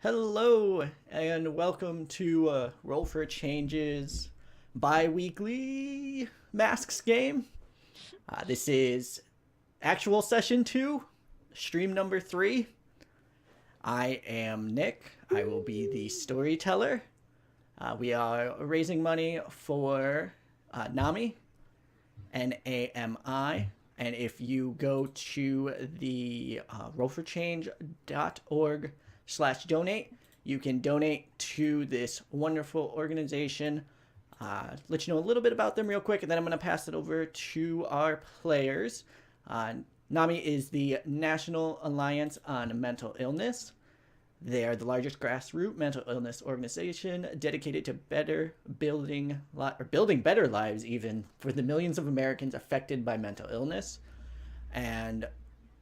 Hello and welcome to Roll for Change's bi-weekly Masks game. This is actual session 2, stream number 3. I am Nick. I will be the storyteller. We are raising money for NAMI, NAMI. And if you go to the rollforchange.org/donate, you can donate to this wonderful organization. Let you know a little bit about them real quick, and then I'm going to pass it over to our players. NAMI is the National Alliance on Mental Illness. They are the largest grassroots mental illness organization dedicated to building better lives, even for the millions of Americans affected by mental illness. And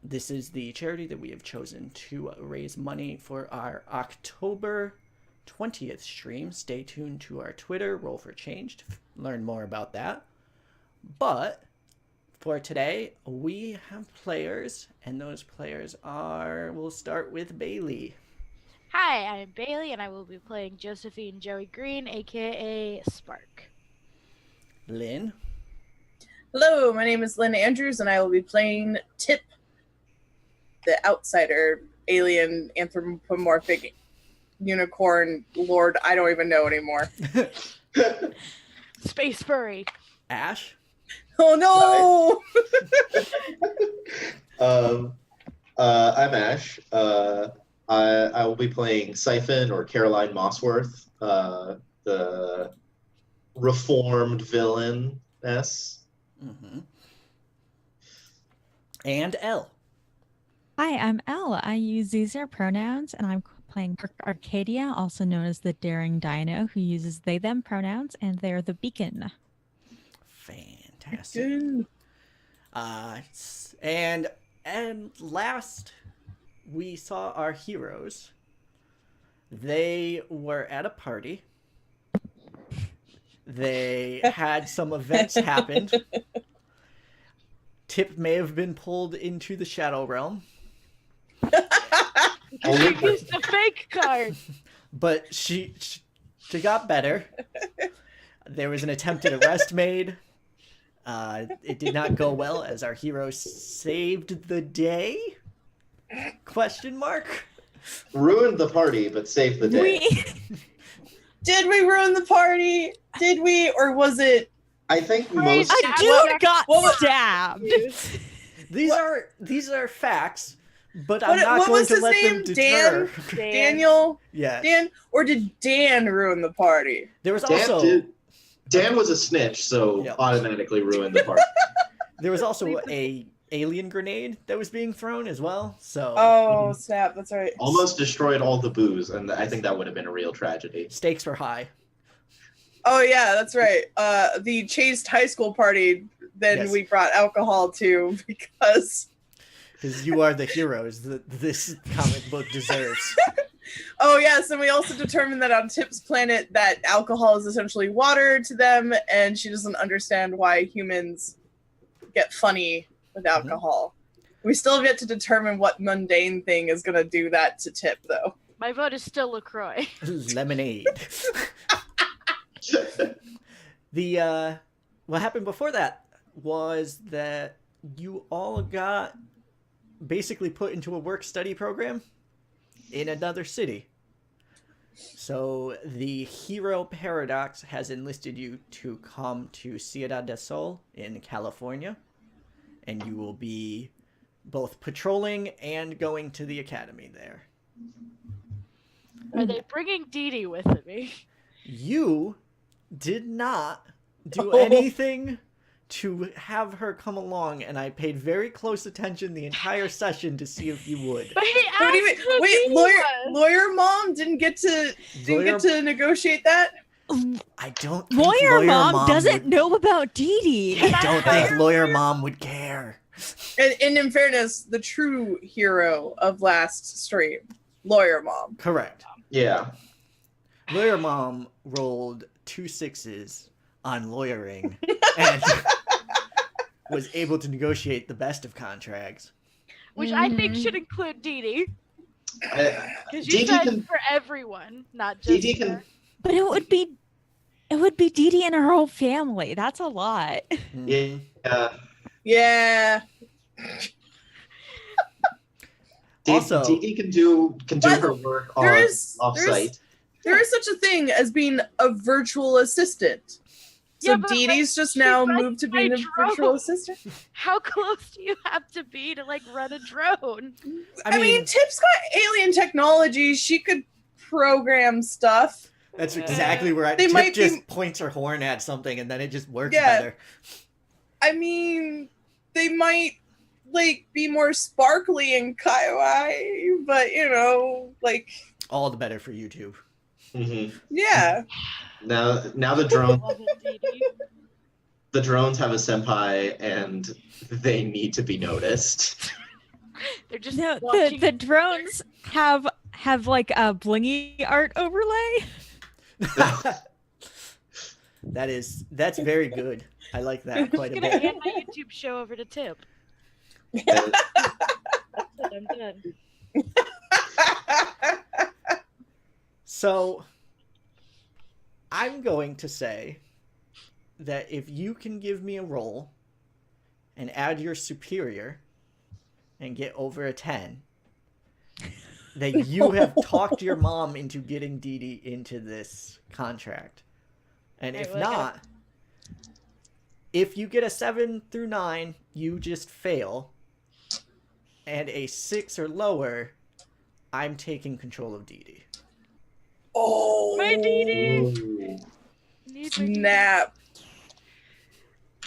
this is the charity that we have chosen to raise money for our October 20th stream. Stay tuned to our Twitter, Roll for Change, to learn more about that. But for today, we have players, and those players are, we'll start with Bailey. Hi, I'm Bailey, and I will be playing Josephine Joey Green, aka Spark. Lynn. Hello, my name is Lynn Andrews, and I will be playing Tip, the outsider, alien, anthropomorphic, unicorn, lord, I don't even know anymore. Space furry. Ash. Oh no! I'm Ash. I will be playing Siphon or Caroline Mossworth, the reformed villainess. Mm-hmm. And Elle. Hi, I'm Elle. I use these pronouns, and I'm playing Arcadia, also known as the Daring Dino, who uses they/them pronouns, and they're the beacon. Fantastic. Good. And last we saw our heroes. They were at a party. They had some events happen. Tip may have been pulled into the Shadow Realm. She used the fake card. But she got better. There was an attempted arrest made. It did not go well as our heroes saved the day? Question mark? Ruined the party, but saved the day. Did we ruin the party? Did we? Or was it... I think most... A dude got stabbed! These are facts, but I'm not what going was to his let name? them deter. Daniel? Yeah. Dan? Or did Dan ruin the party? There was also... Dan was a snitch, so Yep. automatically ruined the party. There was also a alien grenade that was being thrown as well, so... Oh, snap, that's right. Almost destroyed all the booze, and I think that would have been a real tragedy. Stakes were high. Oh, yeah, that's right. The Chased high school party, then Yes. we brought alcohol to because... Because you are the heroes that this comic book deserves. Oh, yes, and we also determined that on Tip's planet that alcohol is essentially water to them, and she doesn't understand why humans get funny with alcohol. We still have yet to determine what mundane thing is going to do that to Tip, though. My vote is still LaCroix. Lemonade. What happened before that was that you all got basically put into a work-study program in another city. So the Hero Paradox has enlisted you to come to Ciudad del Sol in California, and you will be both patrolling and going to the academy there. Are they bringing Dee Dee with me? You did not do anything to have her come along, and I paid very close attention the entire session to see if you would. But he asked What do you mean? for Wait, Dee Dee. lawyer mom didn't get to negotiate that? I don't think Lawyer Mom doesn't would, know about Dee Dee. I don't think Lawyer Mom would care. And in fairness, the true hero of last stream, Lawyer Mom. Correct. Yeah. Lawyer Mom rolled 2 6s on lawyering and was able to negotiate the best of contracts. Which I think should include Dee Dee. Because you DD said can for everyone, not just DD can for- But it would be Dee Dee and her whole family. That's a lot. Mhm. Yeah. Also- DD can do But her work there on is- offsite. There is such a thing as being a virtual assistant. So Yeah, but, Dee like, Dee's just she now runs moved to by being a virtual drone. assistant. How close do you have to be to like run a drone? I mean, Tip's got alien technology. She could program stuff. that's exactly where They Tip might be- just points her horn at something and then it just works Yeah. better. I mean, they might like be more sparkly and kawaii, but you know, like, All the better for YouTube. hmm yeah. Now the Love it, Dee Dee. drones have a senpai and they need to be noticed. They're just No, watching the drones have like a blingy art overlay. That's very good. I like that quite a I'm gonna bit. hand my YouTube show over to Tip. Uh, That's it, I'm done. So I'm going to say that if you can give me a roll and add your superior and get over a 10, that you have talked your mom into getting Dee Dee into this contract. And Right, if well, I gotta- not, if you get a 7 through 9, you just fail. And a 6 or lower, I'm taking control of Dee Dee. Oh, My Dee Dee! ooh. Need my Dee Dee. snap.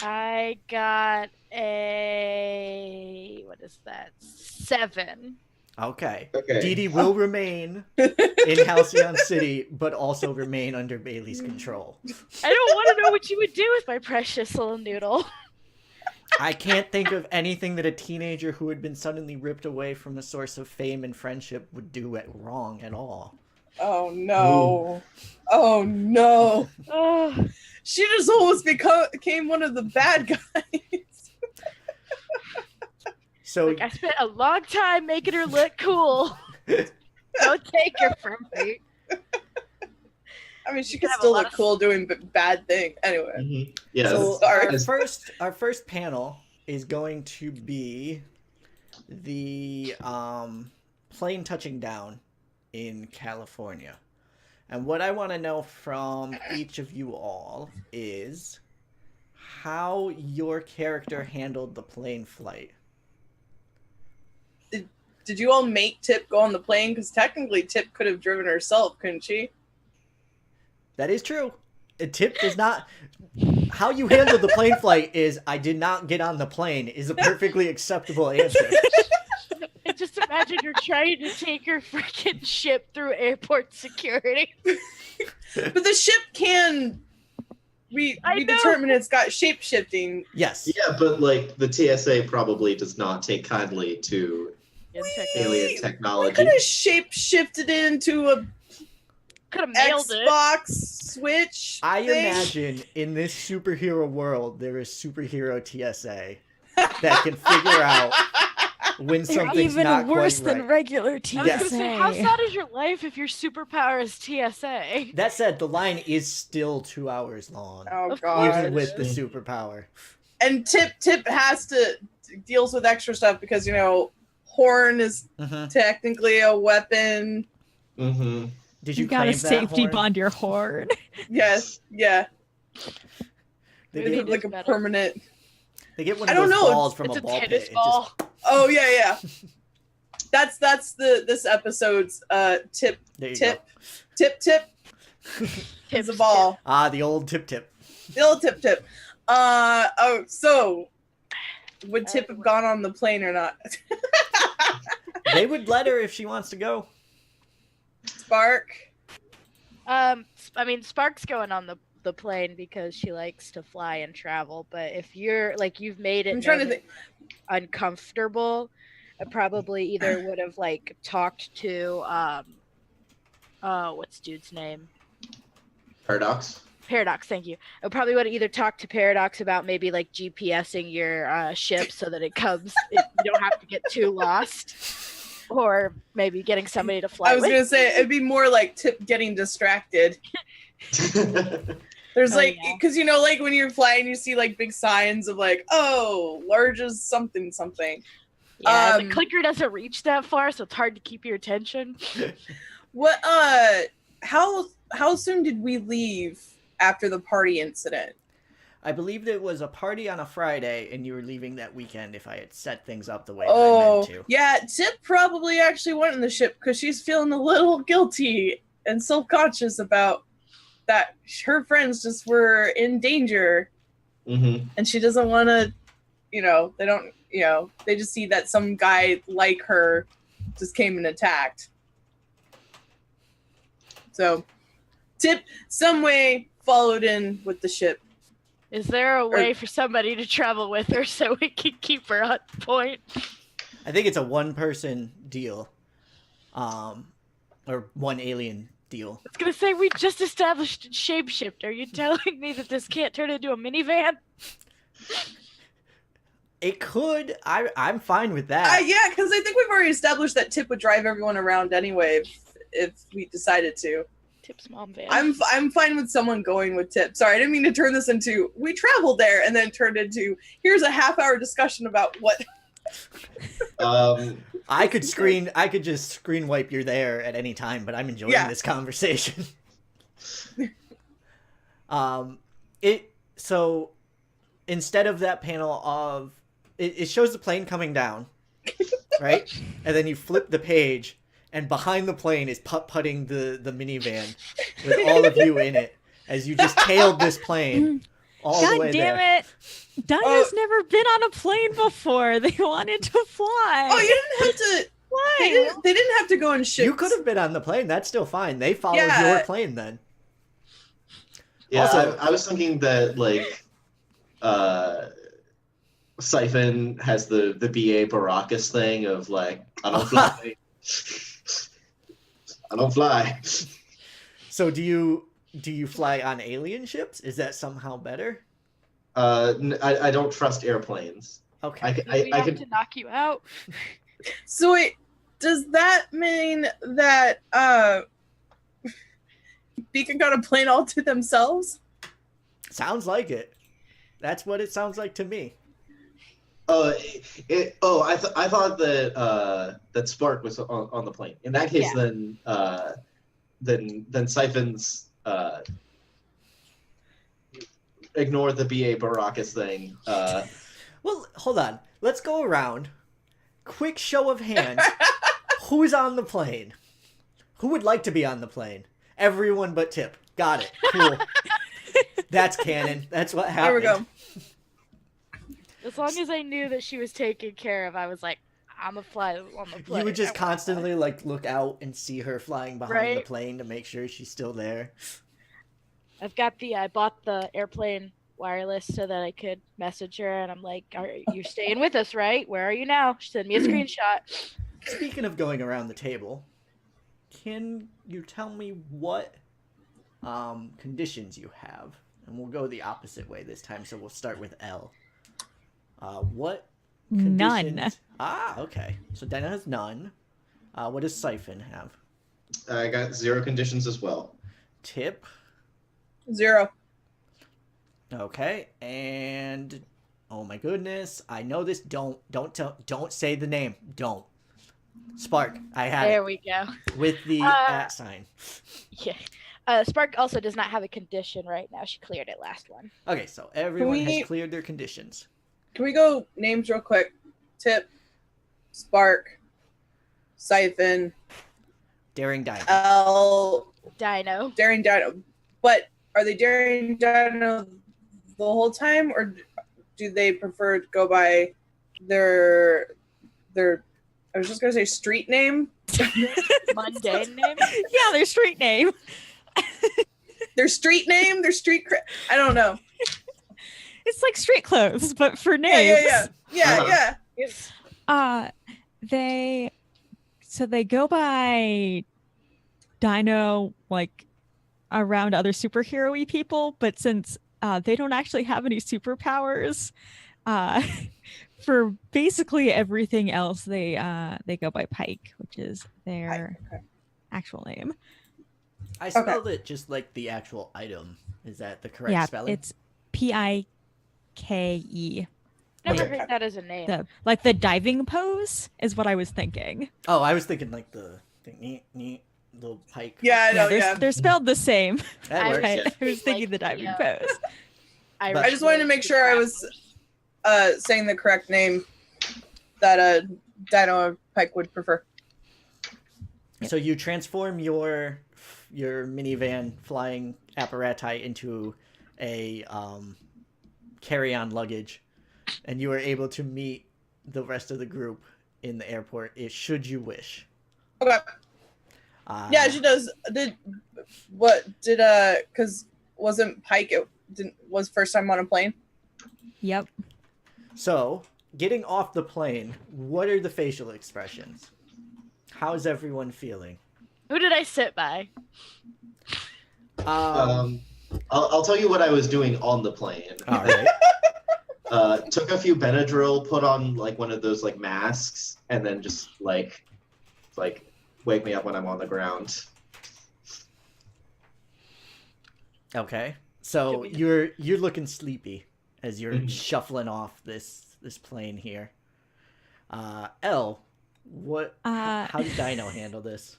I got a what is that? 7. Okay. Okay. Dee Dee will remain in Halcyon City, but also remain under Bailey's control. I don't want to know what you would do with my precious little noodle. I can't think of anything that a teenager who had been suddenly ripped away from a source of fame and friendship would do it wrong at all. Oh no. Oh no. Oh, She just almost became one of the bad guys. So like I spent a long time making her look cool. Don't take her from me. I mean, she You could have a still lot look of- cool doing bad things. Anyway. Mhm. Yeah. So Sorry. our first panel is going to be the plane touching down in California. And what I want to know from each of you all is how your character handled the plane flight. Did you all make Tip go on the plane? Because technically, Tip could have driven herself, couldn't she? That is true. A tip does not. How you handle the plane flight is I did not get on the plane is a perfectly acceptable answer. And just imagine you're trying to take your freaking ship through airport security. But the ship can. We I know. determine it's got shape shifting. Yes. Yeah, but like the TSA probably does not take kindly to alien Could technology. have shape shifted into a Could have mailed it. Xbox Switch. I thing. imagine in this superhero world there is superhero TSA that can figure out when They're something's even not worse quite than right. regular I was TSA. Yes. gonna say, how sad is your life if your superpower is TSA? That said, the line is still 2 hours long, Oh Of god. even with the superpower. And Tip has to deals with extra stuff because horn is Mhm. technically a weapon. Mm-hmm. Did You you gotta claim that safety horn? bond your horn. Yes, yeah. They Maybe get, Like a better. permanent. they get one I of don't those know, balls from It's a a ball tennis pit. ball. Oh yeah. That's this episode's tip There you tip go. tip is a ball. Ah, the old tip. The old tip. So would Tip have gone on the plane or not? They would let her if she wants to go. Spark. I mean, Spark's going on the plane because she likes to fly and travel. But if you're like you've made it I'm trying to known think. uncomfortable, I probably either would have like talked to what's dude's name? Paradox. Paradox, thank you. I probably would have either talked to Paradox about maybe like GPSing your ship so that you don't have to get too lost. Or maybe getting somebody to fly I was with. gonna say it'd be more like Tip getting distracted. There's Oh, like, yeah. because you know, like when you're flying, you see like big signs of like, oh, large as something something. Yeah, the Um, clicker doesn't reach that far, so it's hard to keep your attention. What? How soon did we leave after the party incident? I believe there was a party on a Friday, and you were leaving that weekend. If I had set things up the way that I Oh, meant to. yeah. Tip probably actually went in the ship because she's feeling a little guilty and self-conscious about that her friends just were in danger, Mm-hmm. and she doesn't want to. They don't. They just see that some guy like her just came and attacked. So, Tip some way followed in with the ship. Is there a way for somebody to travel with her so we can keep her on point? I think it's a one-person deal, or one alien deal. I was gonna say we just established shapeshift. Are you telling me that this can't turn into a minivan? It could. I'm fine with that. Yeah, because I think we've already established that Tip would drive everyone around anyway if we decided to. Tip's mom van. I'm fine with someone going with Tip. Sorry, I didn't mean to turn this into we traveled there and then turned into here's a half-hour discussion about what. I could just screen wipe you're there at any time, but I'm enjoying this conversation. So instead of that panel of it shows the plane coming down, right? And then you flip the page, and behind the plane is putt-putting the minivan with all of you in it as you just tailed this plane all the way God damn there. it. Dinah's never been on a plane before. They wanted to fly. Oh, you didn't have to. Why? They didn't have to go in ships. You could have been on the plane. That's still fine. They followed Yeah. your plane then. Yeah, Also- I was thinking that like Siphon has the BA Baracus thing of like I don't fly. I don't fly. So do you fly on alien ships? Is that somehow better? I don't trust airplanes. Okay. Do we I have could to knock you out? So wait, does that mean that Beacon got a plane all to themselves? Sounds like it. That's what it sounds like to me. I thought that that Spark was on the plane. In that case, Yeah. then Siphon's ignore the BA Baracus thing. Well, hold on. Let's go around. Quick show of hands. Who's on the plane? Who would like to be on the plane? Everyone but Tip. Got it. Cool. That's canon. That's what happened. There we go. As long as I knew that she was taken care of, I was like, I'm a fly on the plane. You would just I wanna constantly like look out and see her flying behind the Right. plane to make sure she's still there. fly. I bought the airplane wireless so that I could message her, and I'm like, you're staying with us, right? Where are you now? She sent me a screenshot. Speaking of going around the table, can you tell me what conditions you have? And we'll go the opposite way this time, so we'll start with L. What None. conditions? Ah, okay. So Dinah has none. What does Siphon have? I got 0 conditions as well. Tip. 0. Okay, and oh my goodness, I know this. Don't say the name. Don't. Spark. I had There it we go. with the at sign. Yeah. Spark also does not have a condition right now. She cleared it last one. Okay, so everyone we- has cleared their conditions. Can we go names real quick? Tip, Spark, Siphon, Daring Dino. Dino. Daring Dino. But are they Daring Dino the whole time, or do they prefer to go by their I was just gonna say street name? Mundane name. Yeah, their street name. Their street name? Their street I don't know. It's like street clothes, but for names. Yeah. Yes. They go by Dino like around other superhero-y people, but since they don't actually have any superpowers, for basically everything else, they go by Pike, which is their Okay. actual name. I spelled it just like the actual item. Is that the correct Yeah, spelling? it's Pike. Never Okay. heard that as a name. The diving pose is what I was thinking. Oh, I was thinking like the neat little pike. Yeah, I know. Yeah, They're spelled the same. That I works. Right. Yeah. I was Like, thinking the diving yeah. pose. But- I just wanted to make sure I was saying the correct name that Dino Pike would prefer. So you transform your minivan flying apparati into a carry-on luggage, and you are able to meet the rest of the group in the airport, should you wish. Okay. Yeah, she does. Because wasn't Pike? Was first time on a plane. Yep. So, getting off the plane, what are the facial expressions? How's everyone feeling? Who did I sit by? I'll tell you what I was doing on the plane. All right. Took a few Benadryl, put on like one of those like masks, and then just like wake me up when I'm on the ground. Okay. So you're looking sleepy as you're shuffling off this plane here. Elle, how did Dino handle this?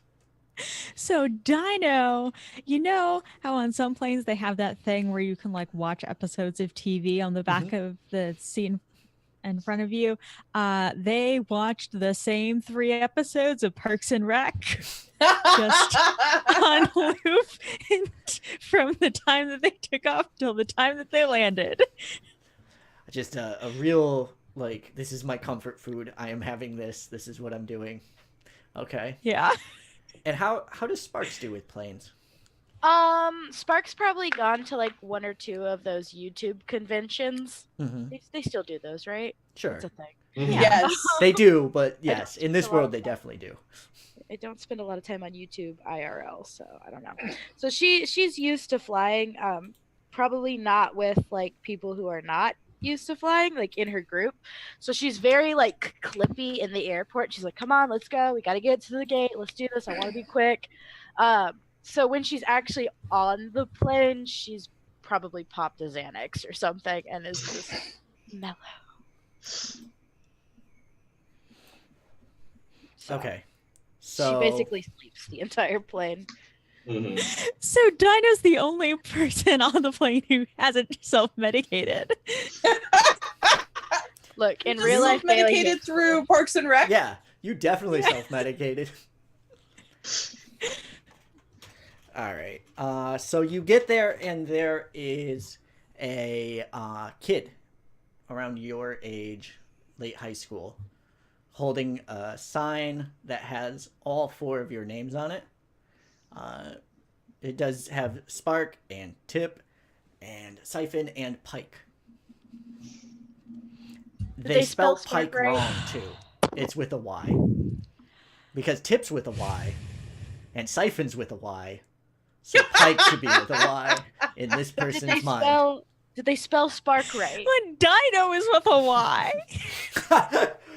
So Dino, you know how on some planes they have that thing where you can like watch episodes of TV on the back of the seat in front of you? They watched the same 3 episodes of Parks and Rec just on loop from the time that they took off till the time that they landed. Just a real, like, this is my comfort food. I am having this. This is what I'm doing. Okay. Yeah. And how does Sparks do with planes? Spark's probably gone to like 1 or 2 of those YouTube conventions. Mm-hmm. They still do those, right? Sure. That's a thing. Mhm. Yes. They do, but yes, don't in this spend a lot world of they time. definitely do. I don't spend a lot of time on YouTube IRL, so I don't know. So she's used to flying, probably not with like people who are not used to flying, like in her group. So she's very like clippy in the airport. She's like, "Come on, let's go. We got to get to the gate. Let's do this. I want to be quick." So when she's actually on the plane, she's probably popped a Xanax or something and is just mellow. So Okay. So she basically sleeps the entire plane. Mhm. So Dino's the only person on the plane who hasn't self-medicated. Look, in real life, Bailey medicated hits through Parks and Rec. yeah, you definitely self-medicated. All right. So you get there, and there is a kid around your age, late high school, holding a sign that has all 4 of your names on it. It does have Spark and Tip and Siphon and Pike. they spell Pike Spark right? wrong too. It's with a Y. Because Tip's with a Y and Siphon's with a Y. So Pike should be with a Y in this person's mind. Did they spell Spark right? When Dino is with a Y.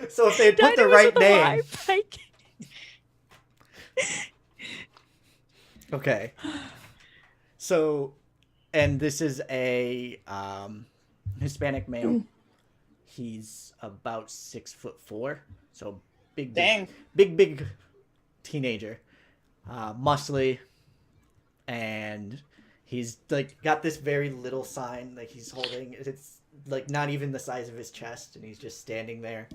So if they had put the Dino is right with a Y, name. Pike. Okay. So, and this is a Hispanic male. He's about 6'4", so Dang. big teenager, muscly, and he's like got this very little sign like he's holding. It's like not even the size of his chest, and he's just standing there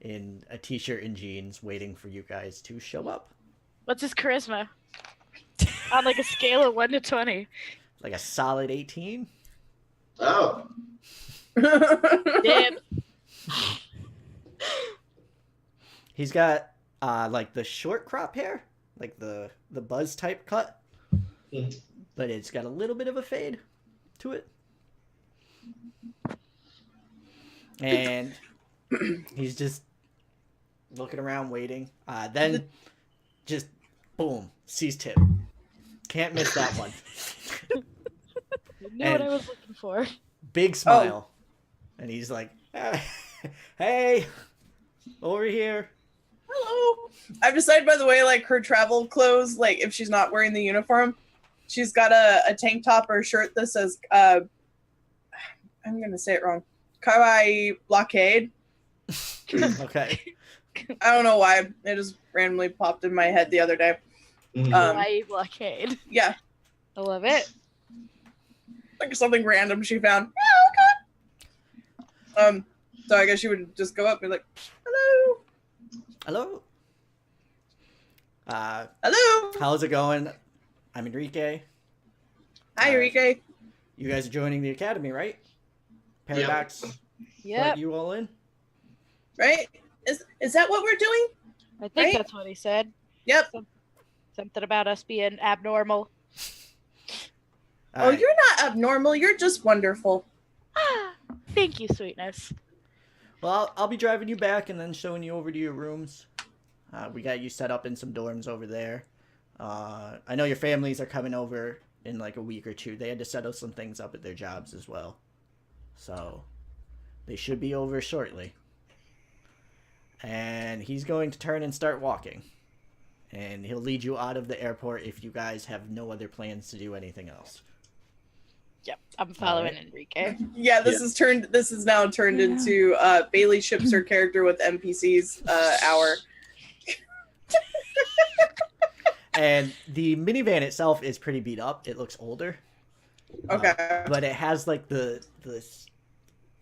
in a t-shirt and jeans, waiting for you guys to show up. What's his charisma? On like a scale of 1 to 20. Like a solid 18. Oh. Damn. He's got like the short crop hair, like the buzz type cut, Mhm. but it's got a little bit of a fade to it. And he's just looking around waiting. Then just boom, sees Tip. Can't miss that one. I knew what I was looking for. Big smile. And he's like, "Ah, Hey, over here. Hello. I've decided, by the way, like her travel clothes, like if she's not wearing the uniform, she's got a tank top or a shirt that says, I'm gonna say it wrong, Kawaii Blockade. Okay. I don't know why. It just randomly popped in my head the other day. Mhm. Hawaii blockade. Yeah, I love it. like something random she found. Yeah, okay. So I guess she would just go up and be like, hello. Hello. Hello. How's it going? I'm Enrique. Hi, Enrique. You guys are joining the academy, right? Paradox. Yep. Let you all in. Right? Is that what we're doing? I think Right? that's what he said. Yep. Something about us being abnormal. All Oh, right. you're not abnormal. You're just wonderful. Ah, thank you, sweetness. Well, I'll be driving you back and then showing you over to your rooms. We got you set up in some dorms over there. I know your families are coming over in like a week or two. They had to settle some things up at their jobs as well. So they should be over shortly. And he's going to turn and start walking. And he'll lead you out of the airport if you guys have no other plans to do anything else. Yep, I'm following Alright. Enrique. Yeah, this is now turned into Bailey ships her character with NPCs hour. And the minivan itself is pretty beat up. It looks older. Okay. But it has like the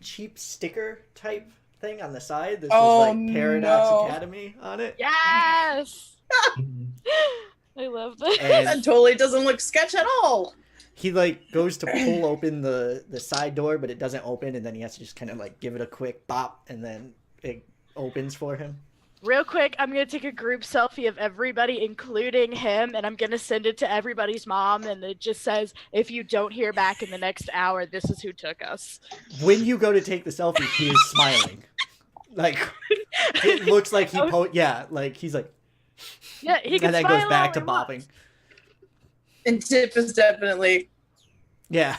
cheap sticker type thing on the side that says Oh, like Paradox no. Academy on it. Yes! Mhm. I love this. That And totally doesn't look sketch at all. he like goes to pull open the side door, but it doesn't open, and then he has to just kind of like give it a quick bop, and then it opens for him. Real quick, I'm gonna take a group selfie of everybody, including him, and I'm gonna send it to everybody's mom, and it just says, if you don't hear back in the next hour, this is who took us. When you go to take the selfie, he is smiling. Like it looks like he yeah, like he's like, Yeah, he can and then smile goes back all to he wants. bopping. And Tip is definitely. Yeah.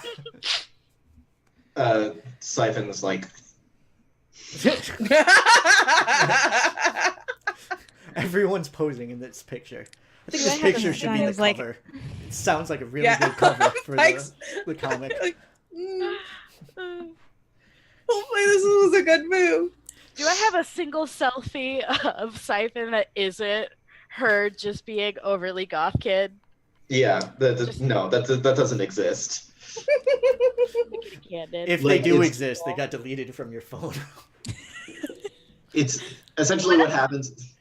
Siphon's like, Everyone's posing in this picture. I think Do I this have picture a- should be I the was like- cover. It sounds like a really Yeah. good cover for Thanks. the comic. Hopefully this was a good move. Do I have a single selfie of Siphon that isn't her just being overly goth kid? yeah, no, that doesn't exist. Candid. If Like, they do it's- exist, they got deleted from your phone. It's essentially what happens.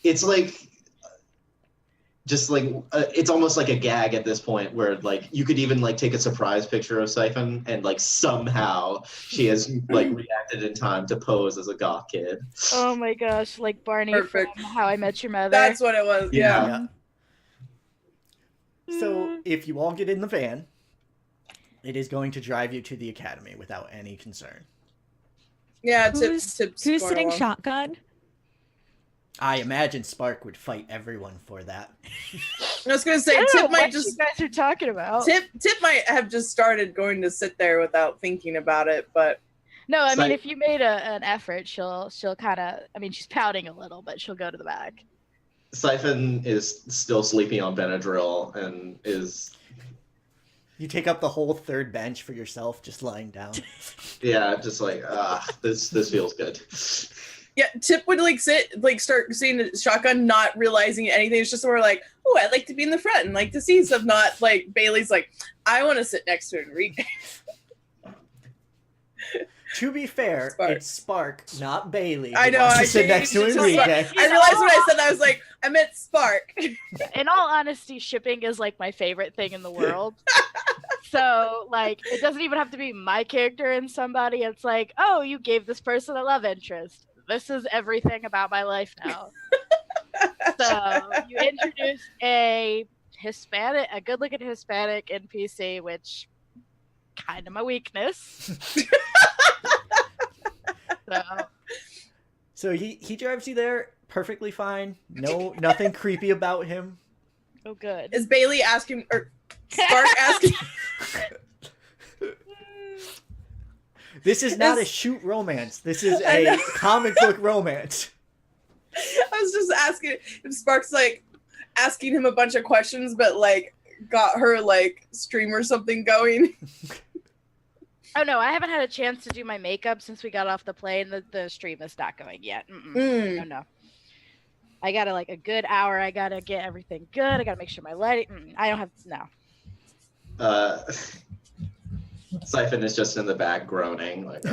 It's like, just like it's almost like a gag at this point, where like you could even like take a surprise picture of Siphon, and like somehow she has like reacted in time to pose as a goth kid. Oh my gosh, like Barney Perfect. from How I Met Your Mother. That's what it was. Yeah. Yeah. So if you all get in the van, it is going to drive you to the academy without any concern. Yeah, Who's Tip's who's going sitting along. shotgun? I imagine Spark would fight everyone for that. I was gonna say I don't know Tip might what just you guys are talking about. Tip might have just started going to sit there without thinking about it, but No, I mean Siph- if you made an effort, she'll kind of. I mean, she's pouting a little, but she'll go to the back. Siphon is still sleeping on Benadryl and is You take up the whole third bench for yourself, just lying down. just like this feels good. yeah, Tip would like start seeing the shotgun, not realizing anything. It's just sort of like, oh, I'd like to be in the front and like to see stuff. Not like Bailey's like, I want to sit next to Enrique. To be fair, Spark. it's Spark, not Bailey. who I know, wants to I sit next to changed it to Spark. Enrique. I realized when I said that, I was like, I meant Spark. In all honesty, shipping is like my favorite thing in the world. So like, it doesn't even have to be my character and somebody. It's like, oh, you gave this person a love interest. This is everything about my life now. So you introduced a good-looking Hispanic NPC, which kind of my weakness. So So he drives you there perfectly fine. Nothing creepy about him. oh, good. Is Bailey asking or Spark asking? This is not a It's- shoot romance. This is I a know. comic book romance. I was just asking if Sparks like asking him a bunch of questions, but like got her like stream or something going. Oh no, I haven't had a chance to do my makeup since we got off the plane. The stream is not going yet. Mm. No, no. I gotta like a good hour. I gotta get everything good. I gotta make sure my lighting. I don't have no. Siphon is just in the back groaning. Like,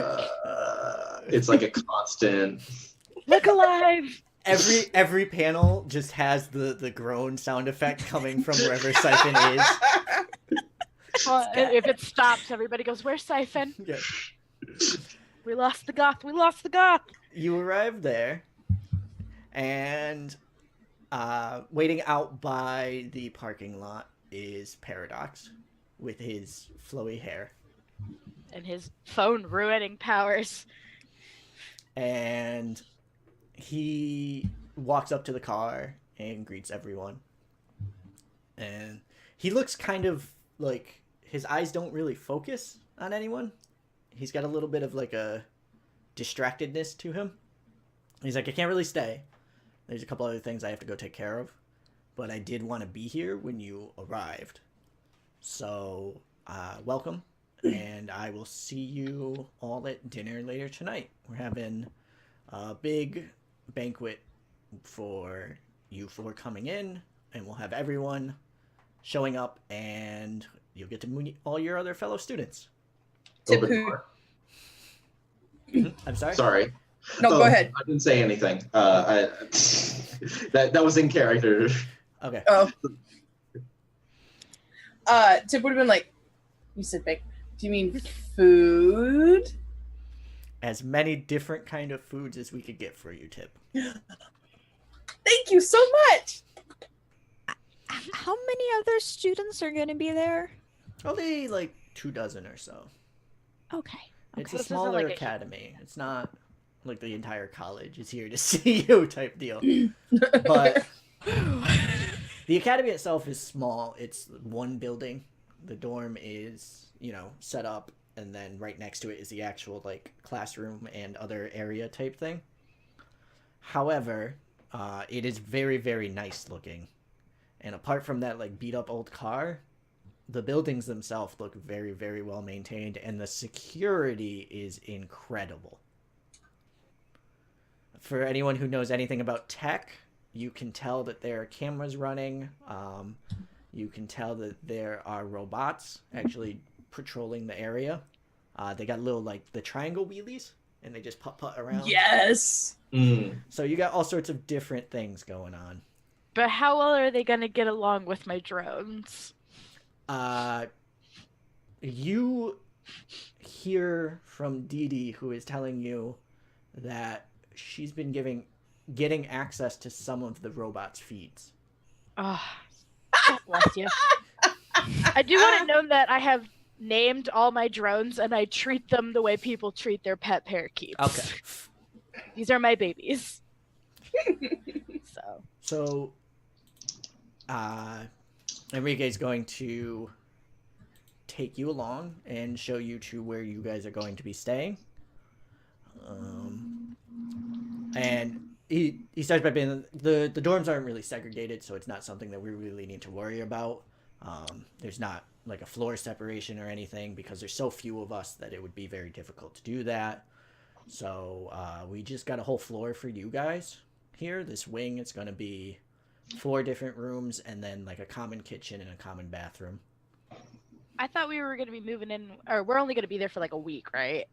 it's like a constant. Look alive. Every panel just has the groan sound effect coming from wherever Siphon is. Well, if it stops, everybody goes, "Where's Siphon? Yeah. We lost the goth. We lost the goth." You arrive there, and waiting out by the parking lot is Paradox with his flowy hair. And his phone ruining powers. And he walks up to the car and greets everyone. And he looks kind of like his eyes don't really focus on anyone. He's got a little bit of like a distractedness to him. He's like, I can't really stay. There's a couple other things I have to go take care of. But I did want to be here when you arrived. So, welcome. And I will see you all at dinner later tonight. We're having a big banquet for you four coming in, and we'll have everyone showing up, and you'll get to meet all your other fellow students. Tip Open who? door. I'm sorry? Sorry. No, go ahead. I didn't say anything. That was in character. Okay. Oh. Tip would have been like, you said bake. Do you mean food? As many different kind of foods as we could get for you, Tip. Thank you so much. How many other students are going to be there? Probably like 24 or so. Okay. It's So a this isn't smaller like a- academy. It's not like the entire college is here to see you type deal. But the academy itself is small. It's one building. The dorm is, set up, and then right next to it is the actual like classroom and other area type thing. However, it is very, very nice looking. And apart from that like beat up old car, the buildings themselves look very, very well maintained, and the security is incredible. For anyone who knows anything about tech, you can tell that there are cameras running. You can tell that there are robots actually patrolling the area. They got little like the triangle wheelies, and they just putt around. Yes. So you got all sorts of different things going on. But how well are they gonna get along with my drones? You hear from Dee Dee, who is telling you that she's been getting access to some of the robots' feeds. Oh, God bless you. I do want to know that I have named all my drones and I treat them the way people treat their pet parakeets. Okay. These are my babies. So, Enrique's going to take you along and show you to where you guys are going to be staying. And he starts by being the dorms aren't really segregated, so it's not something that we really need to worry about. There's not like a floor separation or anything because there's so few of us that it would be very difficult to do that. So we just got a whole floor for you guys here. This wing, it's going to be 4 different rooms and then like a common kitchen and a common bathroom. I thought we were going to be moving in, or we're only going to be there for like a week, right?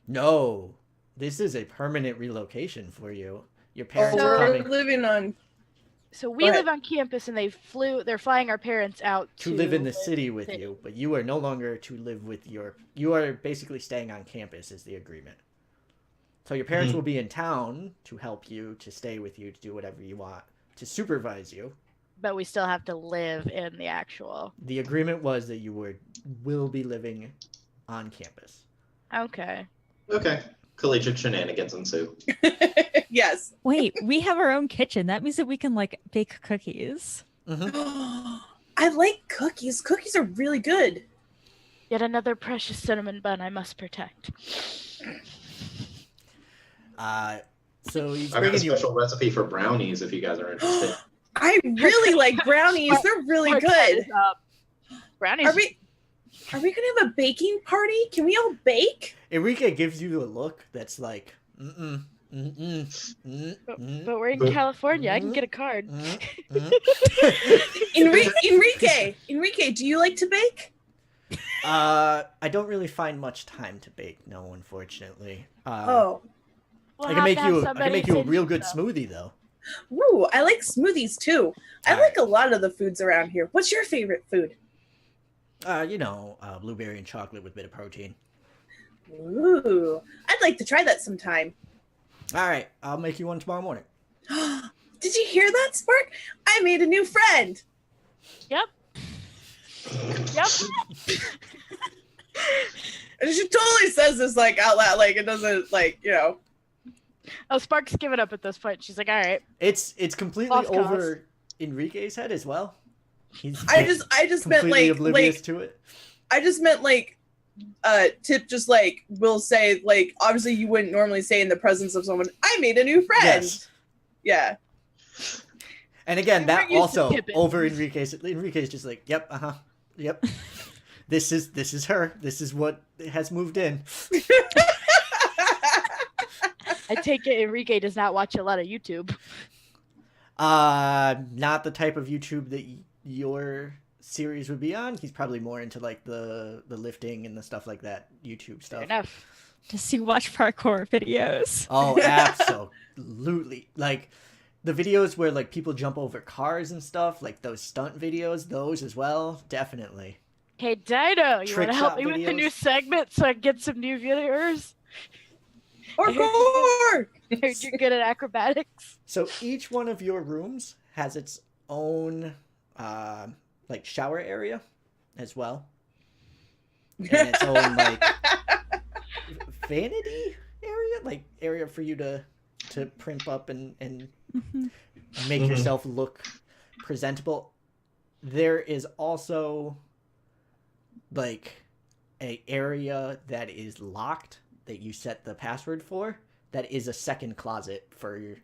No, this is a permanent relocation for you. Your parents are We're coming living on. So we Go ahead. live on campus and they're flying our parents out to live in the live city with city. you, but you are no longer to live with you are basically staying on campus is the agreement. So your parents will be in town to help you, to stay with you, to do whatever you want, to supervise you. But we still have to live in the actual. The agreement was that you will be living on campus. Okay. Okay. Collegiate shenanigans ensue. Yes. Wait, we have our own kitchen. That means that we can like bake cookies. Mm-hmm. I like cookies. Cookies are really good. Yet another precious cinnamon bun I must protect. So he's I got a bringing you. special recipe for brownies if you guys are interested. I really like brownies. They're really Mark that good. is up. Brownies. Are we gonna have a baking party? Can we all bake? Enrique gives you a look that's like, mm-mm. But we're in California. I can get a card. Enrique, do you like to bake? I don't really find much time to bake. No, unfortunately. Oh, We'll I have can to have make somebody you a finish real good them. smoothie though. ooh, I like smoothies too. I All like a lot of the foods around here. What's your favorite food? Blueberry and chocolate with a bit of protein. Ooh, I'd like to try that sometime. All right, I'll make you one tomorrow morning. Did you hear that, Spark? I made a new friend. Yep. And she totally says this like out loud, like it doesn't like, you know. Oh, Spark's given up at this point. She's like, all right. It's completely Lost cause. over Enrique's head as well. He's I just meant completely like oblivious to it. I just meant like Tip just like will say like obviously you wouldn't normally say in the presence of someone, I made a new friend. Yes. Yeah. And again, that We're used to also tipping. over Enrique's just like, yep, yep. This is her. This is what has moved in. I take it Enrique does not watch a lot of YouTube. Not the type of YouTube that your series would be on. He's probably more into like the lifting and the stuff like that YouTube stuff. Fair enough. Does he watch parkour videos? Oh, absolutely. Like the videos where like people jump over cars and stuff, like those stunt videos, those as well, definitely. Hey, Dino, you Trick want to help shot me with the videos. new segment so I can get some new viewers? Parkour! I heard you're good at acrobatics. So each one of your rooms has its own like shower area as well. And its own like vanity area, like area for you to primp up and Mhm. make Mhm. yourself look presentable. There is also like a area that is locked that you set the password for, that is a second closet for your,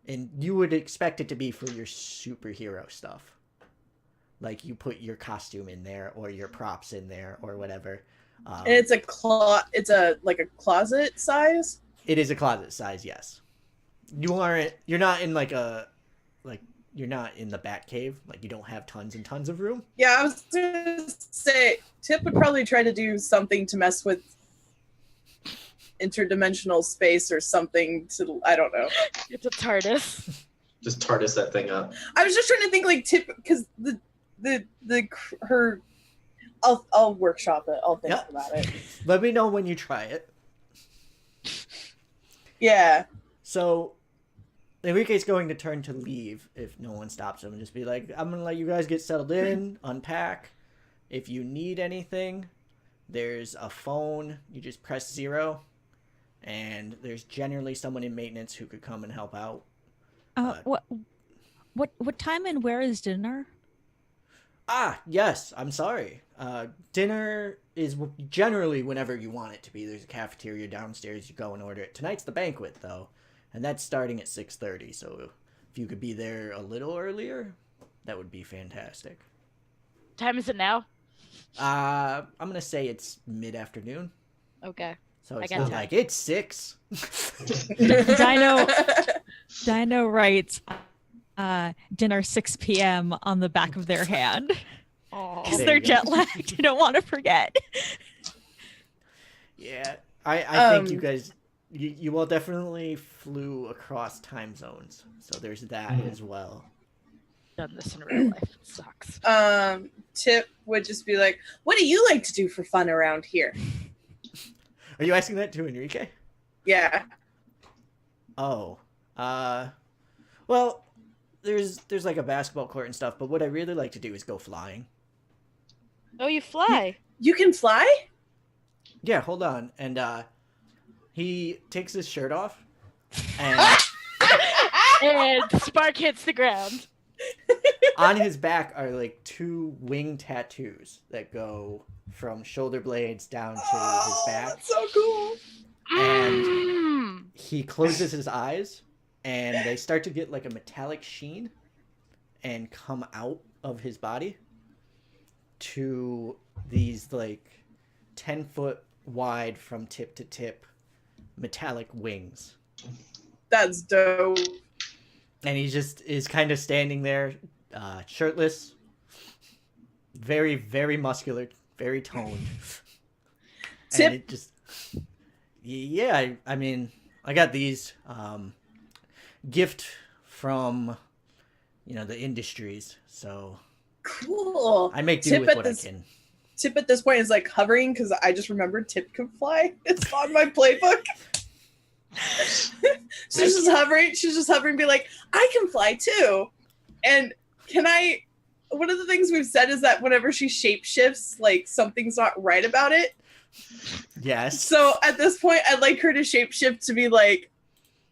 and you would expect it to be for your superhero stuff. Like you put your costume in there or your props in there or whatever. And it's like a closet size. It is a closet size, yes. You're not in you're not in the Bat Cave. Like you don't have tons and tons of room. Yeah, I was gonna say Tip would probably try to do something to mess with interdimensional space or something to I don't know. It's a TARDIS. Just TARDIS that thing up. I was just trying to think like Tip because her I'll workshop it. I'll think Yep. about it. Let me know when you try it. Yeah. So Enrique's going to turn to leave if no one stops him and just be like, I'm going to let you guys get settled in, unpack. If you need anything, there's a phone. You just press 0. And there's generally someone in maintenance who could come and help out. What time and where is dinner? Yes, I'm sorry. Dinner is generally whenever you want it to be. There's a cafeteria downstairs. You go and order it. Tonight's the banquet, though. And that's starting at 6:30. So if you could be there a little earlier, that would be fantastic. Time is it now? I'm going to say it's mid-afternoon. Okay. So I it's got not time. like it's 6. Dino writes dinner 6 p.m. on the back of their hand because There they're you go. jet lagged. You don't want to forget. Yeah. I think you guys, you all definitely flew across time zones. So there's that as well. Done this in real life. It sucks. Tip would just be like, what do you like to do for fun around here? Are you asking that to Enrique? Yeah. Oh, well, there's like a basketball court and stuff, but what I really like to do is go flying. Oh, you fly. You can fly? Yeah, hold on. And he takes his shirt off, and And Spark hits the ground. On his back are like 2 wing tattoos that go from shoulder blades down to his Oh, back. that's so cool. And Mm. he closes his eyes and they start to get like a metallic sheen and come out of his body to these like 10-foot wide from tip to tip metallic wings. That's dope. And he just is kind of standing there, shirtless, very, very muscular, very toned. Tip. And it just, yeah, I mean, I got these gift from, the industries, so Cool. I make do Tip with at what this- I can. Tip at this point is like hovering because I just remembered Tip can fly. It's on my playbook. She's just hovering. She's just hovering, be like, I can fly too. And one of the things we've said is that whenever she shapeshifts, like something's not right about it. Yes. So at this point, I'd like her to shapeshift to be like,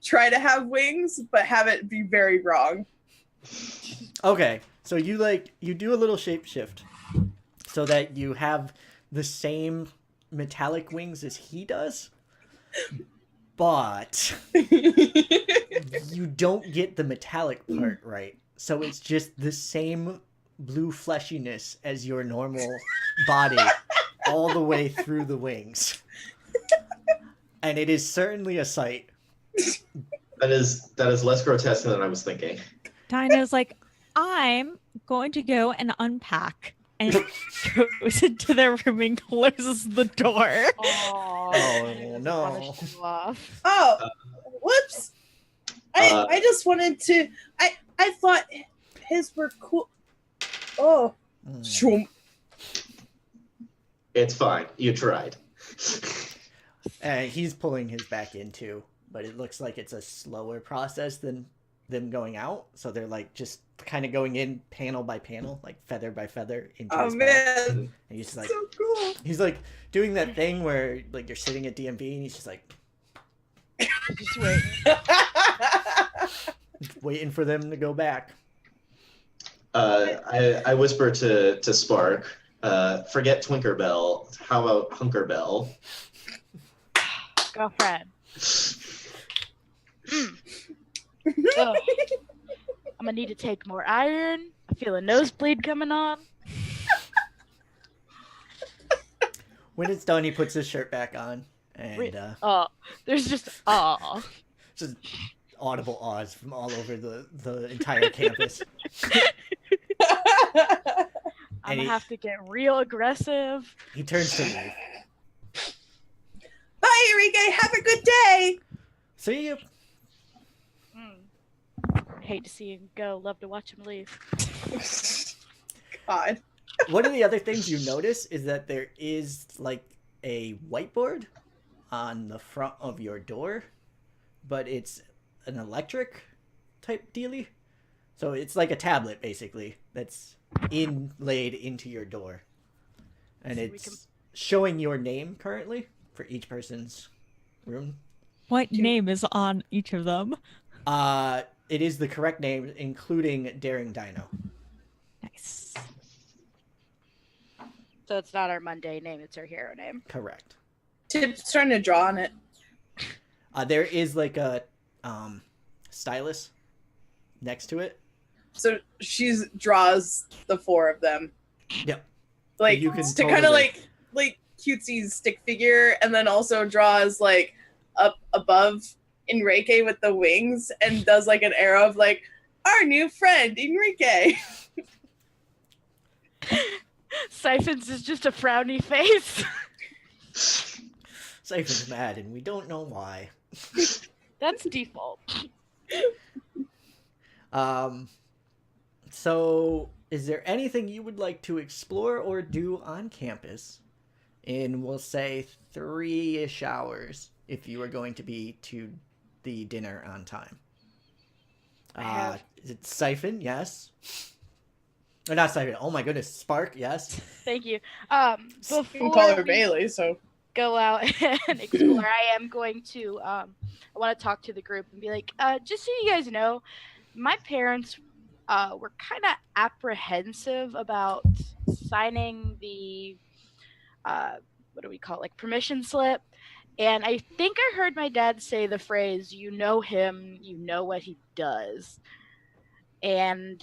try to have wings, but have it be very wrong. Okay, so you do a little shapeshift so that you have the same metallic wings as he does, but you don't get the metallic part right. So it's just the same blue fleshiness as your normal body all the way through the wings. And it is certainly a sight. That is less grotesque than I was thinking. Dinah's like, I'm going to go and unpack. And goes into their room and closes the door. Oh, no. punish you off. Oh, whoops. I just wanted to. I thought his were cool. Oh, Mm. shoom. It's fine. You tried. He's pulling his back in too, but it looks like it's a slower process than them going out. So they're like just kind of going in panel by panel, like feather by feather into Oh his back. man, And he's just like, so cool. he's like doing that thing where like you're sitting at DMV and he's just like Just wait. waiting for them to go back. I whisper to Spark, forget Twinkerbell. How about Hunkerbell? Girlfriend. Ugh. I'm gonna need to take more iron. I feel a nosebleed coming on. When it's done, he puts his shirt back on and Wait. Oh, there's just just audible awes from all over the entire campus. I'm And gonna have to get real aggressive. he turns to leave. Bye, Enrique. Have a good day. See you. Hate to see him go. Love to watch him leave. God. One of the other things you notice is that there is like a whiteboard on the front of your door, but it's an electric type dealie. So it's like a tablet basically that's inlaid into your door. And So we it's can- showing your name currently for each person's room. What name is on each of them? It is the correct name, including Daring Dino. Nice. So it's not our Monday name; it's our hero name. Correct. Tip's trying to draw on it. There is like a stylus next to it. So she draws the 4 of them. Yep. Like You can to kind of totally- like cutesy stick figure, and then also draws like up above Enrique with the wings, and does like an arrow of like our new friend Enrique. Siphons is just a frowny face. Siphon's mad, and we don't know why. That's default. So, is there anything you would like to explore or do on campus in, we'll say, 3-ish hours if you are going to be to the dinner on time? I have- Is it Siphon? Yes. Or not Siphon. Oh my goodness. Spark? Yes. Thank you. You can call Before her we Bailey. So go out and explore, I am going to I want to talk to the group and be like, just so you guys know, my parents we're kind of apprehensive about signing the what do we call it, like permission slip. And I think I heard my dad say the phrase, "You know him, you know what he does." And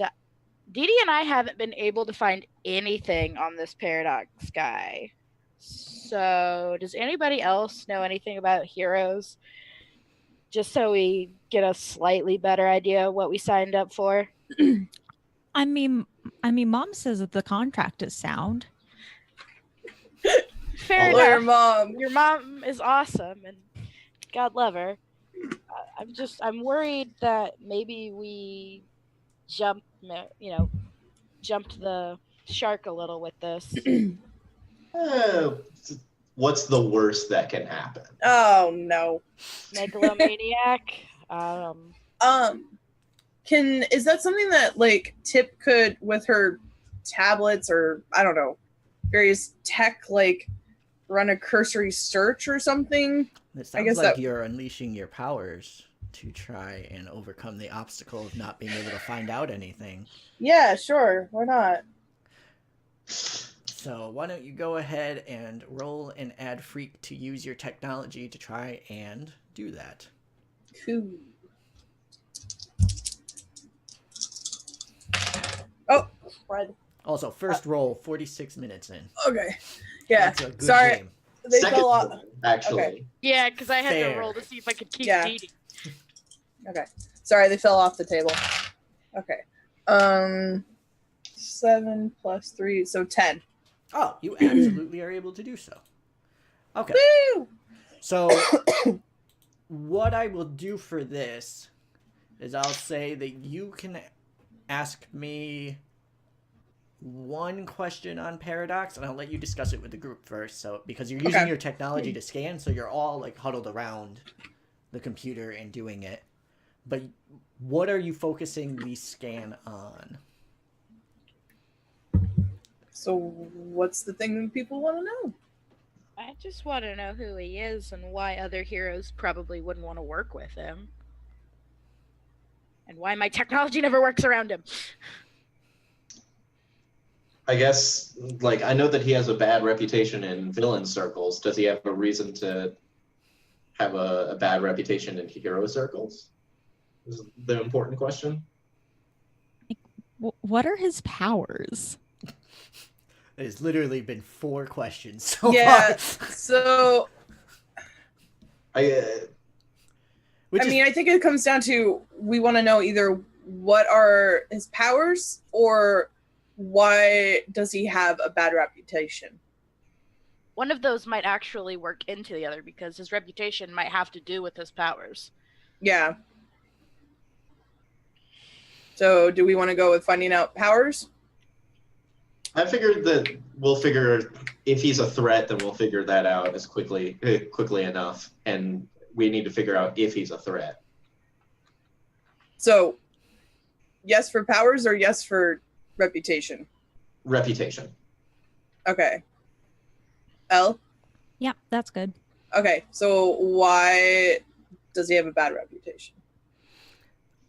Dee Dee and I haven't been able to find anything on this Paradox guy. So, does anybody else know anything about heroes? Just so we get a slightly better idea of what we signed up for. I mean, Mom says that the contract is sound. Fair Lawyer enough. mom. Your mom is awesome, and God love her. I'm worried that maybe we jumped the shark a little with this. Uh, what's the worst that can happen? Oh no. Megalomaniac. Is that something that like Tip could with her tablets or I don't know, various tech like run a cursory search or something? It sounds guess like that- you're unleashing your powers to try and overcome the obstacle of not being able to find out anything. Yeah, sure. Why not? So why don't you go ahead and roll an ad freak to use your technology to try and do that. Cool. Oh, crud. Also, first roll 46 minutes in. Okay. Yeah. That's a good Sorry. game. They Second fell off. roll, actually. Okay. Yeah, because I had Fair. to roll to see if I could keep Yeah. Dee Dee. Okay. Sorry, they fell off the table. Okay. 7 plus 3, so 10. Oh, you absolutely are able to do so. Okay. Woo! So what I will do for this is I'll say that you can ask me one question on Paradox, and I'll let you discuss it with the group first. So because you're using Okay. your technology to scan, so you're all like huddled around the computer and doing it. But what are you focusing the scan on? So, what's the thing that people want to know? I just want to know who he is and why other heroes probably wouldn't want to work with him. And why my technology never works around him. I guess, like, I know that he has a bad reputation in villain circles. Does he have a reason to have a bad reputation in hero circles? Is the important question. What are his powers? It's literally been 4 questions so Yeah. far. So, Which I is, mean, I think it comes down to we want to know either what are his powers or why does he have a bad reputation? One of those might actually work into the other because his reputation might have to do with his powers. Yeah. So, do we want to go with finding out powers? I figured that we'll figure if he's a threat, then we'll figure that out as quickly enough, and we need to figure out if he's a threat. So, yes for powers or yes for reputation? Reputation. Okay. L? Yeah, that's good. Okay, so why does he have a bad reputation?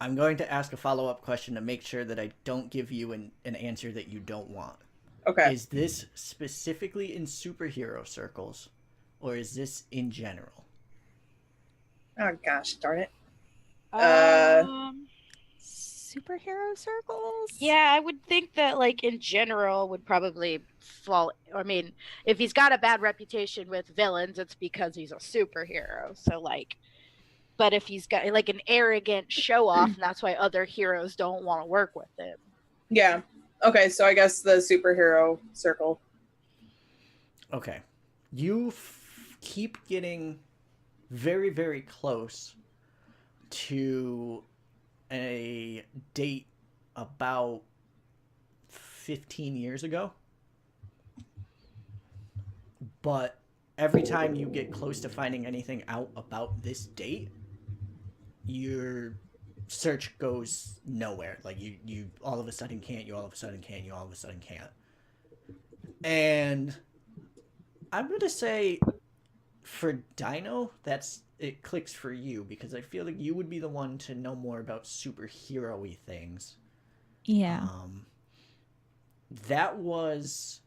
I'm going to ask a follow-up question to make sure that I don't give you an answer that you don't want. Okay. Is this specifically in superhero circles, or is this in general? Oh gosh, darn it. Superhero circles? Yeah, I would think that, like, in general would probably fall. I mean, if he's got a bad reputation with villains, it's because he's a superhero. So, like, but if he's got, like, an arrogant show off, and that's why other heroes don't want to work with him. Yeah. Okay, so I guess the superhero circle. Okay. You keep getting very, very close to a date about 15 years ago. But every time you get close to finding anything out about this date, your search goes nowhere. Like you all of a sudden can't, you all of a sudden can, you all of a sudden can't. And I'm going to say for Dino, it clicks for you because I feel like you would be the one to know more about superhero-y things. Yeah. That was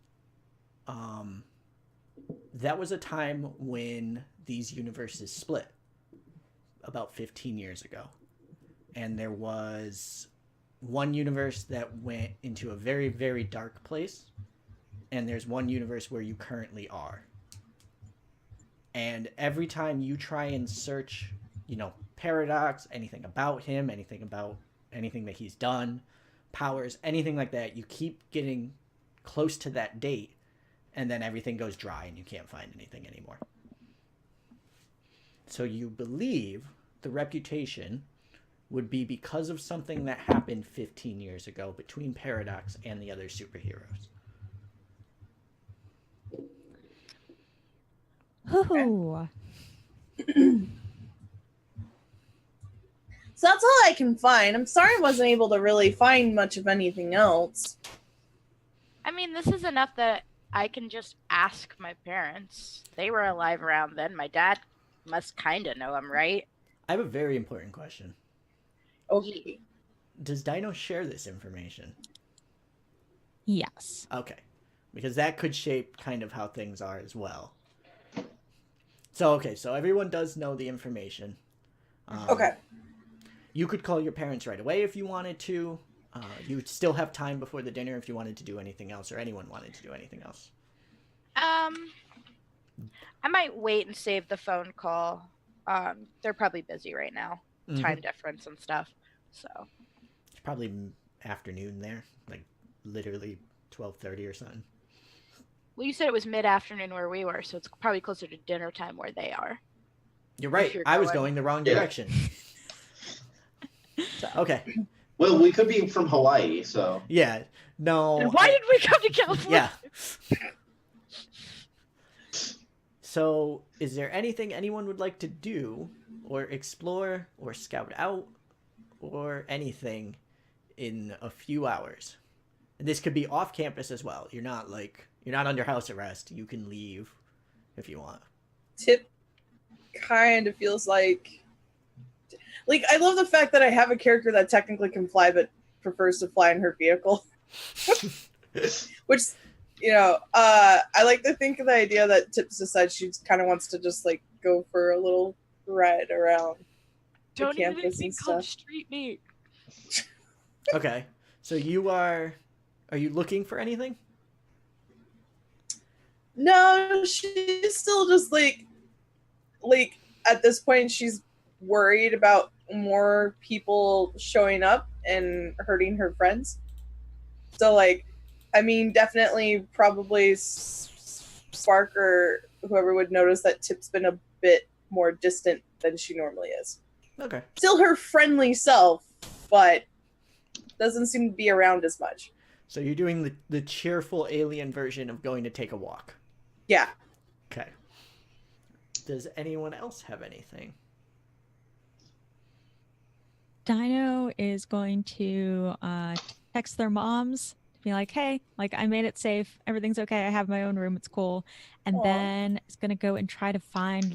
a time when these universes split about 15 years ago. And there was one universe that went into a very, very dark place. And there's one universe where you currently are. And every time you try and search, Paradox, anything about him, anything that he's done, powers, anything like that, you keep getting close to that date, and then everything goes dry and you can't find anything anymore. So you believe the reputation would be because of something that happened 15 years ago between Paradox and the other superheroes. Ooh. So that's all I can find. I'm sorry I wasn't able to really find much of anything else. I mean, this is enough that I can just ask my parents. They were alive around then. My dad must kind of know him, right? I have a very important question. Okay. Does Dino share this information? Yes. Okay. Because that could shape kind of how things are as well. So everyone does know the information. Okay. You could call your parents right away if you wanted to. You would still have time before the dinner if you wanted to do anything else, or anyone wanted to do anything else. I might wait and save the phone call. They're probably busy right now. Mhm. Time difference and stuff. So It's probably afternoon there, like literally 12:30 or something. well, you said it was mid-afternoon where we were, so it's probably closer to dinner time where they are. You're right. you're I was going- going the wrong Yeah. direction. So, okay. Well, we could be from Hawaii, so Yeah. No. And why did we come to California? Yeah. So, is there anything anyone would like to do, or explore, or scout out, or anything in a few hours? And this could be off campus as well. You're not under house arrest. You can leave if you want. Tip kind of feels like I love the fact that I have a character that technically can fly but prefers to fly in her vehicle. Which, I like to think of the idea that Tips decides she kind of wants to just go for a little ride around the Don't even campus be and called stuff. street meat. Okay. So are you looking for anything? No, she's still just at this point she's worried about more people showing up and hurting her friends. So definitely probably Spark or whoever would notice that Tip's been a bit more distant than she normally is. Okay. Still her friendly self, but doesn't seem to be around as much. So you're doing the cheerful alien version of going to take a walk. Yeah. Okay. Does anyone else have anything? Dino is going to text their moms, be like, hey, I made it safe. Everything's okay. I have my own room. It's cool. And Aw. then it's going to go and try to find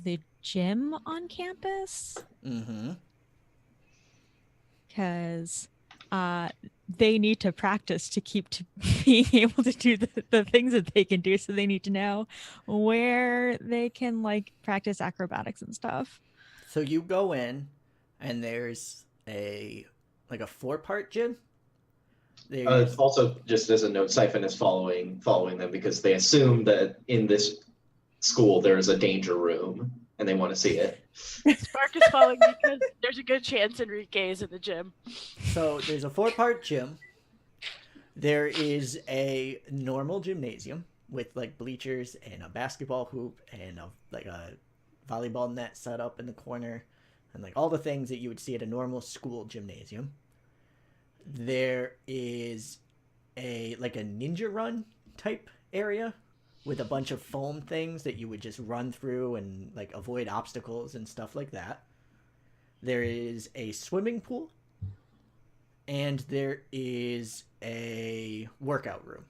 the gym on campus. Mm-hmm. Because they need to practice to keep being able to do the things that they can do. So they need to know where they can practice acrobatics and stuff. So you go in, and there's a 4-part gym. There's also just as a note, Siphon is following them because they assume that in this school there is a danger room and they want to see it. Spark is following because there's a good chance Enrique is in the gym. So there's a 4-part gym. There is a normal gymnasium with bleachers and a basketball hoop and a volleyball net set up in the corner and all the things that you would see at a normal school gymnasium. There is a ninja run type area with a bunch of foam things that you would just run through and avoid obstacles and stuff like that. There is a swimming pool, and there is a workout room.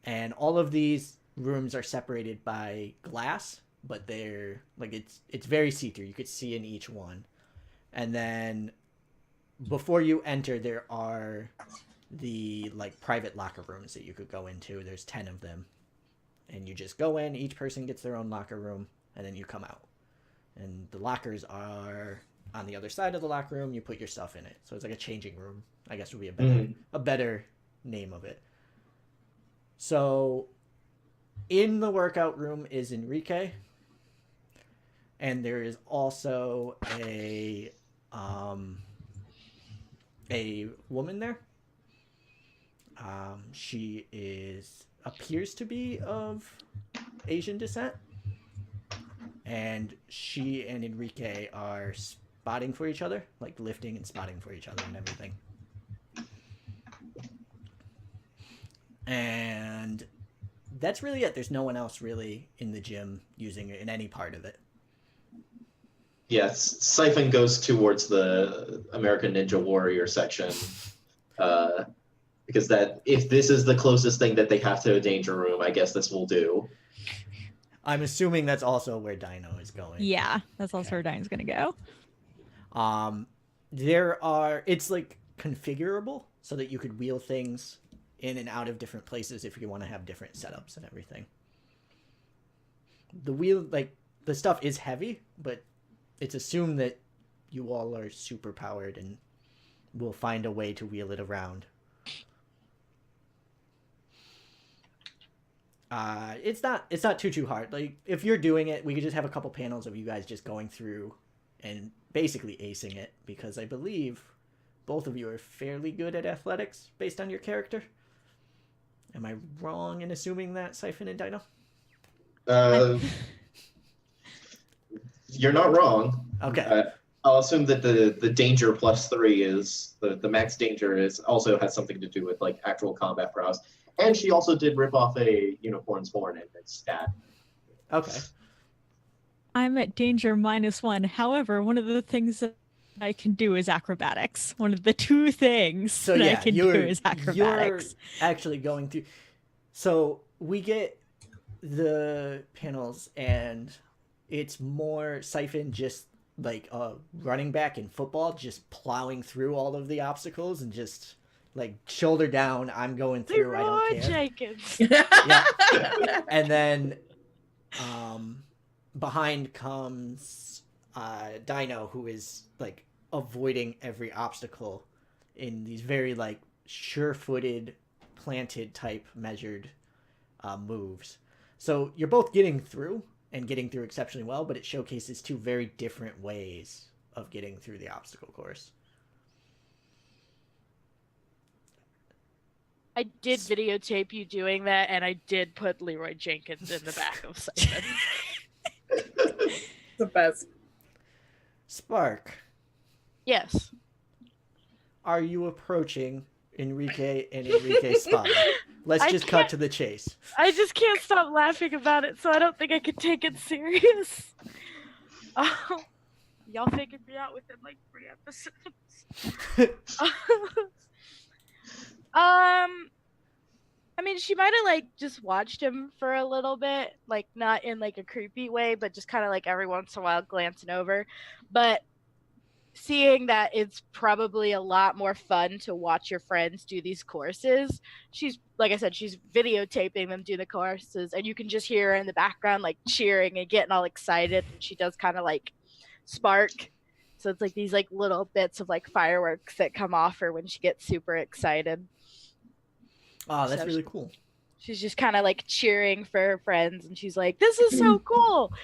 And all of these rooms are separated by glass, but they're it's very see-through. You could see in each one. And then before you enter, there are the like private locker rooms that you could go into. There's 10 of them, and you just go in. Each person gets their own locker room, and then you come out. And the lockers are on the other side of the locker room. You put your stuff in it, so it's like a changing room, I guess would be a better name of it. So in the workout room is Enrique, and there is also a woman there. She appears to be of Asian descent, and she and Enrique are spotting for each other, like lifting and spotting for each other and everything. And that's really it. There's no one else really in the gym using it in any part of it. Yes, Siphon goes towards the American Ninja Warrior section, because that if this is the closest thing that they have to a danger room, I guess this will do. I'm assuming that's also where Dino is going. Yeah, that's also where Dino's gonna go. It's like configurable so that you could wheel things in and out of different places if you want to have different setups and everything. The stuff is heavy, but it's assumed that you all are super powered and will find a way to wheel it around. It's not too hard. Like if you're doing it, we could just have a couple panels of you guys just going through and basically acing it, because I believe both of you are fairly good at athletics based on your character. Am I wrong in assuming that, Siphon and Dino? You're not wrong. Okay. I'll assume that the danger +3 is the max danger also has something to do with like actual combat prowess. And she also did rip off a unicorn's horn in its stat. Okay. I'm at danger -1. However, one of the things that I can do is acrobatics. One of the 2 things that I can do is acrobatics. You're actually going through. So we get the panels, and it's more Siphon just like a running back in football, just plowing through all of the obstacles and just like shoulder down. I'm going through. I don't care. Jenkins. Yeah. And then behind comes Dino, who is like avoiding every obstacle in these very like sure-footed, planted type measured moves. So you're both getting through and getting through exceptionally well, but it showcases 2 very different ways of getting through the obstacle course. I did videotape you doing that, and I did put Leroy Jenkins in the back of Siphon. The best. Spark, Yes. are you approaching Enrique and Enrique's spot? Let's I just cut can't- to the chase. I just can't stop laughing about it, so I don't think I can take it serious. Y'all figured me out within like 3 episodes. I mean, she might have like just watched him for a little bit, like not in like a creepy way, but just kind of like every once in a while glancing over. But seeing that it's probably a lot more fun to watch your friends do these courses, she's, like I said, she's videotaping them do the courses, and you can just hear her in the background like cheering and getting all excited. And she does kind of like spark, so it's like these like little bits of like fireworks that come off her when she gets super excited. Oh, that's So really cool. She's just kind of like cheering for her friends, and she's like, "This is so cool,"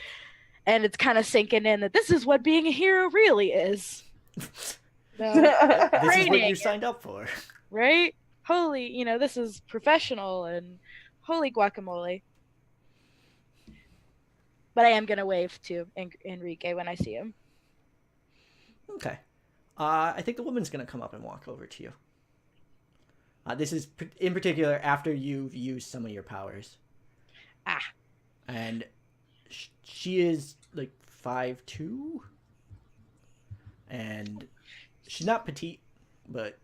and it's kind of sinking in that this is what being a hero really is. So, This is what training. you signed up for. right? Holy, this is professional, and holy guacamole. But I am gonna wave to Enrique when I see him. Okay. I think the woman's going to come up and walk over to you. This is in particular after you've used some of your powers. Ah. And she is like 5'2", and she's not petite, but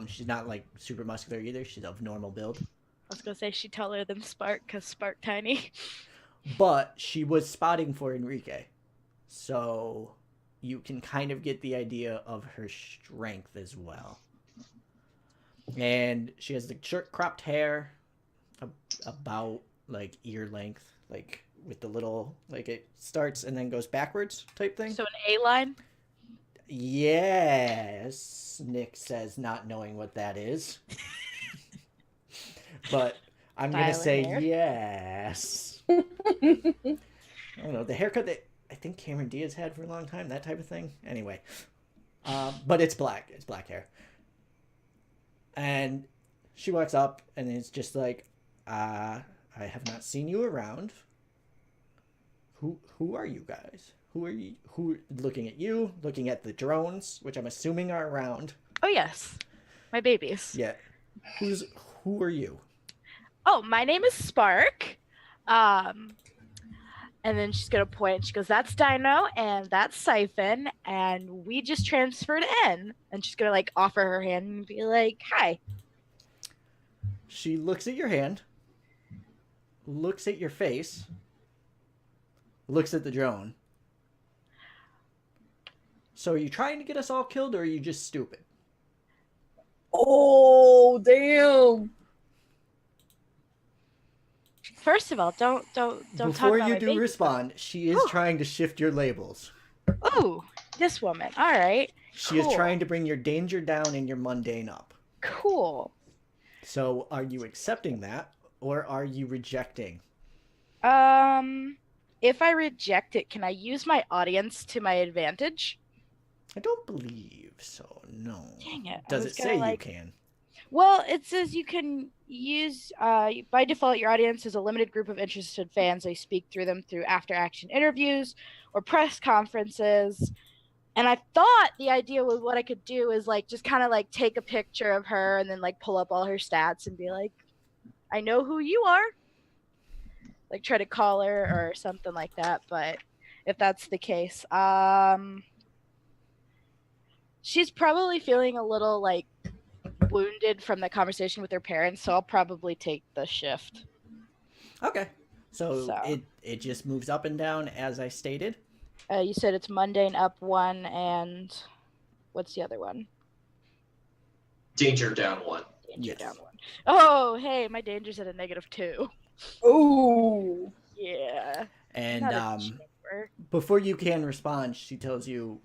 she's not like super muscular either. She's of normal build. I was gonna say she taller than Spark, because Spark tiny. But she was spotting for Enrique. So you can kind of get the idea of her strength as well. And she has the short cropped hair, about like ear length, like with the little, like it starts and then goes backwards type thing. So an A-line? Yes, Nick says, not knowing what that is. But I'm going to Styling say hair. yes. I don't know, the haircut that I think Cameron Diaz had for a long time, that type of thing. Anyway, but it's black. It's black hair. And she walks up and it's just like, I have not seen you around. Who are you guys? Who are you? Who looking at you? Looking at the drones, which I'm assuming are around. Oh yes, my babies. Yeah. Who are you? Oh, my name is Spark. And then she's gonna point. She goes, "That's Dino, and that's Siphon, and we just transferred in." And she's gonna like offer her hand and be like, "Hi." She looks at your hand, looks at your face, looks at the drone. So are you trying to get us all killed, or are you just stupid? Oh, damn. First of all, don't talk Before about you my do baby. respond, she is Ooh. trying to shift your labels. Oh, this woman. All right. She is Cool. trying to bring your danger down and your mundane up. Cool. So are you accepting that, or are you rejecting? If I reject it, can I use my audience to my advantage? I don't believe so, no. Dang it. I Does was it gonna, say you like- can? Well, it says you can use, by default, your audience is a limited group of interested fans. They speak through them through after-action interviews or press conferences. And I thought the idea was what I could do is, like, just kind of, like, take a picture of her and then, like, pull up all her stats and be like, I know who you are. Like, try to call her or something like that. But if that's the case, she's probably feeling a little, like, wounded from the conversation with her parents, so I'll probably take the shift. Okay. So, So. it just moves up and down as I stated. You said it's mundane up 1, and what's the other one? Danger down 1. Danger Yes. down 1. Oh, hey, my danger's at a -2. Oh. Yeah. And Not a chamber. before you can respond, she tells you,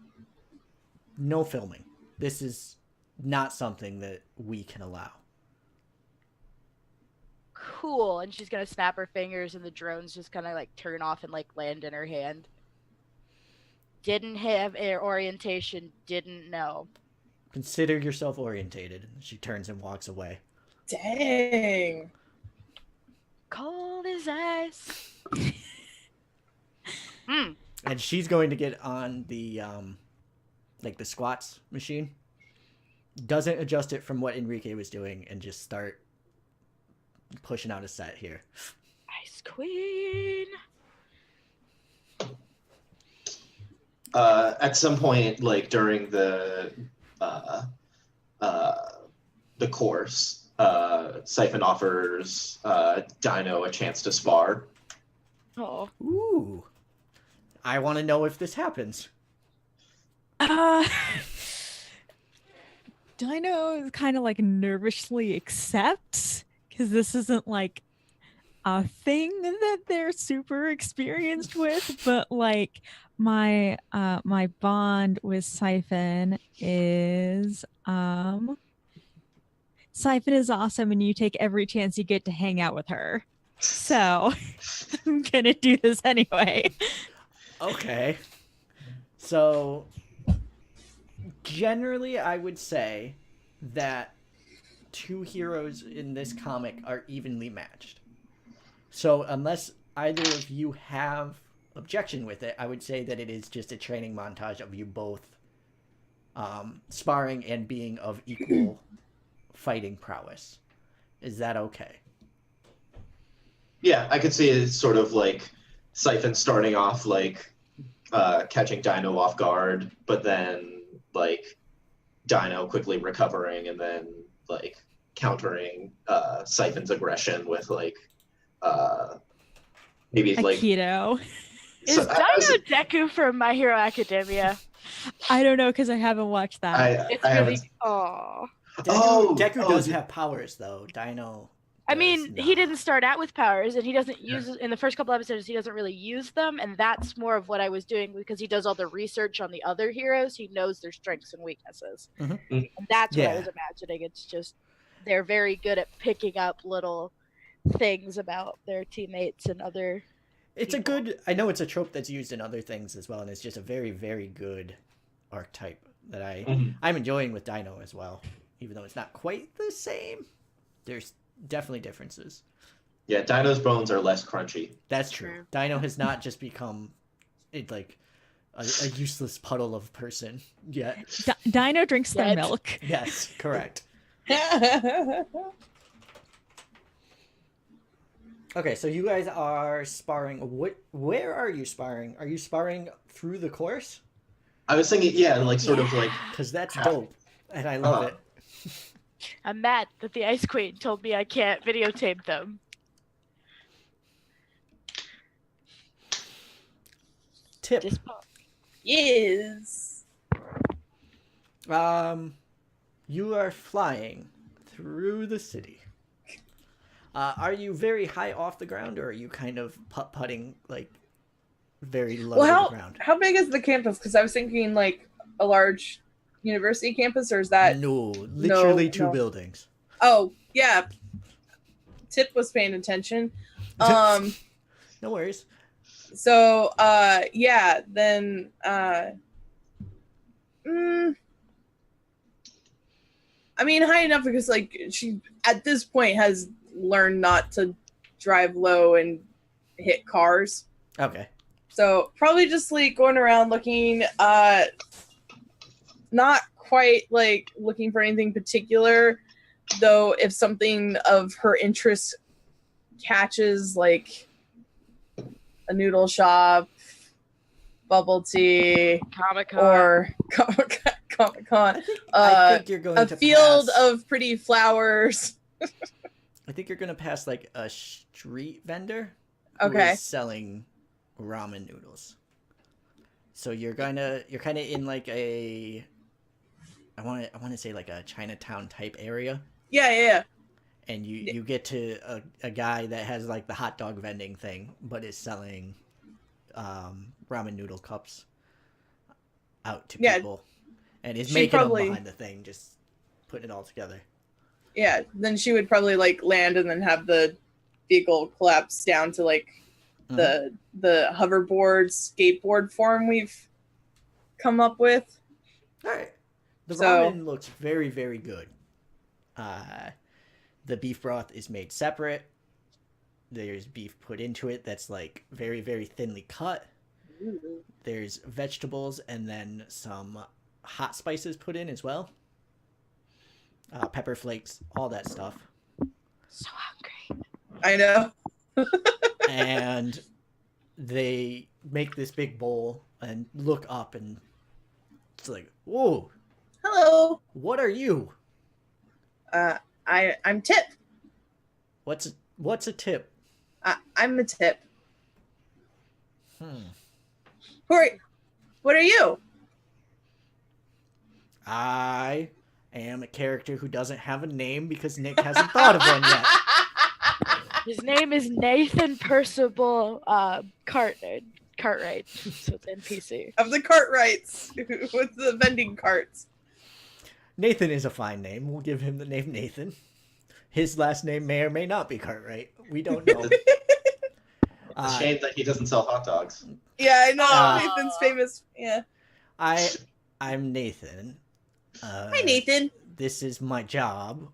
no filming. This is not something that we can allow. Cool. And she's gonna snap her fingers, and the drone's just gonna like turn off and like land in her hand. Didn't have air orientation. Didn't know. Consider yourself orientated. She turns and walks away. Dang. Cold as ice. Hmm. And she's going to get on the like the squats machine. Doesn't adjust it from what Enrique was doing and just start pushing out a set here. Ice Queen. At some point, like during the course, Siphon offers Dino a chance to spar. Oh. Ooh. I want to know if this happens. Dino kind of like nervously accepts because this isn't like a thing that they're super experienced with, but like my my bond with Siphon is Siphon is awesome and you take every chance you get to hang out with her. So I'm gonna do this anyway. Okay. So generally I would say that two heroes in this comic are evenly matched. So unless either of you have objection with it, I would say that it is just a training montage of you both sparring and being of equal fighting prowess. Is that okay? Yeah, I could see it sort of like Siphon starting off like catching Dino off guard, but then like Dino quickly recovering and then like countering Siphon's aggression with like maybe like Aikido. Is So, Dino Deku from My Hero Academia? I don't know because I haven't watched that. It's I really haven't. Deku does have powers though. Dino. I does mean, he not. didn't start out with powers, and he doesn't use in the first couple episodes. He doesn't really use them, and that's more of what I was doing because he does all the research on the other heroes. He knows their strengths and weaknesses, Mhm. and that's what I Yeah. was imagining. It's just they're very good at picking up little things about their teammates and other. It's a people. good. I know it's a trope that's used in other things as well, and it's just a very, very good archetype that Mhm. I'm enjoying with Dino as well. Even though it's not quite the same, there's definitely differences. Yeah, Dino's bones are less crunchy. That's true. True. Dino has not just become like a useless puddle of person yet. Dino drinks their Yet. milk. Yes, correct. Okay, so you guys are sparring. Where are you sparring? Are you sparring through the course? I was thinking, yeah, like sort of like Because that's dope, and I love it. I'm mad that the Ice Queen told me I can't videotape them. Tip. Yes. You are flying through the city. Are you very high off the ground, or are you kind of putt-putting like very low Well, to the ground? how big is the campus? Because I was thinking like a large university campus, or is that? No, literally two no. buildings. Oh yeah. Tip was paying attention. No worries. So yeah, then I mean high enough because like she at this point has learned not to drive low and hit cars. Okay. So probably just like going around looking, not quite like looking for anything particular, though if something of her interest catches like a noodle shop, bubble tea, Comic-Con. or Comic-Con, I think you're going a to field pass, of pretty flowers. I think you're going to pass like a street vendor who Okay. is selling ramen noodles. So you're kind of in like a I want to say like a Chinatown type area, Yeah. and you get to a guy that has like the hot dog vending thing but is selling ramen noodle cups out to Yeah. people, and is She making probably- them behind the thing, just putting it all together. Yeah, then she would probably like land and then have the vehicle collapse down to like the hoverboard skateboard form we've come up with. All right. The So- ramen looks very, very good. The beef broth is made separate. There's beef put into it that's like very, very thinly cut. There's vegetables and then some hot spices put in as well. Pepper flakes, all that stuff. So hungry. I know. And they make this big bowl and look up, and it's like, whoa, Hello. what are you? I'm Tip. What's a tip? I'm the Tip. Hmm. What are you? I am a character who doesn't have a name because Nick hasn't thought of one yet. His name is Nathan Percival Cartwright, so it's NPC. Of the Cartwrights with the vending carts. Nathan is a fine name. We'll give him the name Nathan. His last name may or may not be Cartwright. We don't know. It's a shame that he doesn't sell hot dogs. Yeah, I know. Uh, Nathan's famous. Yeah. I'm Nathan. Hi, Nathan. This is my job.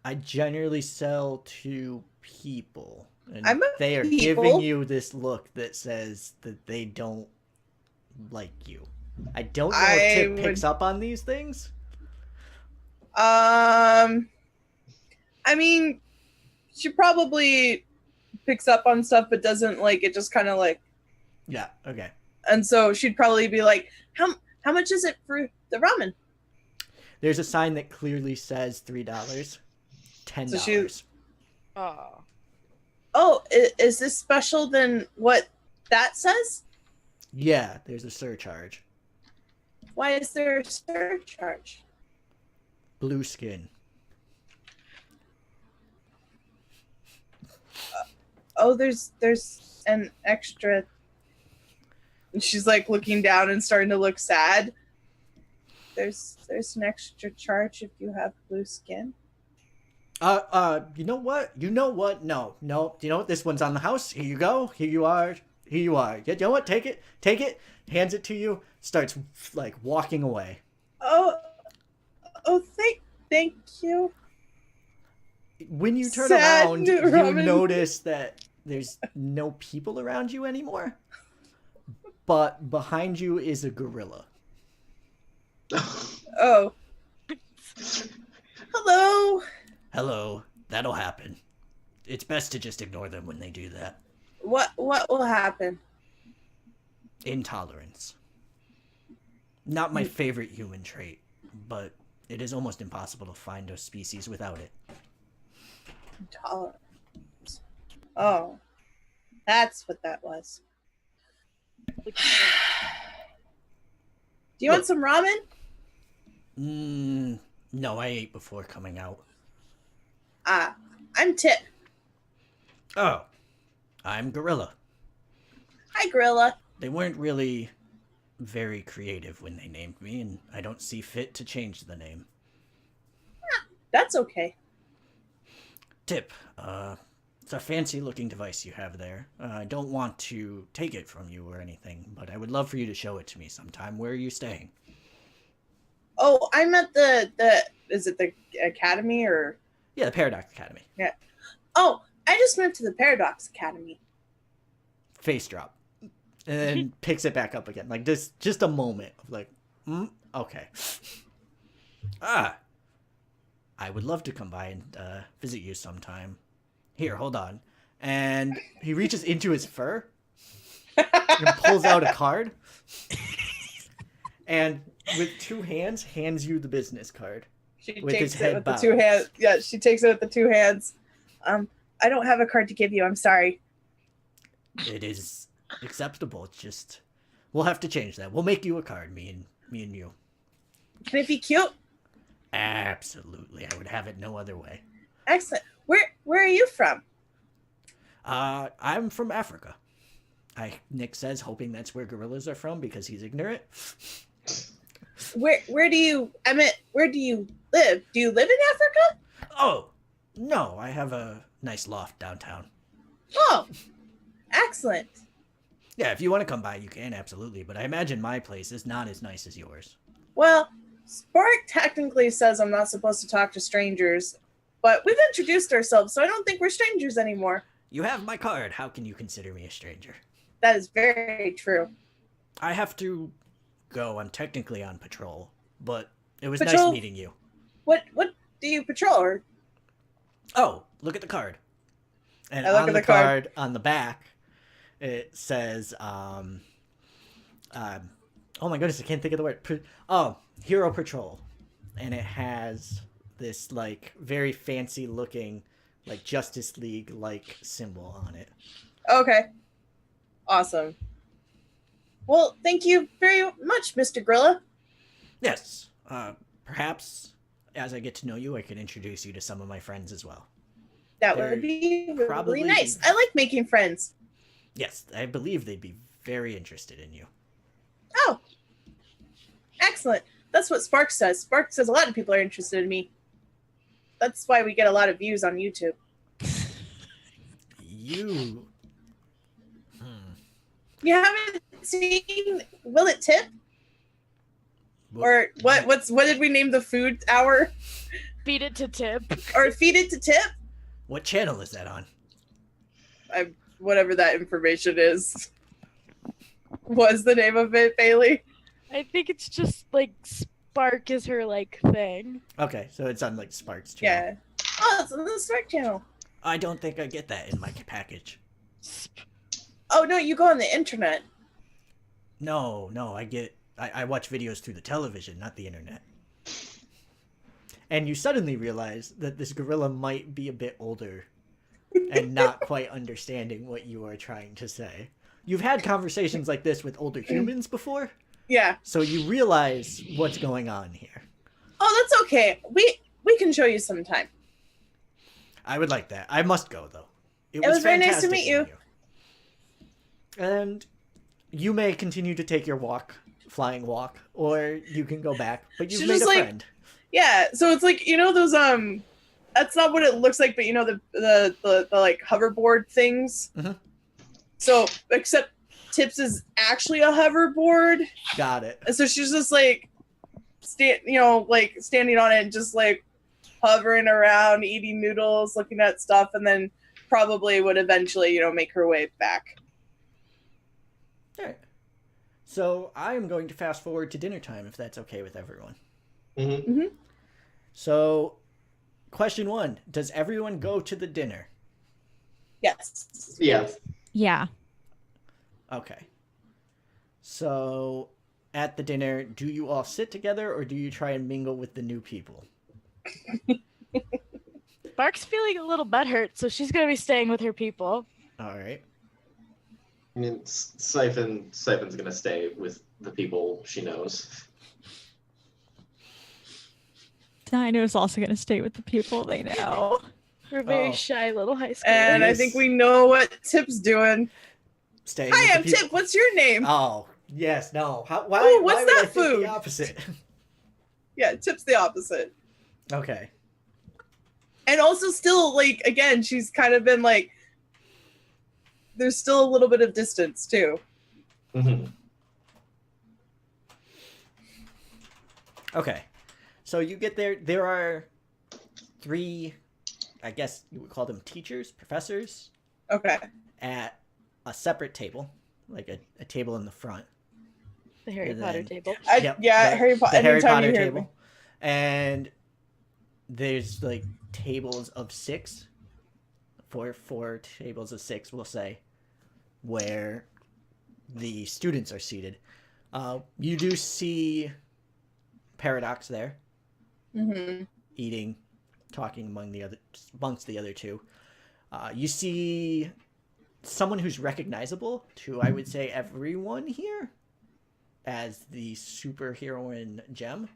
I generally sell to people, and I'm a they are people. giving you this look that says that they don't like you. I don't know if Tip picks up on these things. I mean, she probably picks up on stuff, but doesn't like it. Just kind of like, Yeah. Okay. and so she'd probably be like, "How much is it for the ramen?" There's a sign that clearly says $3, $10. So she- Oh. Oh, is this special than what that says? Yeah, there's a surcharge. Why is there a surcharge? Blue skin. Oh, there's an extra. And she's like looking down and starting to look sad. There's an extra charge if you have blue skin. You know what? No. Do you know what? This one's on the house. Here you go. Here you are. You know what? Take it. Hands it to you. Starts like walking away. Oh, thank you. When you turn Sad around, you Robin. notice that there's no people around you anymore. But behind you is a gorilla. Oh. Hello. Hello. That'll happen. It's best to just ignore them when they do that. What will happen? Intolerance. Not my favorite human trait, but it is almost impossible to find a species without it. Intolerance. Oh. That's what that was. Do you want some ramen? No, I ate before coming out. I'm Tip. Oh, I'm Gorilla. Hi, Gorilla. They weren't really very creative when they named me, and I don't see fit to change the name. That's okay. Tip, it's a fancy-looking device you have there. I don't want to take it from you or anything, but I would love for you to show it to me sometime. Where are you staying? Oh, I'm at the is it the academy or? Yeah, the Paradox Academy. Yeah. Oh, I just moved to the Paradox Academy. Face drop. And then picks it back up again. Like, just a moment of like, okay. I would love to come by and visit you sometime. Here, hold on. And he reaches into his fur and pulls out a card. And with two hands, hands you the business card. She With takes his it head with the bowed. two hands. Yeah, she takes it with the two hands. I don't have a card to give you. I'm sorry. It is acceptable. It's just, we'll have to change that. We'll make you a card, me and you. Can it be cute? Absolutely. I would have it no other way. Excellent. Where are you from? I'm from Africa. Nick says, hoping that's where gorillas are from because he's ignorant. Where do you live? Do you live in Africa? Oh, no, I have a nice loft downtown. Oh, excellent. Yeah, if you want to come by, you can, absolutely. But I imagine my place is not as nice as yours. Well, Spark technically says I'm not supposed to talk to strangers, but we've introduced ourselves, so I don't think we're strangers anymore. You have my card. How can you consider me a stranger? That is very true. I have to go. I'm technically on patrol, but it was Patrol? nice meeting you. What do you patrol? Or Oh, look at the card. And I look on at the the card. card, on the back, it says, oh my goodness, I can't think of the word. Hero Patrol. And it has this, like, very fancy looking, like, Justice League-like symbol on it. Okay. Awesome. Well, thank you very much, Mr. Grilla. Yes. Perhaps, as I get to know you, I can introduce you to some of my friends as well. That They're would be really probably- nice. I like making friends. Yes, I believe they'd be very interested in you. Oh, excellent. That's what Spark says. Spark says a lot of people are interested in me. That's why we get a lot of views on YouTube. You... You haven't seen Will It Tip? Or what did we name the food hour? Feed it to Tip. Or Feed It to Tip? What channel is that on? Whatever that information is. Was the name of it, Bailey? I think it's just like Spark is her like thing. Okay, so it's on, like, Sparks channel. Yeah. Oh, it's on the Spark channel. I don't think I get that in my package. Oh, no, you go on the internet. No, I watch videos through the television, not the internet. And you suddenly realize that this gorilla might be a bit older and not quite understanding what you are trying to say. You've had conversations like this with older humans before, Yeah. So you realize what's going on here. Oh, that's okay. We can show you sometime. I would like that. I must go though. It was very nice to fantastic meet you. meeting you. And you may continue to take your flying walk, or you can go back. But you've She's made just a like- friend. Yeah, so it's like, you know those that's not what it looks like, but you know the like hoverboard things. Mhm. So except Tips is actually a hoverboard, Got it. and so she's just like standing on it and just like hovering around, eating noodles, looking at stuff, and then probably would eventually, make her way back. All right. So I am going to fast forward to dinner time, if that's okay with everyone. Mhm. So, question 1: does everyone go to the dinner? Yes. Yeah. Yeah. Okay. So, at the dinner, do you all sit together, or do you try and mingle with the new people? Spark's feeling a little butthurt, so she's gonna be staying with her people. All right. I mean, Siphon's gonna stay with the people she knows. Dino's also going to stay with the people they know. We're very Oh. shy little high schoolers. And I Yes. think we know what Tip's doing. Staying Hi, with the I'm people. Tip. What's your name? Oh, yes, no. Why, Ooh, what's why would that I think food? the opposite? Yeah, Tip's the opposite. Okay. And also still, like, again, she's kind of been like, there's still a little bit of distance too. Mm-hmm. Okay. So you get there. There are 3, I guess you would call them teachers, professors, Okay. at a separate table, like a table in the front. The Harry And Potter then- table. Yep, Harry Potter. The Harry Anytime Potter you hear table. And there's like tables of 6, four tables of 6, we'll say, where the students are seated. You do see Paradox there, Mm-hmm. eating, talking amongst the other 2. You see someone who's recognizable to, I would say, everyone here as the superheroine Gem.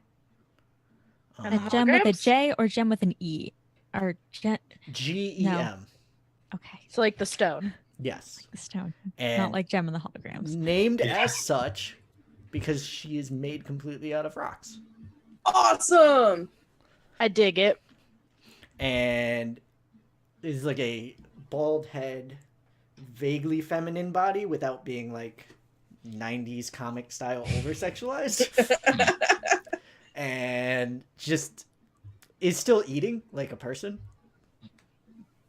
A gem with a Holograms? J or gem with an E? Or gem. GEM. Okay. So like the stone. Yes. The stone. And Not like gem in the holograms. named as such because she is made completely out of rocks. Awesome. I dig it. And is like a bald head, vaguely feminine body without being like 90s comic style over sexualized. And just is still eating like a person.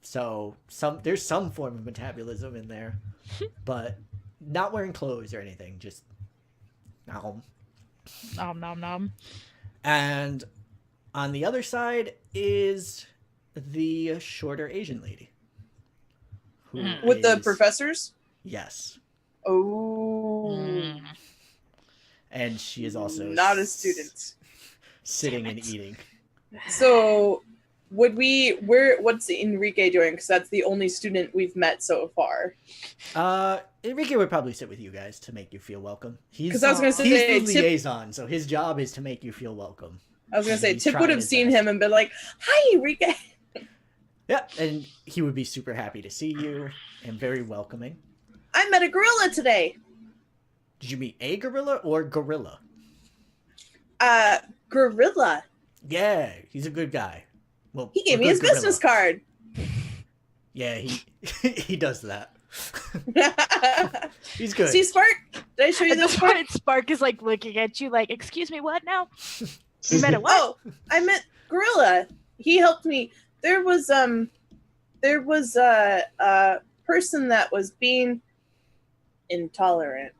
So there's some form of metabolism in there, but not wearing clothes or anything, just nom. Nom nom. And on the other side is the shorter Asian lady. Who With the is- professors? Yes. Oh. Mm. And she is also Not a student. sitting Damn and it. eating. So what's Enrique doing? Because that's the only student we've met so far. Enrique would probably sit with you guys to make you feel welcome. Because I was going to He's say, the Tip, liaison, so his job is to make you feel welcome. He's Tip would trying have his seen best. him and been like, "Hi, Enrique." Yeah, and he would be super happy to see you and very welcoming. I met a gorilla today. Did you meet a gorilla or gorilla? Gorilla. Yeah, he's a good guy. Well, He gave a me good his business gorilla. card. Yeah, he does that. He's good. See, Spark? Did I show you At this this part? point, Spark is like looking at you like, excuse me, what now? You met a what? Oh, I met Gorilla. He helped me. There was a person that was being intolerant.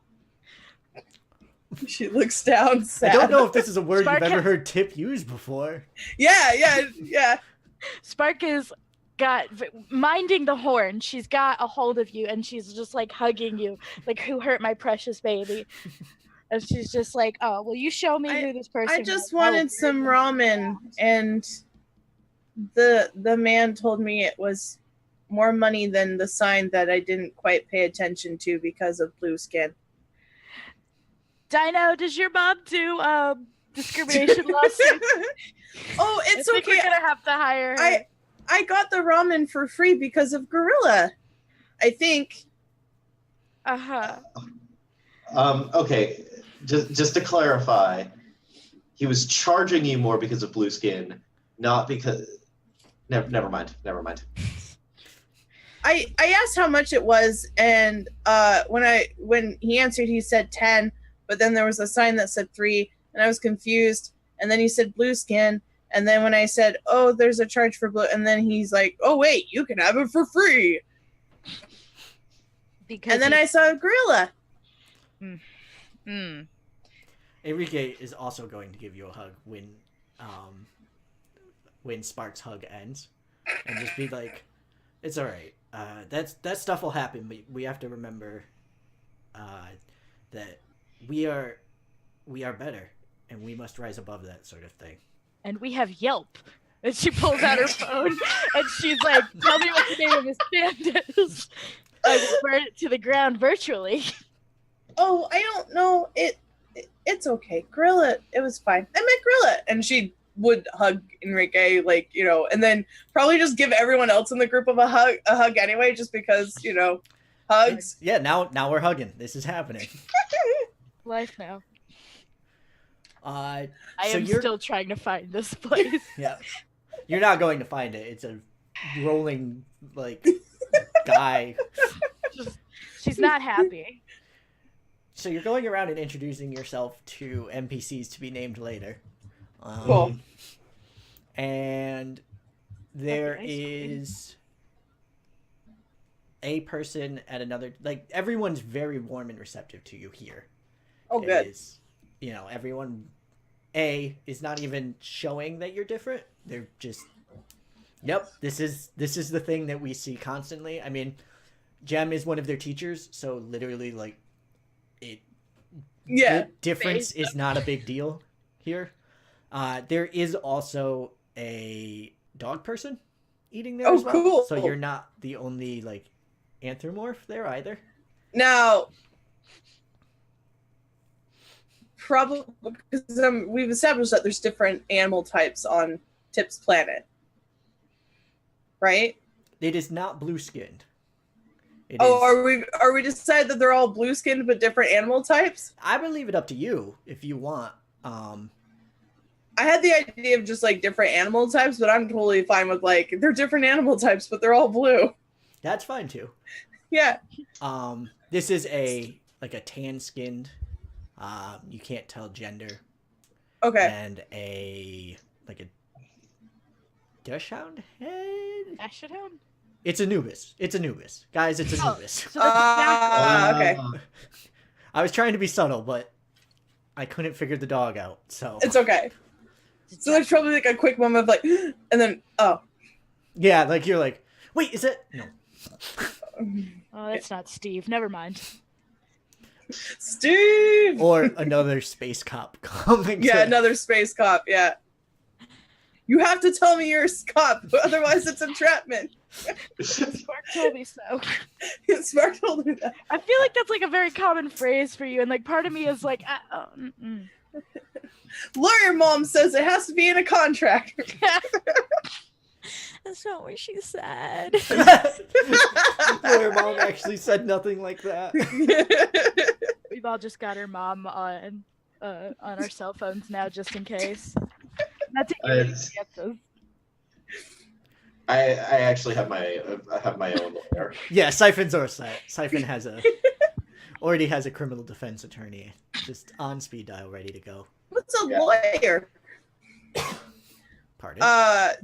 She looks down I sad. don't know if this is a word Spark you've ever ha- heard Tip use before. Yeah. Spark is minding the horn. She's got a hold of you and she's just like hugging you, like, who hurt my precious baby? And she's just like, oh, will you show me who this person I just was? wanted Oh, some ramen, and the man told me it was more money than the sign that I didn't quite pay attention to because of blue skin. Dino, does your mom do discrimination lawsuits? Oh, it's I think okay. we're gonna have to hire her. I got the ramen for free because of Gorilla. I think. Uh-huh. Okay, just to clarify, he was charging you more because of blue skin, not because. Never mind. I asked how much it was, and when he answered, he said 10, but then there was a sign that said 3, and I was confused. And then he said blue skin, and then when I said, "Oh, there's a charge for blue," and then he's like, "Oh wait, you can have it for free." Because And then I saw Gorilla. Enrique is also going to give you a hug when Spark's hug ends, and just be like, "It's all right. That stuff will happen, but we have to remember that we are better, and we must rise above that sort of thing." and we have Yelp. And she pulls out her phone and she's like, "Tell me what the name of this band is. I will burn it to the ground virtually." Oh, I don't know. It's okay. Gorilla, it was fine. I met Gorilla, and she would hug Enrique, like, and then probably just give everyone else in the group of a hug anyway, just because, hugs. Yeah, now we're hugging. This is happening. Life now. I am still trying to find this place. Yeah, you're not going to find it. It's a rolling guy. She's not happy. So you're going around and introducing yourself to NPCs to be named later. Cool. And there Okay, is a person at another. Everyone's very warm and receptive to you here. Oh, good. It is, everyone is not even showing that you're different. They're just, yep, this is the thing that we see constantly. I mean, Jem is one of their teachers, so literally Yeah. difference is not a big deal here. There is also a dog person eating there as well. Cool. So you're not the only anthropomorph there either. Now, probably because we've established that there's different animal types on Tip's planet, right? It is not blue skinned. Are we decided that they're all blue skinned but different animal types? I would leave it up to you if you want. I had the idea of just different animal types, but I'm totally fine with they're different animal types, but they're all blue. That's fine too. Yeah. This is a tan skinned, you can't tell gender. Okay. And a Dashhound head? Ashdown? It's Anubis. Guys, it's Anubis. So that's Okay. I was trying to be subtle, but I couldn't figure the dog out, so. It's okay. So there's probably a quick moment of and then, oh. Yeah, you're wait, is it? No. Oh, that's not Steve. Never mind. Steve! Or another space cop coming. Yeah, another space cop, yeah. You have to tell me you're a cop, otherwise it's entrapment. Spark told me so. Spark told me that. I feel like that's a very common phrase for you, and part of me is Lawyer mom says it has to be in a contract. That's not what she said. Your mom actually said nothing like that. We've all just got her mom on our cell phones now, just in case. Not to get us. I actually have my own lawyer. Yeah, Siphon's our set. Siphon already has a criminal defense attorney just on speed dial ready to go. What's a lawyer? Pardon?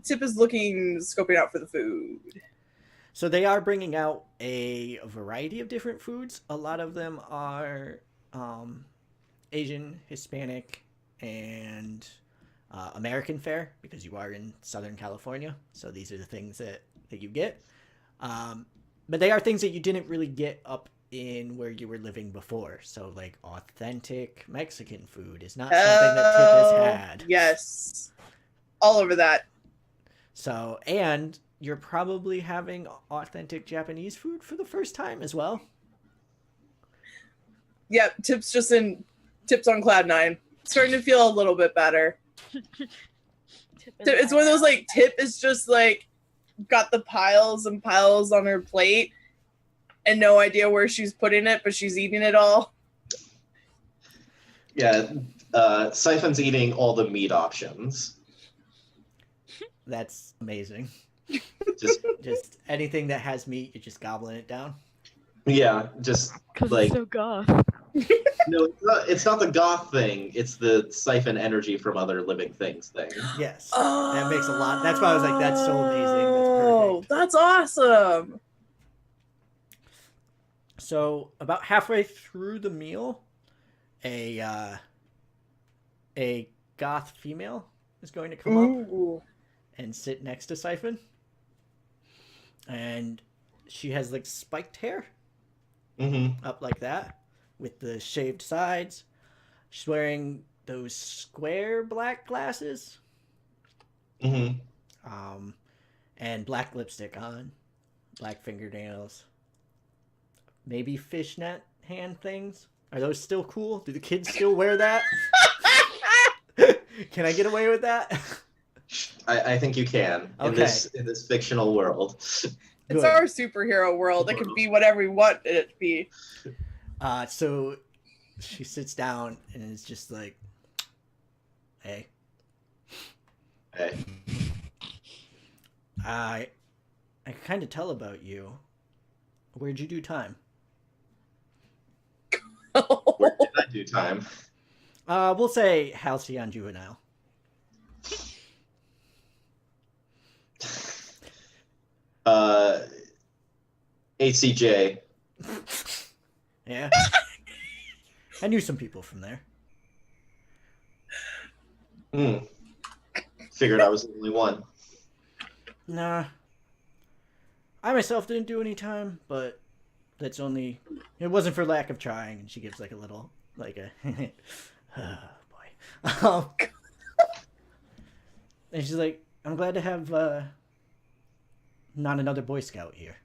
Tip is scoping out for the food. So they are bringing out a variety of different foods. A lot of them are Asian, Hispanic, and American fare, because you are in Southern California. So these are the things that you get. But they are things that you didn't really get up in where you were living before. So authentic Mexican food is not something that Tip has had. Yes. All over that. So, and you're probably having authentic Japanese food for the first time as well. Yep, Tip's just in Tip's on cloud 9. Starting to feel a little bit better. It's one of those like Tip is just like got the piles and piles on her plate and no idea where she's putting it, but she's eating it all. Yeah, Siphon's eating all the meat options. That's amazing. Just Just anything that has meat, you're just gobbling it down. yeah, just Because like it's so goth. no, it's not the goth thing. It's the siphon energy from other living things thing. Yes. That makes a lot. That's why I was like, that's so amazing. That's Oh, perfect. that's awesome. So about halfway through the meal, a goth female is going to come up Ooh. and sit next to Siphon. And she has like spiked hair Mm-hmm. up like that with the shaved sides. She's wearing those square black glasses. Mm-hmm. And black lipstick on, black fingernails, maybe fishnet hand things. Are those still cool? Do the kids still wear that? Can I get away with that? I think you can in Okay. this fictional world. It's Good. our superhero world. It can be whatever we want it to be. So she sits down and is just like, "Hey, Hey. I can kind of tell about you. Where'd you do time?" Where did I do time? We'll say Halcyon Juvenile. ACJ. Yeah. I knew some people from there. Figured I was the only one. Nah. I myself didn't do any time, but that's only... It wasn't for lack of trying, and she gives like a little, like a... oh, boy. And she's like, I'm glad to have not another Boy Scout here.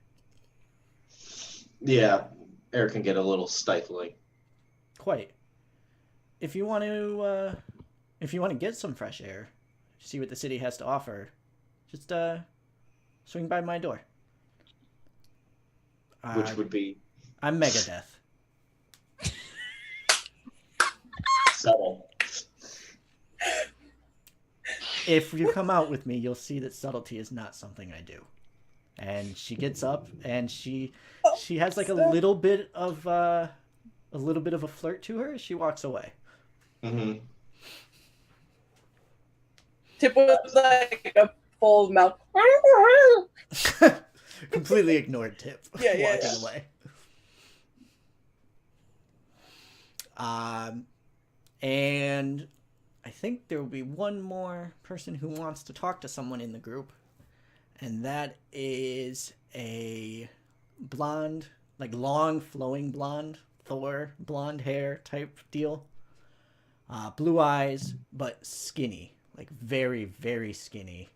Yeah, air can get a little stifling. Quite. If you want to get some fresh air, see what the city has to offer, just swing by my door. Which would be I'm Megadeth. subtle. If you come out with me, you'll see that subtlety is not something I do. And she gets up and she has like a little bit of a flirt to her. She walks away. Mm-hmm. Tip was like a full mouth. Completely ignored Tip. Yeah, yeah, walking yeah. away. And I think there will be one more person who wants to talk to someone in the group, and that is a blonde, like long flowing blonde, Thor blonde hair type deal. Blue eyes, but skinny, like very, very skinny.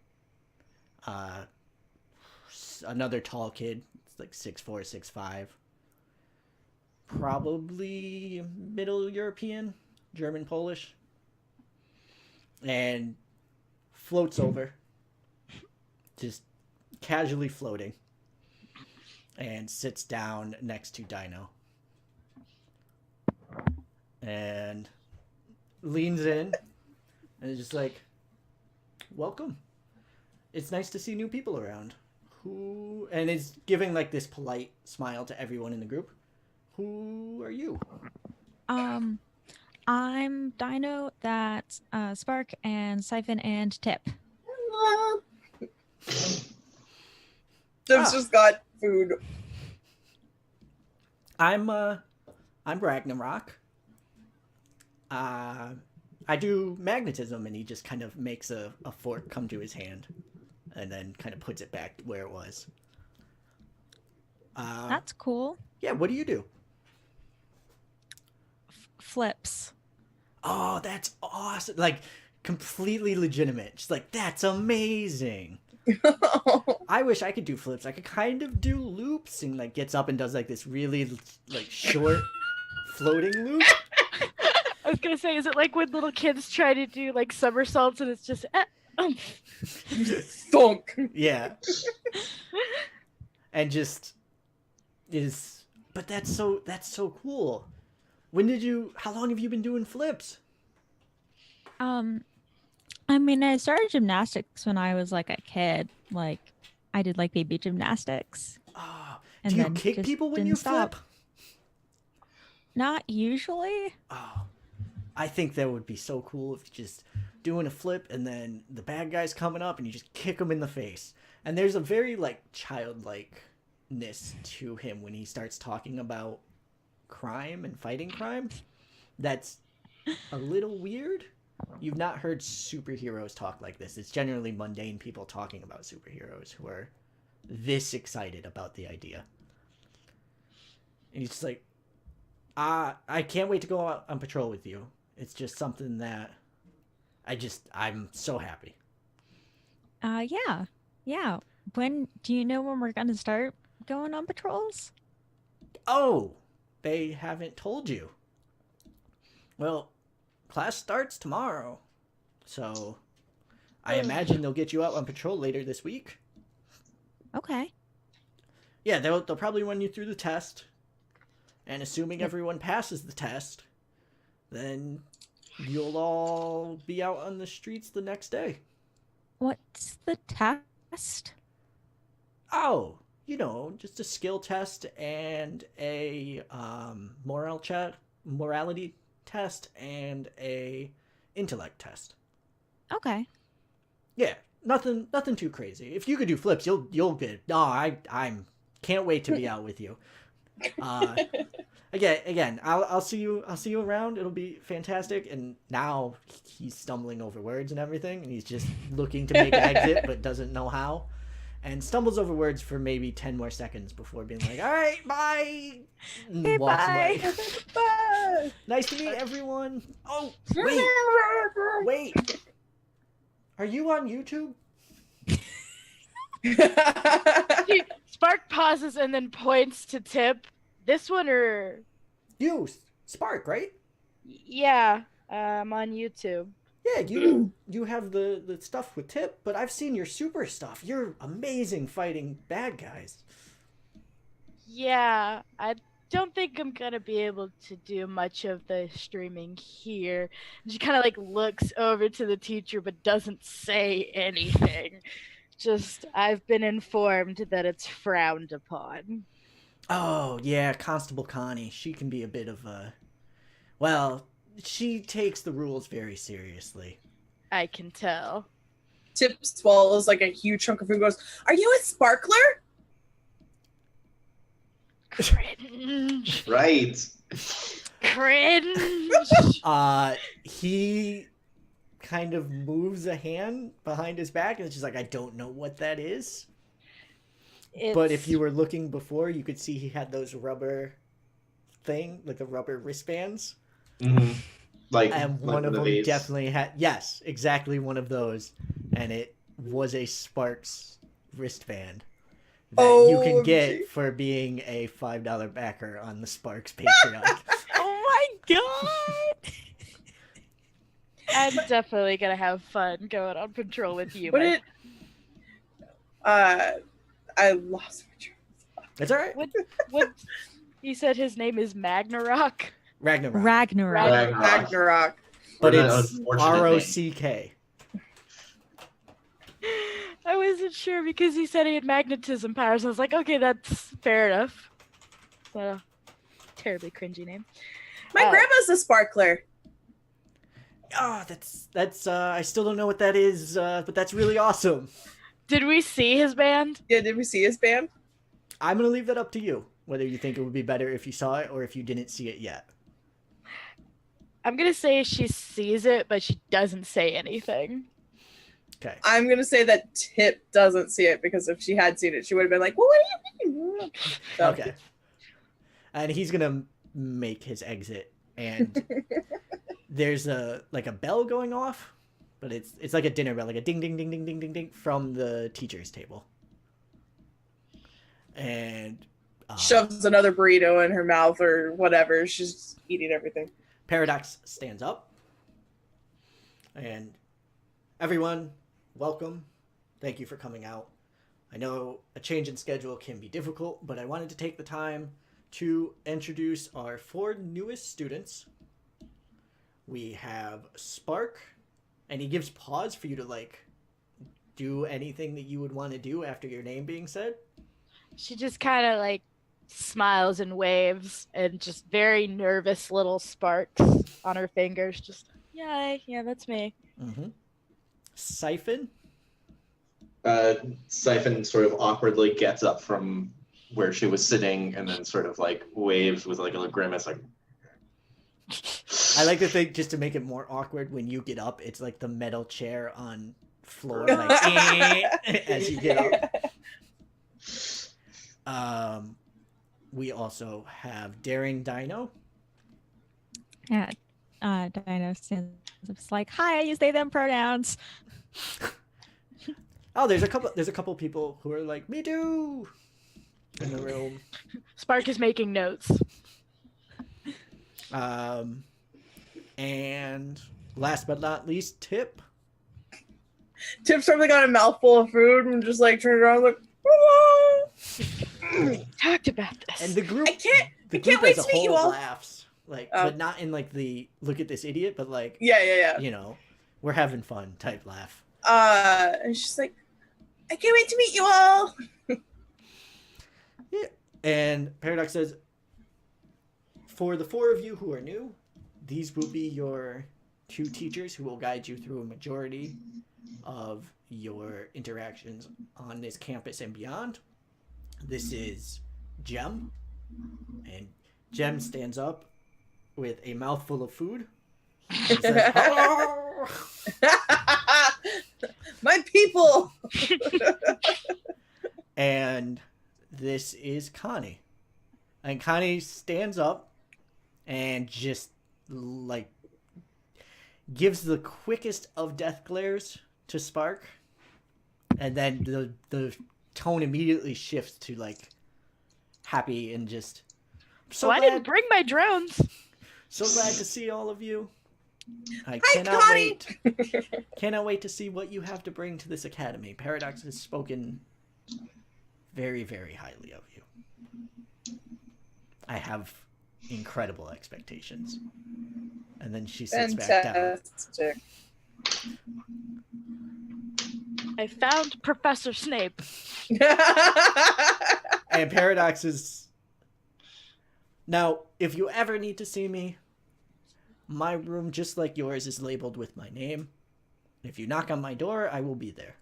Another tall kid, it's like 6'4", 6'5". Probably Middle European, German, Polish. And floats over, just casually floating, and sits down next to Dino. And leans in and is just like, welcome. It's nice to see new people around. Who, and is giving like this polite smile to everyone in the group. Who are you? I'm Dino, that's Spark, and Siphon, and Tip. Tip's just got food. I'm Ragnarok. I do magnetism, and he just kind of makes a fork come to his hand, and then kind of puts it back where it was. That's cool. Yeah, what do you do? Flips. Oh, that's awesome! Like completely legitimate. Just like that's amazing. I wish I could do flips. I could kind of do loops, and like gets up and does like this really like short floating loop. I was gonna say, is it like when little kids try to do like somersaults and it's just Thunk. Yeah. And just is, but that's so cool. How long have you been doing flips? I mean, I started gymnastics when I was like a kid. Like, I did like baby gymnastics. Oh, And do you then kick just people when didn't you stop. flip? Not usually. Oh, I think that would be so cool if you just doing a flip and then the bad guy's coming up and you just kick him in the face. And there's a very like childlikeness to him when he starts talking about crime and fighting crime. That's a little weird. You've not heard superheroes talk like this. It's generally mundane people talking about superheroes who are this excited about the idea. And he's just like, I can't wait to go out on patrol with you. It's just something that I'm so happy. Yeah. When do you know when we're gonna start going on patrols? Oh, they haven't told you. Well, class starts tomorrow. So I imagine they'll get you out on patrol later this week. Okay. Yeah, they'll probably run you through the test. And assuming everyone passes the test, then you'll all be out on the streets the next day. What's the test? Oh, just a skill test and a morality test and a intellect test. Okay. Yeah, nothing too crazy. If you could do flips, you'll get. No, I'm can't wait to be out with you. Again, I'll see you around. It'll be fantastic. And now he's stumbling over words and everything, and he's just looking to make an exit but doesn't know how, and stumbles over words for maybe 10 more seconds before being like, "All right, bye," and Okay, walks bye. away. Bye. Nice to meet everyone. Oh, wait. Are you on YouTube? Spark pauses and then points to Tip. This one or You, Spark, right? yeah, I'm on YouTube. Yeah, you have the stuff with Tip, but I've seen your super stuff. You're amazing fighting bad guys. Yeah, I don't think I'm gonna be able to do much of the streaming here. She kind of like looks over to the teacher but doesn't say anything. Just, I've been informed that it's frowned upon. Oh, yeah, Constable Connie. She can be a bit of a... Well, she takes the rules very seriously. I can tell. Tip swallows like a huge chunk of food and goes, "Are you a sparkler?" Cringe. Right. Cringe. He kind of moves a hand behind his back and it's just like, I don't know what that is. But if you were looking before, you could see he had those rubber like the rubber wristbands. Mm-hmm. Like, And like one of them these. definitely had, yes, exactly one of those. And it was a Sparks wristband that you can get OMG. for being a $5 backer on the Sparks Patreon. Oh my god! I'm definitely gonna have fun going on patrol with you. But my- I lost my train of thought. It's all right. What you said his name is Magnarok? Ragnarok. Ragnarok. Ragnarok. But What an it's unfortunate name. ROCK. I wasn't sure because he said he had magnetism powers. I was like, okay, that's fair enough. Well, terribly cringy name. My grandma's a sparkler. Oh, that's I still don't know what that is, but that's really awesome. Did we see his band? Yeah, did we see his band? I'm gonna leave that up to you, whether you think it would be better if you saw it or if you didn't see it yet. I'm gonna say she sees it, but she doesn't say anything. Okay. I'm gonna say that Tip doesn't see it because if she had seen it, she would have been like, "Well, what do you mean?" So, Okay. And he's gonna make his exit, and there's a bell going off, but it's like a dinner bell, like a ding ding ding ding ding ding ding from the teacher's table. And shoves another burrito in her mouth or whatever. She's eating everything. Paradox stands up. And everyone, welcome. Thank you for coming out. I know a change in schedule can be difficult, but I wanted to take the time to introduce our 4 newest students. We have Spark, and he gives pause for you to like do anything that you would want to do after your name being said. She just kind of like smiles and waves, and just very nervous little sparks on her fingers. Just, yeah, that's me. Mm-hmm. Siphon. Siphon sort of awkwardly gets up from where she was sitting and then sort of like waves with like a little grimace, like. I like to think, just to make it more awkward, when you get up, it's like the metal chair on floor, like as you get up. We also have Daring Dino. Yeah. Dino stands up, it's like, hi, I use they them pronouns. Oh, there's a couple people who are like, me too, in the room. Spark is making notes. And last but not least, Tip. Tip's probably got a mouthful of food and just like turned around like, "Hello." Talked about this. And the group, I can't group wait as a to meet you whole all. laughs, like, but not in like the look at this idiot, but like, Yeah. you know, we're having fun type laugh. And she's like, I can't wait to meet you all. Yeah. And Paradox says, for the 4 of you who are new, these will be your 2 teachers who will guide you through a majority of your interactions on this campus and beyond. This is Gem, and Gem stands up with a mouthful of food and says, hello! My people. And this is Connie. And Connie stands up and just like gives the quickest of death glares to Spark, and then the tone immediately shifts to like happy and just I didn't bring my drones. so glad to see all of you. I Hi, cannot Connie. wait. Cannot wait to see what you have to bring to this academy. Paradox has spoken very, very highly of you. I have incredible expectations. And then she sits back down. Fantastic. I found Professor Snape. And Paradox is... Now, if you ever need to see me, my room, just like yours, is labeled with my name. If you knock on my door, I will be there.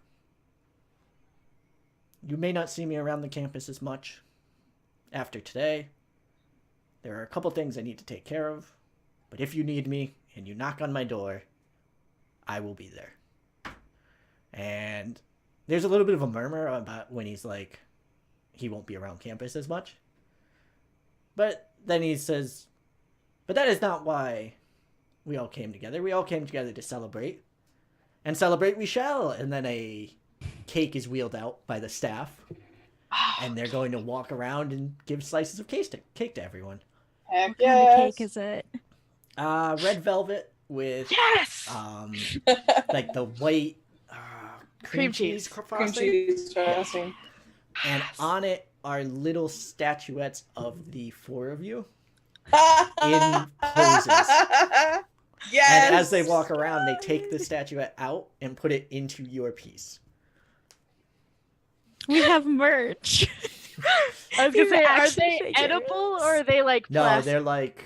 You may not see me around the campus as much after today. There are a couple things I need to take care of, but if you need me and you knock on my door, I will be there. And there's a little bit of a murmur about when he's like, he won't be around campus as much. But then he says, but that is not why we all came together. We all came together to celebrate. And celebrate we shall. And then a cake is wheeled out by the staff. And they're going to walk around and give slices of cake to everyone. Heck What kind of yes. cake is it? Red velvet with Yes. like the white cream cheese Cream frosting. cheese frosting. And on it are little statuettes of the 4 of you in poses. Yes. And as they walk around, they take the statuette out and put it into your piece. We have merch. I was gonna These say, are action they figures. edible or are they like No, plastic? they're like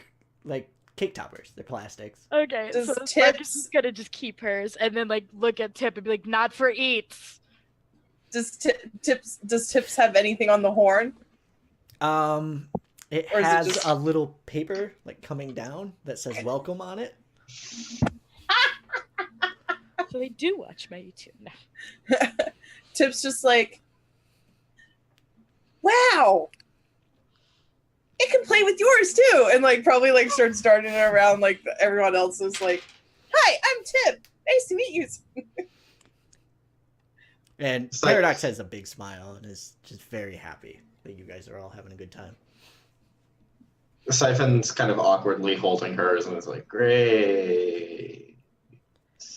cake toppers. They're plastics. Okay, Does so Spark Tips- is just gonna just keep hers and then like look at Tip and be like, not for eats. Does Tips have anything on the horn? It Or is it has just- a little paper like coming down that says welcome on it. So they do watch my YouTube now. Tips just like, wow, it can play with yours too, and like probably like starts darting it around like everyone else is like, hi, I'm Tip. Nice to meet you. And It's like- Paradox has a big smile and is just very happy that you guys are all having a good time. Siphon's kind of awkwardly holding hers and is like, great.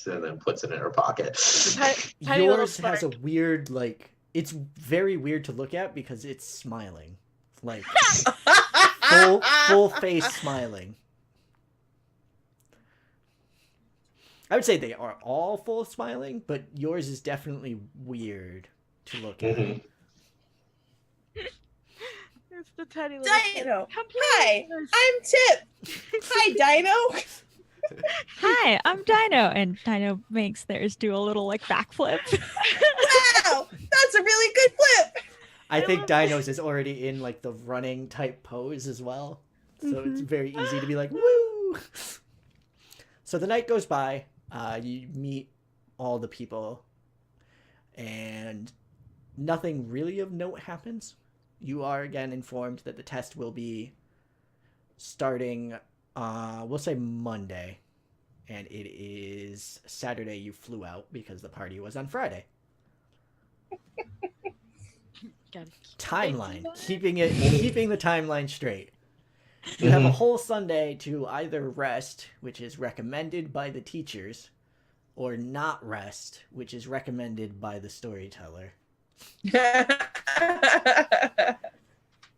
And then puts it in her pocket. Tiny little Yours has a spark. weird, like, it's very weird to look at because it's smiling. Like, full face smiling. I would say they are all full smiling, but yours is definitely weird to look at. Mhm. It's the tiny little Dino. Completely Hi, nice. I'm Tip. Hi, Dino. Hi, I'm Dino, and Dino makes theirs do a little like backflip. Wow, that's a really good flip. I think love Dino's is already in like the running type pose as well. So it's very easy to be like, woo! So the night goes by, you meet all the people, and nothing really of note happens. You are again informed that the test will be starting, we'll say Monday, and it is Saturday you flew out because the party was on Friday. Gotta Timeline, Keeping keeping the timeline straight. You have a Mhm. whole Sunday to either rest, which is recommended by the teachers, or not rest, which is recommended by the storyteller.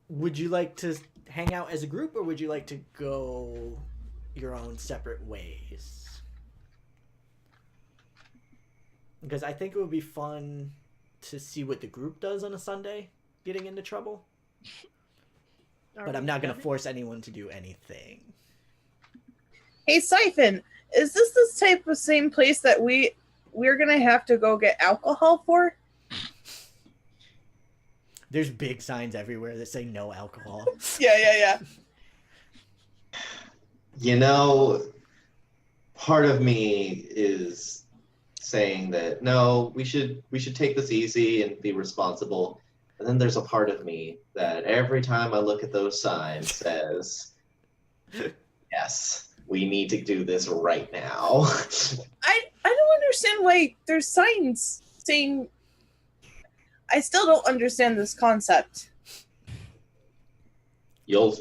Would you like to hang out as a group, or would you like to go your own separate ways? Because I think it would be fun to see what the group does on a Sunday, getting into trouble. But I'm not going to force anyone to do anything. Hey, Siphon, is this type of same place that we're gonna have to go get alcohol for? There's big signs everywhere that say no alcohol. Yeah. You know, part of me is saying that no, we should take this easy and be responsible. And then there's a part of me that every time I look at those signs says, yes, we need to do this right now. I don't understand why there's signs saying. I still don't understand this concept. You'll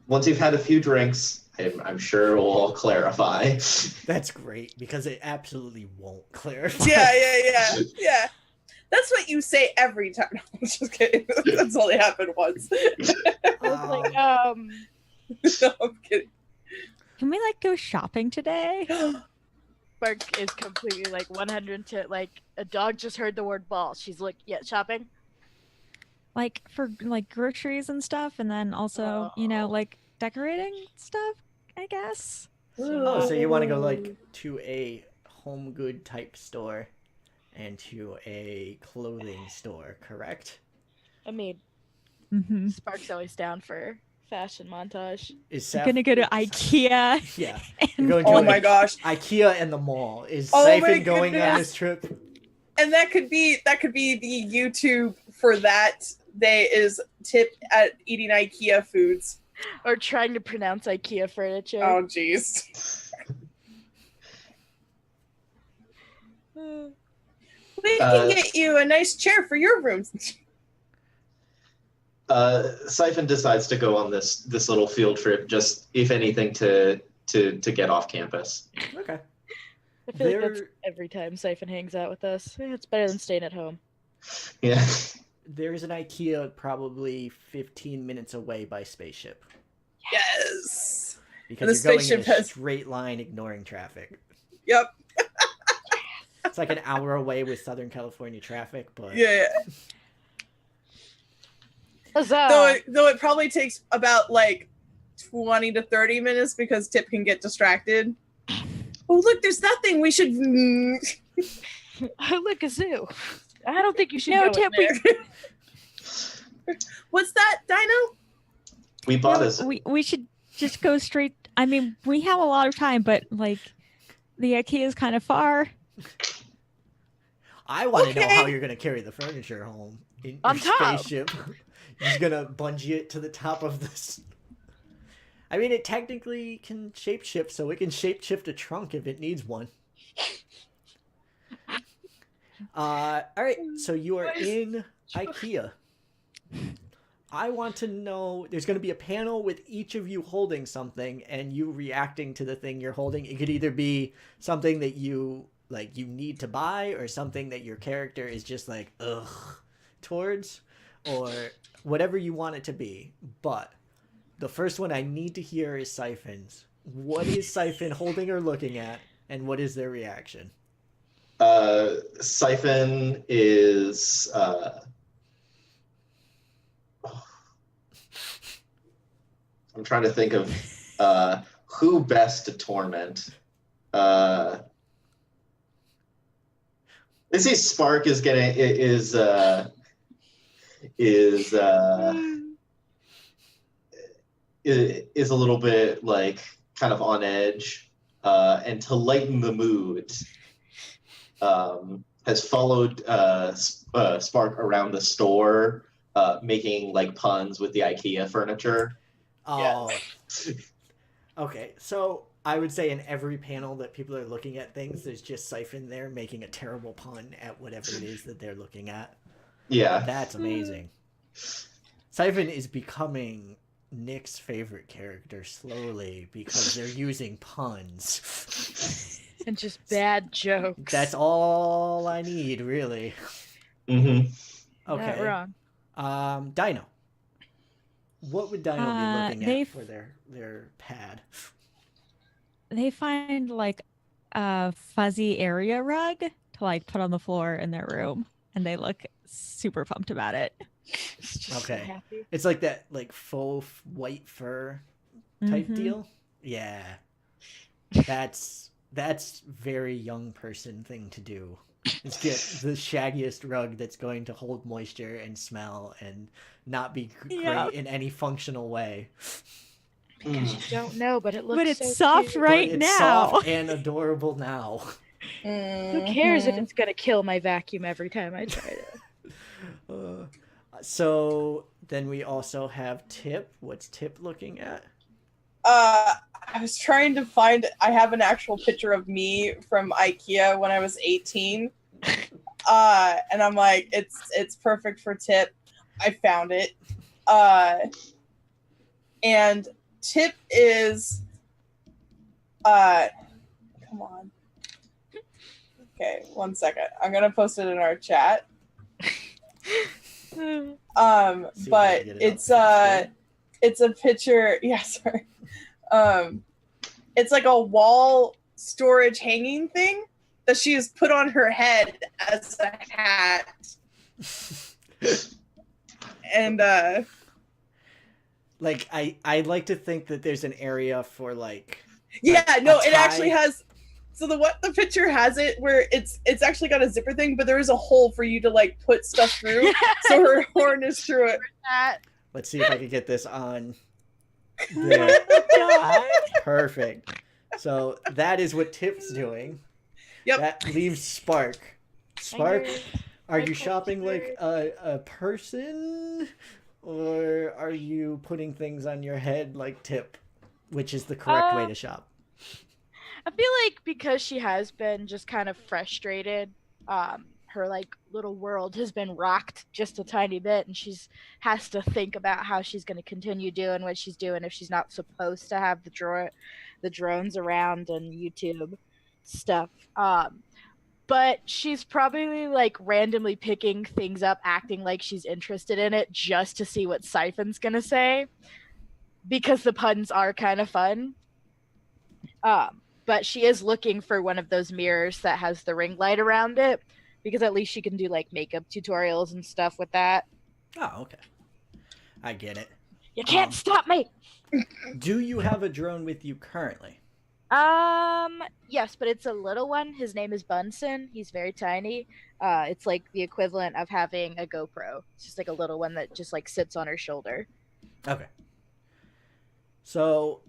once you've had a few drinks, I'm sure it will all clarify. That's great, because it absolutely won't clarify. Yeah. That's what you say every time. No, I'm just kidding. That's only happened once. Like, Um, No, I'm kidding. Can we like go shopping today? Spark is completely like 100 to like a dog just heard the word ball. She's like, yeah, shopping. Like for like groceries and stuff, and then also, you know, like decorating stuff, I guess. Oh, so you want to go like to a home good type store and to a clothing store, correct? I mean, Mm-hmm. Spark's always down for fashion montage. Is I'm Seth gonna go to IKEA. Yeah. and- You're going to Oh an my gosh. IKEA and the mall. Is Oh my Siphon going on goodness. this trip? And that could be the YouTube for that day is Tip at eating IKEA foods. Or trying to pronounce IKEA furniture. Oh jeez. We can get you a nice chair for your room. Siphon decides to go on this little field trip, just if anything to get off campus. Okay. I feel like that's There, every time Siphon hangs out with us. It's better than staying at home. Yeah. there's an IKEA probably 15 minutes away by spaceship. Yes. Because the you're going in a spaceship has- straight line ignoring traffic. Yep. It's like an hour away with Southern California traffic, but Yeah. Huzzah! Though it probably takes about like 20 to 30 minutes because Tip can get distracted. Oh look, there's that thing. We should. Oh, look, a zoo. I don't think you should No, go in Tip, we- there. What's that, Dino? We bought us. we should just go straight. I mean, we have a lot of time, but like the IKEA is kind of far. I want to know Okay. how you're going to carry the furniture home in On your top. spaceship. You're just going to bungee it to the top of this. I mean, it technically can shapeshift, so it can shapeshift a trunk if it needs one. All right, so you are in IKEA. I want to know, there's going to be a panel with each of you holding something and you reacting to the thing you're holding. It could either be something that you need to buy, or something that your character is just like, ugh, towards, or whatever you want it to be. But the first one I need to hear is Siphon's. What is Siphon holding or looking at, and what is their reaction? Siphon is I'm trying to think of who best to torment. They say Spark is a little bit like kind of on edge, and to lighten the mood, has followed Spark around the store, making like puns with the IKEA furniture. Oh, okay. So I would say in every panel that people are looking at things, there's just Siphon there making a terrible pun at whatever it is that they're looking at. Yeah. That's amazing. Siphon is becoming Nick's favorite character slowly because they're using puns. And just bad jokes. That's all I need, really. Mm-hmm. Okay. Not wrong. Dino. What would Dino be looking they at for their pad? They find like a fuzzy area rug to like put on the floor in their room, and they look super pumped about it. Just so Okay. happy. It's like that like faux white fur type Mhm. deal. Yeah. That's very young person thing to do. Is get the shaggiest rug that's going to hold moisture and smell and not be great Yeah. in any functional way. Because you don't know, but it looks But it's so soft cute. right But it's now. soft and adorable now. Who cares if it's gonna kill my vacuum every time I try it? So then we also have Tip. What's Tip looking at? I was trying to find. I have an actual picture of me from IKEA when I was 18, and I'm like, it's perfect for Tip. I found it, and Tip is, come on. Okay, 1 second. I'm gonna post it in our chat. See if I But can get it it's up. it's a picture. Yeah, sorry. It's like a wall storage hanging thing that she has put on her head as a hat, and Like I like to think that there's an area for like yeah, a no, it tie. actually has. So the picture has it where it's actually got a zipper thing, but there is a hole for you to like put stuff through. So her horn is through it. let's see if I can get this on there. God. Perfect. So that is what Tip's doing. Yep. That leaves Spark. Spark, are My you shopping like poster. a person? Or are you putting things on your head like Tip? Which is the correct way to shop. I feel like because she has been just kind of frustrated, her like little world has been rocked just a tiny bit, and she's has to think about how she's going to continue doing what she's doing if she's not supposed to have the drones around and YouTube stuff. But she's probably like randomly picking things up, acting like she's interested in it just to see what Siphon's gonna say, because the puns are kind of fun. But she is looking for one of those mirrors that has the ring light around it, because at least she can do like makeup tutorials and stuff with that. Oh, okay. I get it. You can't stop me. Do you have a drone with you currently? Yes, but it's a little one. His name is Bunsen. He's very tiny. It's like the equivalent of having a GoPro. It's just like a little one that just like sits on her shoulder. Okay. So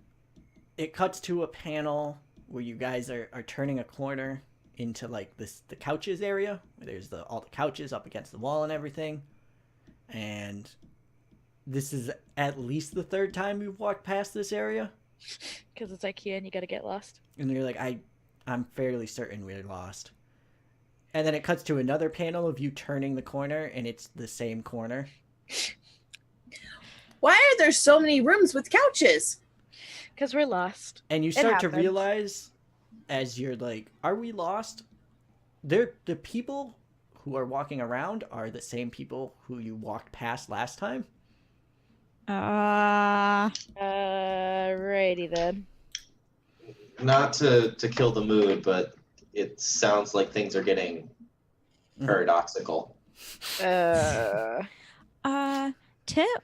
it cuts to a panel where you guys are turning a corner into like the couches area, where there's all the couches up against the wall and everything. And this is at least the third time you've walked past this area. Because it's IKEA and you gotta get lost. And you're like, I'm fairly certain we're lost. And then it cuts to another panel of you turning the corner, and it's the same corner. Why are there so many rooms with couches? Because we're lost. And you start to happens. realize as you're like, are we lost? The people who are walking around are the same people who you walked past last time. Righty then. Not to kill the mood, but it sounds like things are getting paradoxical. Tip?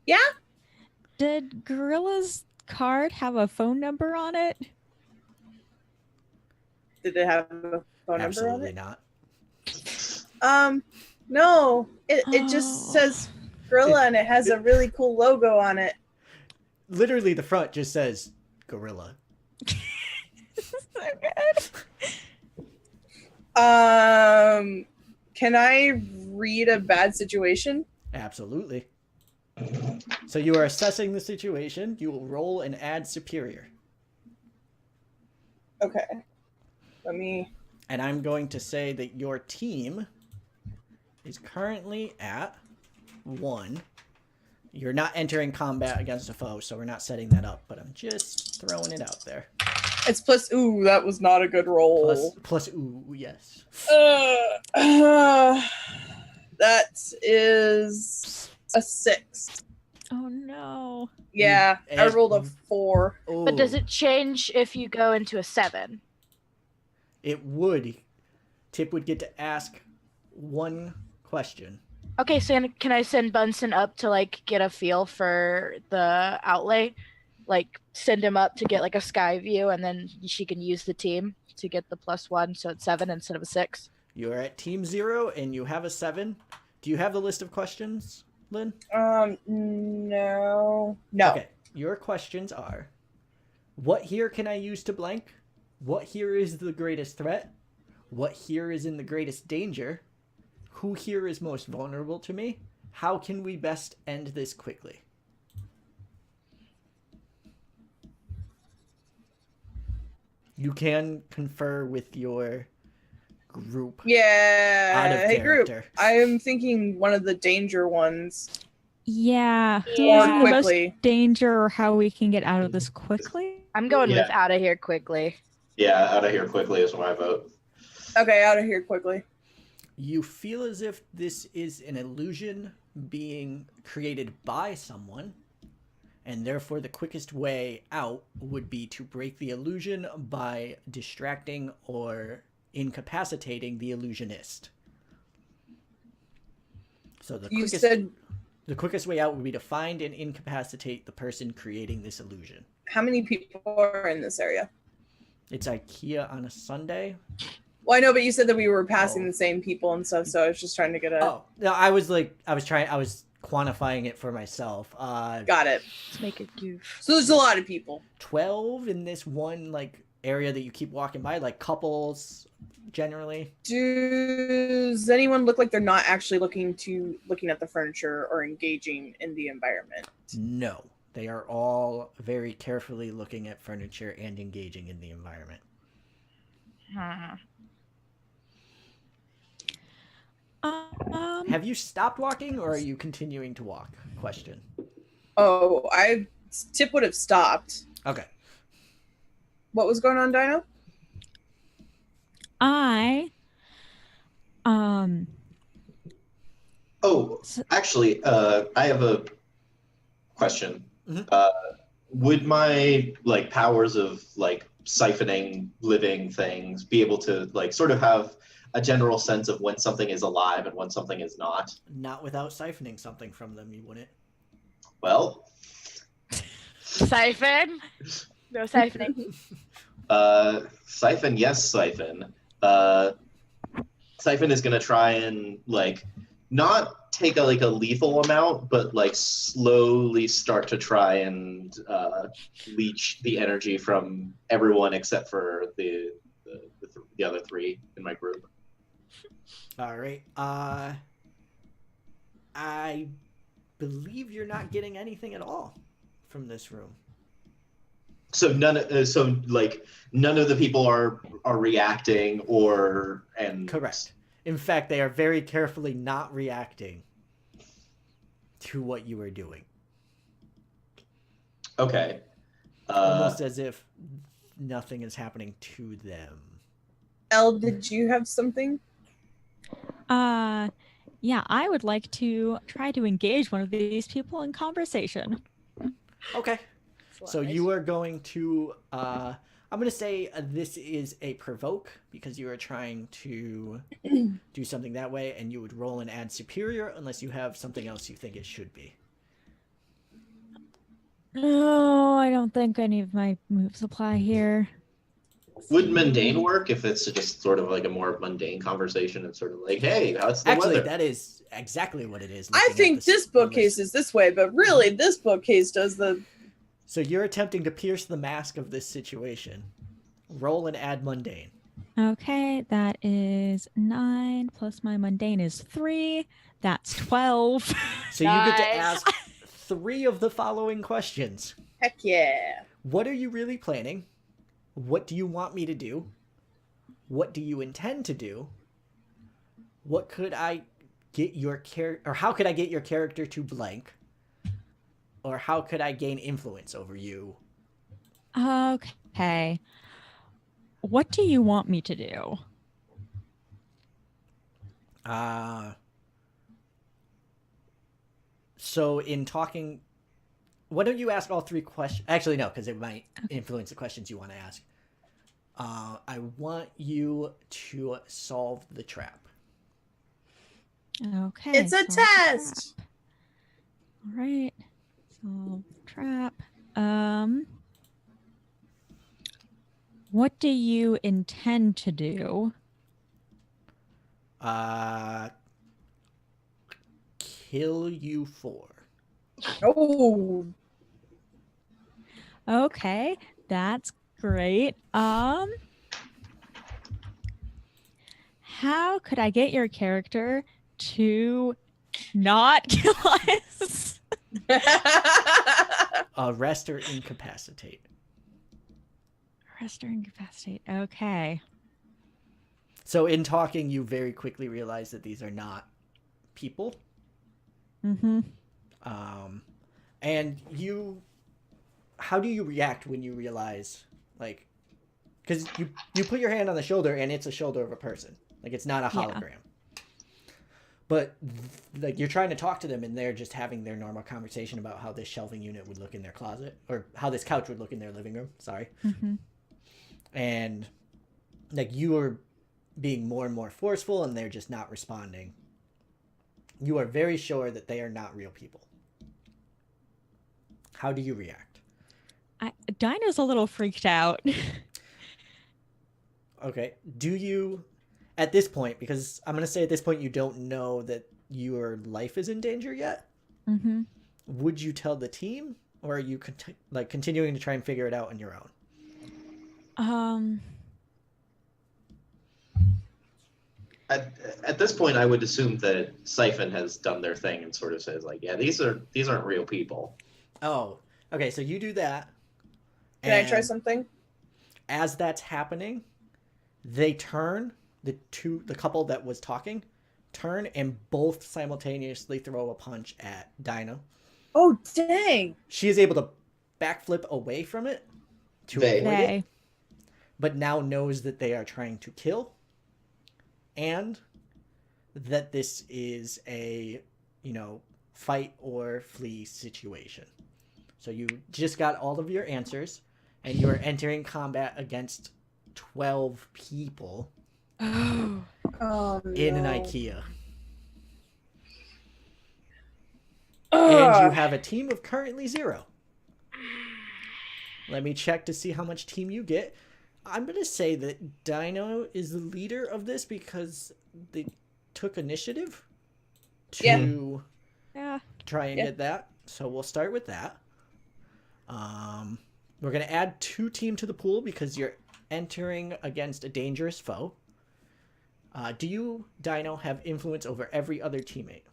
Yeah? Did Gorilla's card have a phone number on it? Did it have a phone Absolutely number on not. it? No. It just says Gorilla and it has a really cool logo on it. Literally, the front just says Gorilla. So good. Can I read a bad situation? Absolutely. So you are assessing the situation. You will roll and add superior. Okay. Let me. And I'm going to say that your team is currently at 1. You're not entering combat against a foe, so we're not setting that up, but I'm just throwing it out there. It's plus. Ooh, that was not a good roll. Plus, ooh, yes. That is a 6. Oh no. Yeah, I rolled a 4. But does Oh, it change if you go into a 7? It would. Tip would get to ask one question. Okay, so can I send Bunsen up to like get a feel for the outlay? Like send him up to get like a sky view, and then she can use the team to get the +1, so it's 7 instead of a 6. You're at team 0 and you have a 7. Do you have the list of questions, Lynn? No. Okay. Your questions are: what here can I use to blank? What here is the greatest threat? What here is in the greatest danger? Who here is most vulnerable to me? How can we best end this quickly? You can confer with your group. Yeah. Out of Hey, group. character. I am thinking one of the danger ones. Yeah. Who's Yeah. in the most Quickly. danger, or how we can get out of this quickly? I'm going Yeah. with out of here quickly. Yeah, out of here quickly is my vote. Okay, out of here quickly. You feel as if this is an illusion being created by someone, and therefore the quickest way out would be to break the illusion by distracting or incapacitating the illusionist. So You said the quickest way out would be to find and incapacitate the person creating this illusion. how many people are in this area? It's IKEA on a Sunday. Well, I know, but you said that we were passing Oh. the same people and stuff, so I was just trying to get a. Oh, no, I was quantifying it for myself. Got it. Let's make it goof. So there's a lot of people. 12 in this one like area that you keep walking by, like couples generally. Does anyone look like they're not actually looking at the furniture or engaging in the environment? No, they are all very carefully looking at furniture and engaging in the environment. Have you stopped walking or are you continuing to walk? Question. Oh, Tip would have stopped. Okay. What was going on, Dino? I Oh, actually, I have a question. Mhm. Would my like powers of like siphoning living things be able to like sort of have a general sense of when something is alive and when something is not? Not without siphoning something from them, you wouldn't. Well, Siphon? No siphoning. Siphon, yes, Siphon. Siphon is gonna try and like not take a lethal amount, but like slowly start to try and leech the energy from everyone except for the other 3 in my group. All right. I believe you're not getting anything at all from this room. So none of the people are reacting and Correct. In fact, they are very carefully not reacting to what you are doing. Okay. Almost as if nothing is happening to them. Elle, did you have something? Yeah, I would like to try to engage one of these people in conversation. Okay. So you are going to, I'm going to say this is a provoke because you are trying to do something that way, and you would roll and add superior unless you have something else you think it should be. No, I don't think any of my moves apply here. Would mundane work if it's just sort of like a more mundane conversation and sort of like, hey, how's the Actually, weather? that is exactly what it is. I looking at think this the bookcase list. is this way, but really this bookcase does the... So you're attempting to pierce the mask of this situation. Roll and add mundane. Okay, that is 9 plus my mundane is 3. That's 12. So you get to Nice. ask 3 of the following questions. Heck yeah. What are you really planning? What do you want me to do? What do you intend to do? What could I get your or how could I get your character to blank? Or how could I gain influence over you? Okay. What do you want me to do? So in talking, why don't you ask all 3 questions? Actually, no, because it might influence the questions you want to ask. I want you to solve the trap. Okay. It's a solve the test. trap. All right. Solve the trap. What do you intend to do? Kill you for. Oh, Okay, that's great. How could I get your character to not kill us? Arrest or incapacitate. Arrest or incapacitate. Okay. So in talking, you very quickly realize that these are not people. Mm-hmm. And how do you react when you realize, like, because you put your hand on the shoulder and it's a shoulder of a person, like it's not a hologram. But like you're trying to talk to them and they're just having their normal conversation about how this shelving unit would look in their closet or how this couch would look in their living room. Sorry. Mm-hmm. And like you are being more and more forceful and they're just not responding. You are very sure that they are not real people. How do you react? Dino's a little freaked out. Okay. Do you, at this point, because I'm going to say at this point you don't know that your life is in danger yet, Mm-hmm. would you tell the team or are you continuing to try and figure it out on your own? At this point, I would assume that Siphon has done their thing and sort of says like, yeah, these aren't real people. Oh, okay. So you do that. can I try and something? As that's happening, they turn, the couple that was talking, turn and both simultaneously throw a punch at Dino. Oh, dang. She is able to backflip away from it to They. avoid it, They. but now knows that they are trying to kill and that this is a, fight or flee situation. So you just got all of your answers and you are entering combat against 12 people Oh, in an no. IKEA. And you have a team of currently 0. Let me check to see how much team you get. I'm going to say that Dino is the leader of this because they took initiative to Yeah. try and Yeah. get that. So we'll start with that. We're going to add 2 team to the pool because you're entering against a dangerous foe. Do you, Dino, have influence over every other teammate?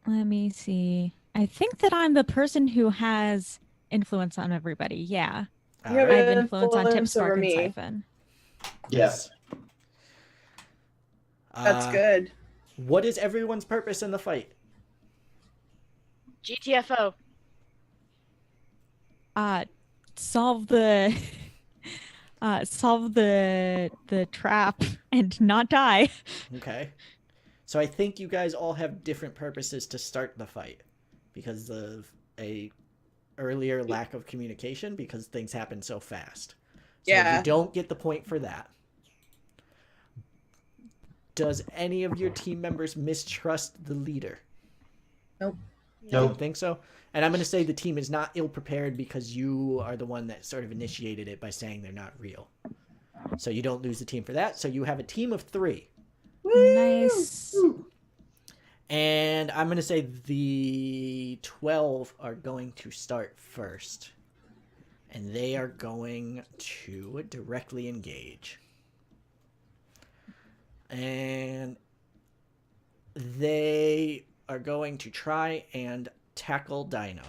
Let me see. I think that I'm the person who has influence on everybody. Yeah. All You have I right. have influence on Tip, influence over Spark, and me. Siphon. Yes. That's good. What is everyone's purpose in the fight? GTFO. Solve the solve the trap and not die. Okay. So I think you guys all have different purposes to start the fight because of a earlier lack of communication because things happen so fast. So Yeah. you don't get the point for that. Does any of your team members mistrust the leader? Nope. I Nope. don't think so. And I'm going to say the team is not ill prepared because you are the one that sort of initiated it by saying they're not real. So you don't lose the team for that. So you have a team of 3. Nice. And I'm going to say the 12 are going to start first. And they are going to directly engage. And they are going to try and tackle Dino.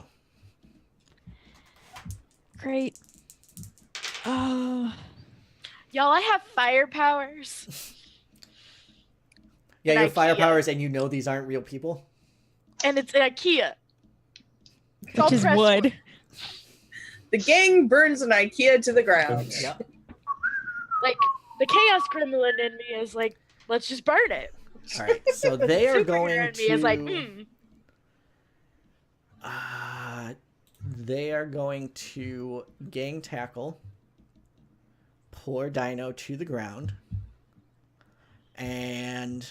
Great. Oh, Y'all, I have fire powers. Yeah, An you have fire IKEA. powers and you know these aren't real people? And it's an IKEA. It's all which is pressed wood. The gang burns an IKEA to the ground. Yep. Like, the chaos gremlin in me is like, let's just burn it. All right, so they are Superhero going in me to... is like, they are going to gang tackle poor Dino to the ground. And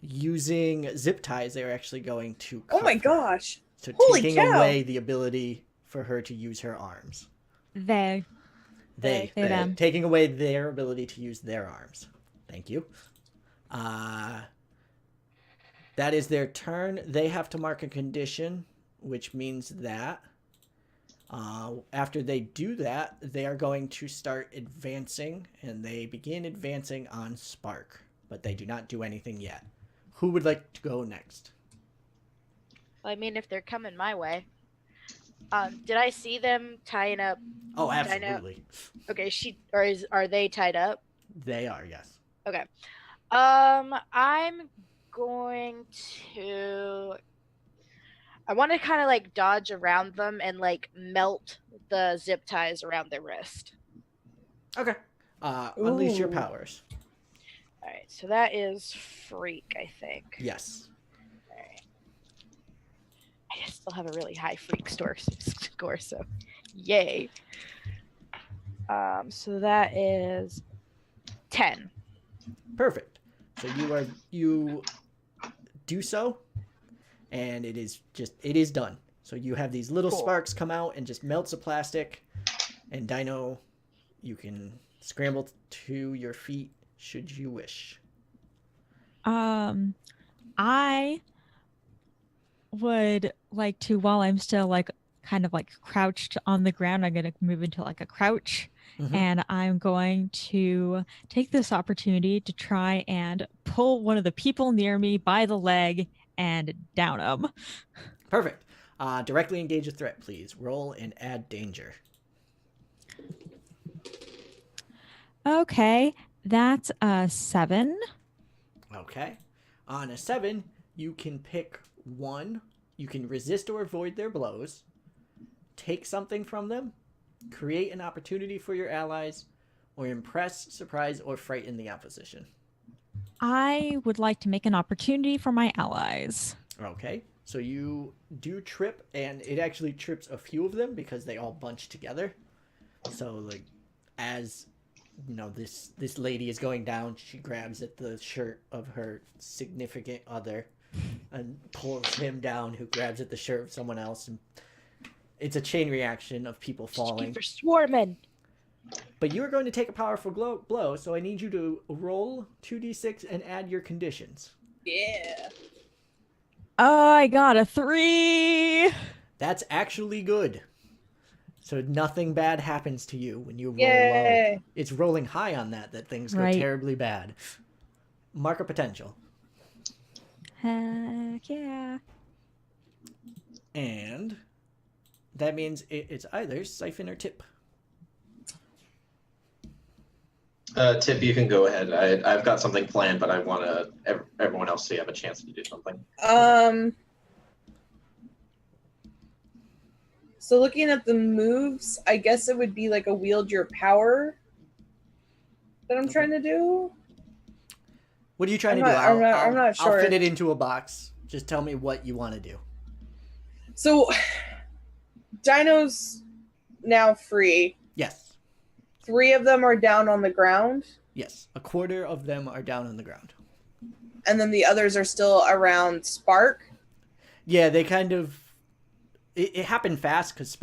using zip ties, they're actually going to Oh my cuff her. gosh. So Holy taking cow. away the ability for her to use her arms. They. They them. taking away their ability to use their arms. Thank you. That is their turn. They have to mark a condition, which means that after they do that, they are going to start advancing, and they begin advancing on Spark, but they do not do anything yet. Who would like to go next? I mean, if they're coming my way. Did I see them tying up? Oh, Dino? absolutely. Okay, are they tied up? They are, yes. Okay. I'm going to. I want to kind of like dodge around them and like melt the zip ties around their wrist. Okay. Unleash your Ooh. powers. All right, so that is freak, I think. Yes. All right. I still have a really high freak score, so yay. So that is 10. Perfect. So you do so, and it is done. So you have these little Cool. sparks come out and just melts the plastic, and Dino, you can scramble to your feet should you wish. I would like to, while I'm still like kind of like crouched on the ground, I'm gonna move into like a crouch. Mhm. And I'm going to take this opportunity to try and pull one of the people near me by the leg and down them. Perfect. Directly engage a threat, please. Roll and add danger. Okay, that's a 7. Okay. On a 7, you can pick one. You can resist or avoid their blows, take something from them, create an opportunity for your allies, or impress, surprise, or frighten the opposition. I would like to make an opportunity for my allies. Okay. So you do trip, and it actually trips a few of them because they all bunch together. So, like, as you know, this lady is going down, she grabs at the shirt of her significant other and pulls him down, who grabs at the shirt of someone else, and it's a chain reaction of people falling. For swarming. But you are going to take a powerful blow, so I need you to roll 2d6 and add your conditions. Yeah. Oh, I got a 3. That's actually good. So nothing bad happens to you when you roll low. Yay. It's rolling high on that things go Right. terribly bad. Mark a potential. Heck yeah. And that means it's either Siphon or Tip. Tip, you can go ahead. I've got something planned, but I want everyone else to have a chance to do something. So looking at the moves, I guess it would be like a wield your power that I'm trying to do. What are you trying I'm to do? not- I'm not I'll sure. fit it into a box. Just tell me what you want to do. So Dino's now free. Yes. 3 of them are down on the ground, Yes. A quarter of them are down on the ground. and then the others are still around Spark. Yeah, they kind of... It happened fast because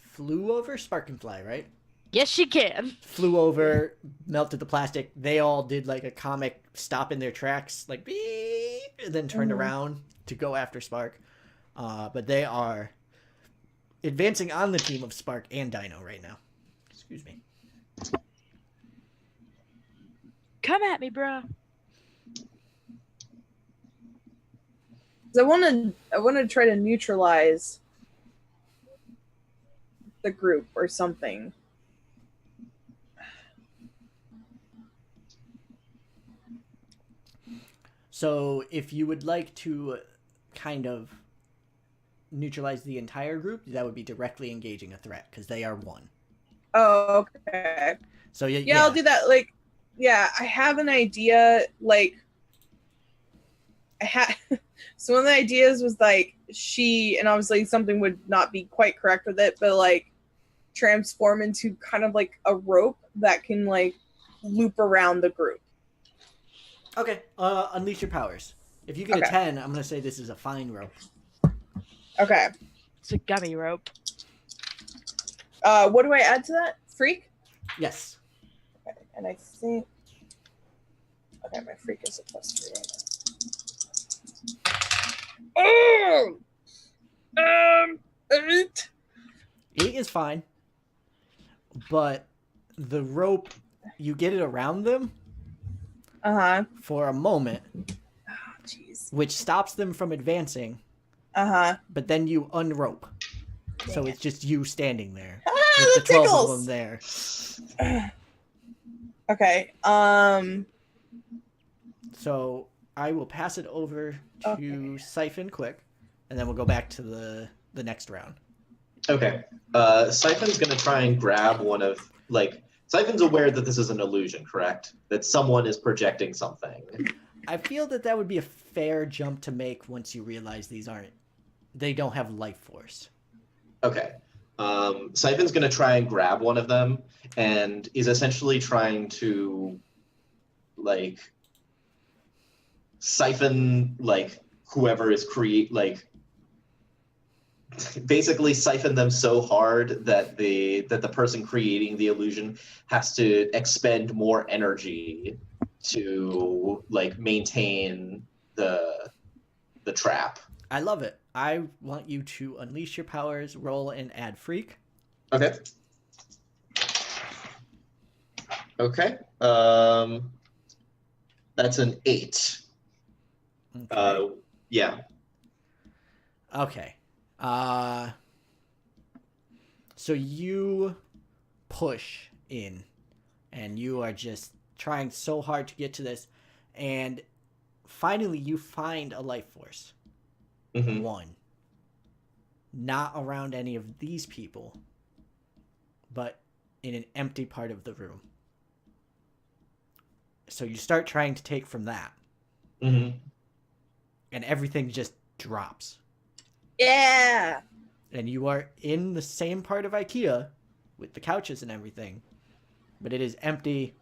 flew over? Spark can fly, right? Yes, she can. Flew over, melted the plastic. They all did like a comic stop in their tracks, like beep, and then turned around to go after Spark. But they are advancing on the team of Spark and Dino right now. Excuse me. Come at me, bro. I want to try to neutralize the group or something. So if you would like to kind of neutralize the entire group, that would be directly engaging a threat because they are one. Oh, okay. So Yeah, I'll do that. Like, yeah, I have an idea. Like, so one of the ideas was like and obviously something would not be quite correct with it, but like transform into kind of like a rope that can like loop around the group. Okay, unleash your powers. If you get Okay. a 10, I'm going to say this is a fine rope. Okay. It's a gummy rope. What do I add to that? Freak? Yes. Okay. And I think. Okay, my freak is a +3 right now. Oh! 8. 8 is fine. But the rope, you get it around them Uh-huh. for a moment, Oh, jeez. which stops them from advancing, Uh-huh. but then you unrope. So Dang it's just you standing there. Ah, With the the 12 of tickles! them there. Okay. So I will pass it over to Okay. Siphon quick, and then we'll go back to the next round. Okay. Siphon's gonna try and grab one of Siphon's aware that this is an illusion, correct? That someone is projecting something. I feel that would be a fair jump to make once you realize they don't have life force. Okay. Siphon's gonna try and grab one of them and is essentially trying to siphon whoever is basically siphon them so hard that the person creating the illusion has to expend more energy to maintain the trap. I love it. I want you to unleash your powers, roll, and add freak. Okay. Okay. That's an 8. Okay. Yeah. Okay. So you push in, and you are just trying so hard to get to this, and finally you find a life force. Mhm. One. Not around any of these people, but in an empty part of the room. So you start trying to take from that, Mhm. and everything just drops. Yeah. And you are in the same part of IKEA with the couches and everything, but it is empty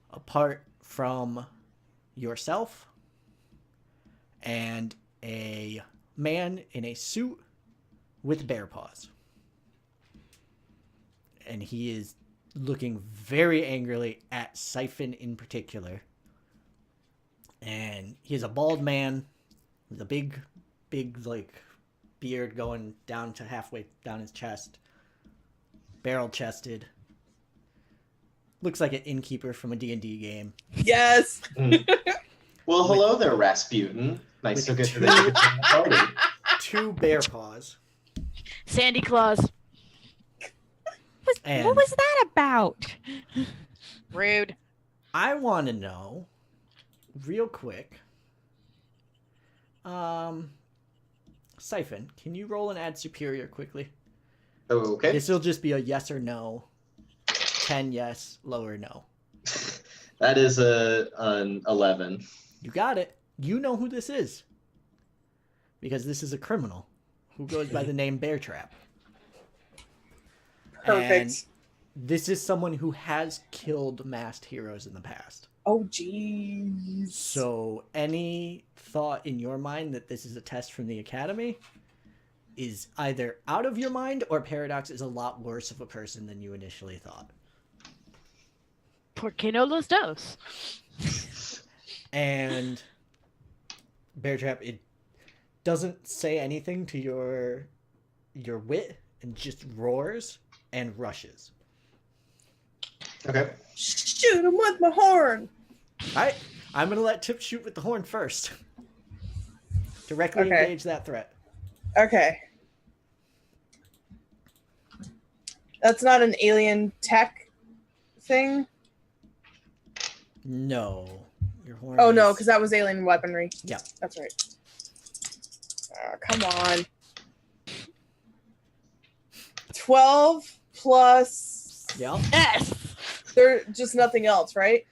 apart from yourself and a man in a suit with bear paws. And he is looking very angrily at Siphon in particular. And he is a bald man with a big beard going down to halfway down his chest. Barrel chested. Looks like an innkeeper from a D&D game. Yes. Well, hello there, Rasputin. Nice to with get two- to the party. 2 bear paws. Sandy Claus. And What was that about? Rude. I want to know, real quick, Siphon, can you roll and add superior quickly? Okay. This will just be a yes or no. 10 yes, lower no. That is an 11. You got it. You know who this is. Because this is a criminal who goes by the name Bear Trap. Perfect. And this is someone who has killed masked heroes in the past. Oh, jeez. So any thought in your mind that this is a test from the Academy is either out of your mind, or Paradox is a lot worse of a person than you initially thought. ¿Por qué no los dos? And Bear Trap, it doesn't say anything to your wit and just roars and rushes. Okay. Shoot him with my horn. Alright, I'm gonna let Tip shoot with the horn first. Directly Okay. engage that threat. Okay. That's not an alien tech thing? No. Your horn Oh, no, is- because that was alien weaponry. Yeah. That's right. Come on. 12 plus... Yeah. Yes. There, just nothing else, right?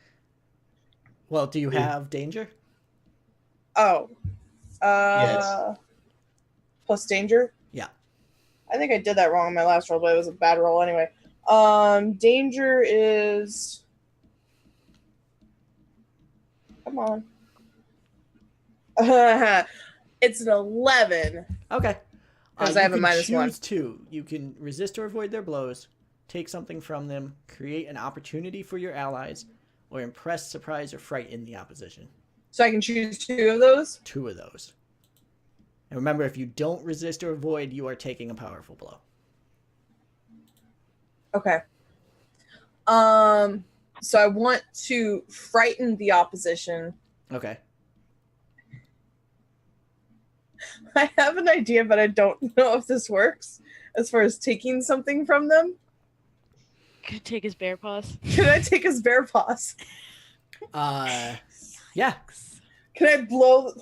Well, do you have danger? Oh. Yes. Plus danger? Yeah. I think I did that wrong in my last roll, but it was a bad roll anyway. Danger is... Come on. It's an 11. Okay. 'Cause You I have a can minus one. choose two. You can resist or avoid their blows, take something from them, create an opportunity for your allies, or impress, surprise, or frighten the opposition. So I can choose 2 of those? Two of those. And remember, if you don't resist or avoid, you are taking a powerful blow. Okay. So I want to frighten the opposition. Okay. I have an idea, but I don't know if this works as far as taking something from them. Could take his bear paws. Can I take his bear paws? Yeah. Can I blow?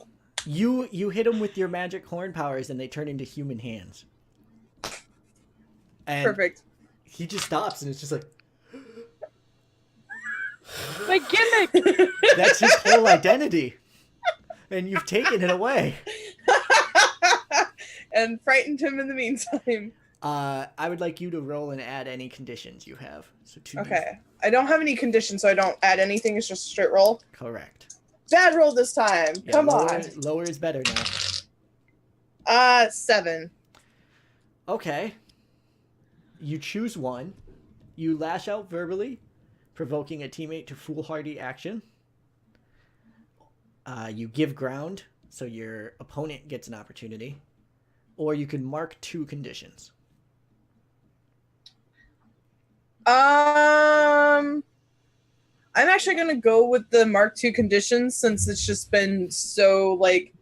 You hit them with your magic horn powers, and they turn into human hands. And Perfect. he just stops, and it's just like, My gimmick. that's his whole identity. And you've taken it away. And frightened him in the meantime. I would like you to roll and add any conditions you have. So 2d4. Okay. I don't have any conditions, so I don't add anything. It's just a straight roll. Correct. Bad roll this time. Yeah, Come lower, on. Lower is better now. 7. Okay. You choose one. You lash out verbally, provoking a teammate to foolhardy action. You give ground, so your opponent gets an opportunity. Or you can mark 2 conditions. I'm actually gonna go with the Mark II conditions since it's just been so like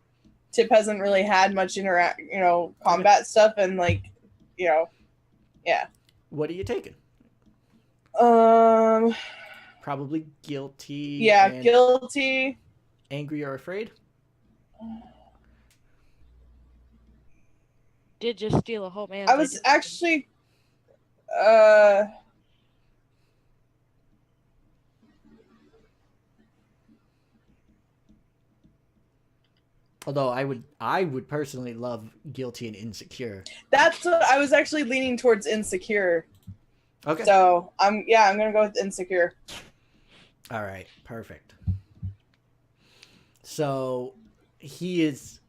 Tip hasn't really had much combat stuff and yeah. What are you taking? Um, Probably guilty. yeah, and guilty. angry or afraid. Did just steal a whole man. I was actually Although I would personally love guilty and insecure. that's what I was actually leaning towards insecure. Okay. So I'm gonna go with insecure. All right, perfect. So he is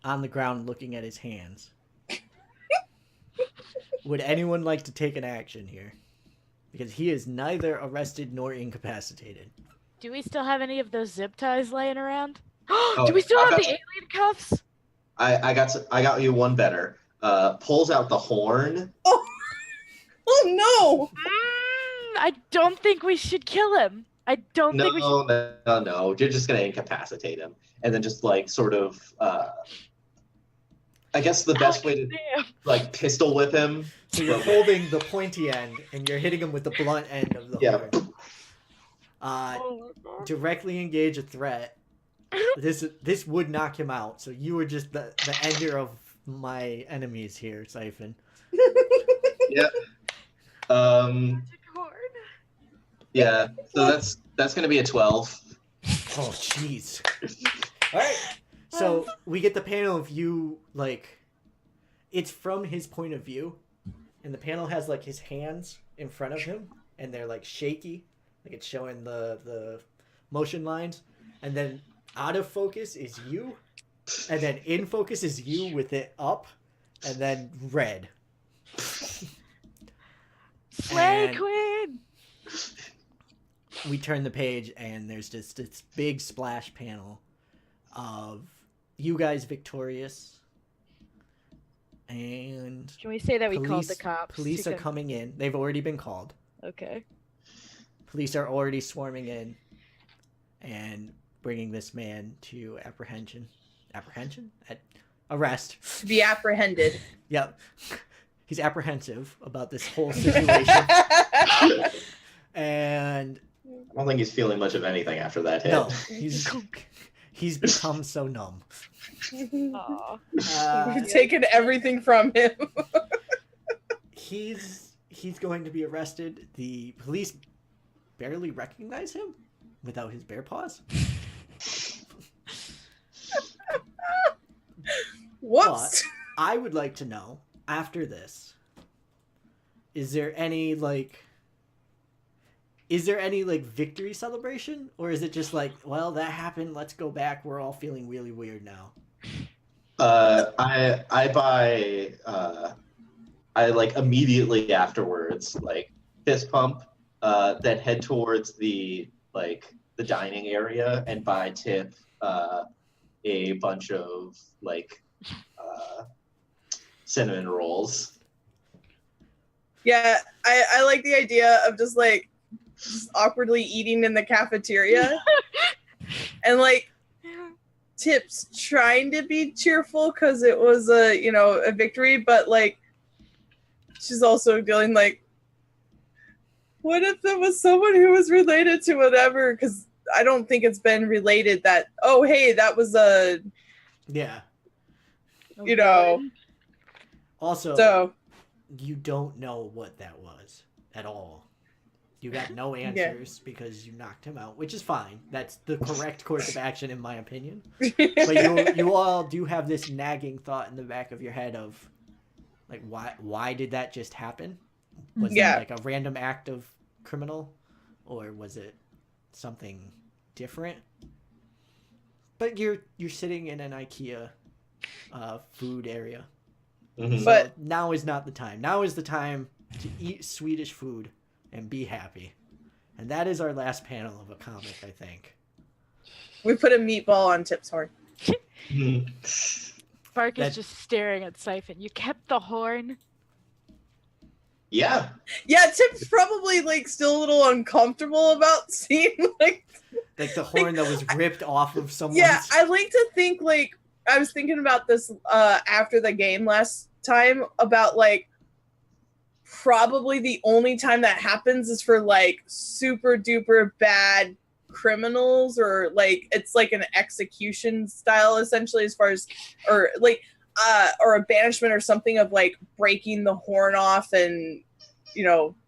on the ground looking at his hands. Would anyone like to take an action here? Because he is neither arrested nor incapacitated. Do we still have any of those zip ties laying around? Oh, Do we still I have got the some. alien cuffs? I got you one better. Pulls out the horn. Oh no! I don't think we should kill him. I don't think we should. No. You're just gonna incapacitate him, and then just like sort of. I guess the best way to Damn. like pistol whip him. So you're holding the pointy end and you're hitting him with the blunt end of the Yeah. horn. Oh my God. Directly engage a threat. This would knock him out. So you were just the ender of my enemies here, Siphon. Yeah. Yeah. So that's gonna be a 12. Oh, jeez. All right. So we get the panel of you, like, it's from his point of view, and the panel has like his hands in front of him, and they're like shaky, like it's showing the motion lines, and then out of focus is you, and then in focus is you with it up, and then red. Slay And- Queen. We turn the page, and there's just this big splash panel of you guys victorious, and Can we say that we called the cops? police to are come- coming in. They've already been called. Okay. Police are already swarming in and bringing this man to arrest. To be apprehended. Yep. He's apprehensive about this whole situation. And I don't think he's feeling much of anything after that hit. no, he's become so numb. Aw. We've taken everything from him. He's going to be arrested. The police barely recognize him without his bear paws. Whoops. I would like to know, after this, is there any victory celebration, or is it just like, well, that happened, let's go back, we're all feeling really weird now? I buy I like immediately afterwards like fist pump, then head towards the dining area and buy Tip a bunch of cinnamon rolls. Yeah, I like the idea of just awkwardly eating in the cafeteria. And Tip's trying to be cheerful because it was a victory, but she's also feeling what if there was someone who was related to whatever? Because I don't think it's been related that, oh hey, that was a Yeah. Also, so you don't know what that was at all. You got no answers because you knocked him out, which is fine. That's the correct course of action, in my opinion. But you all do have this nagging thought in the back of your head of, why did that just happen? Was it a random act of criminal, or was it something different? But you're sitting in an IKEA food area. Mhm. So But- now is not the time. Now is the time to eat Swedish food and be happy. And that is our last panel of a comic, I think. we put a meatball on Tip's horn. Bark is That- just staring at Siphon. You kept the horn. Yeah. Yeah, Tip's probably still a little uncomfortable about seeing Like the horn that was ripped off of someone's... Yeah, I like to think I was thinking about this after the game last time about probably the only time that happens is for super duper bad criminals, or it's an execution style essentially, as far as or a banishment or something of breaking the horn off and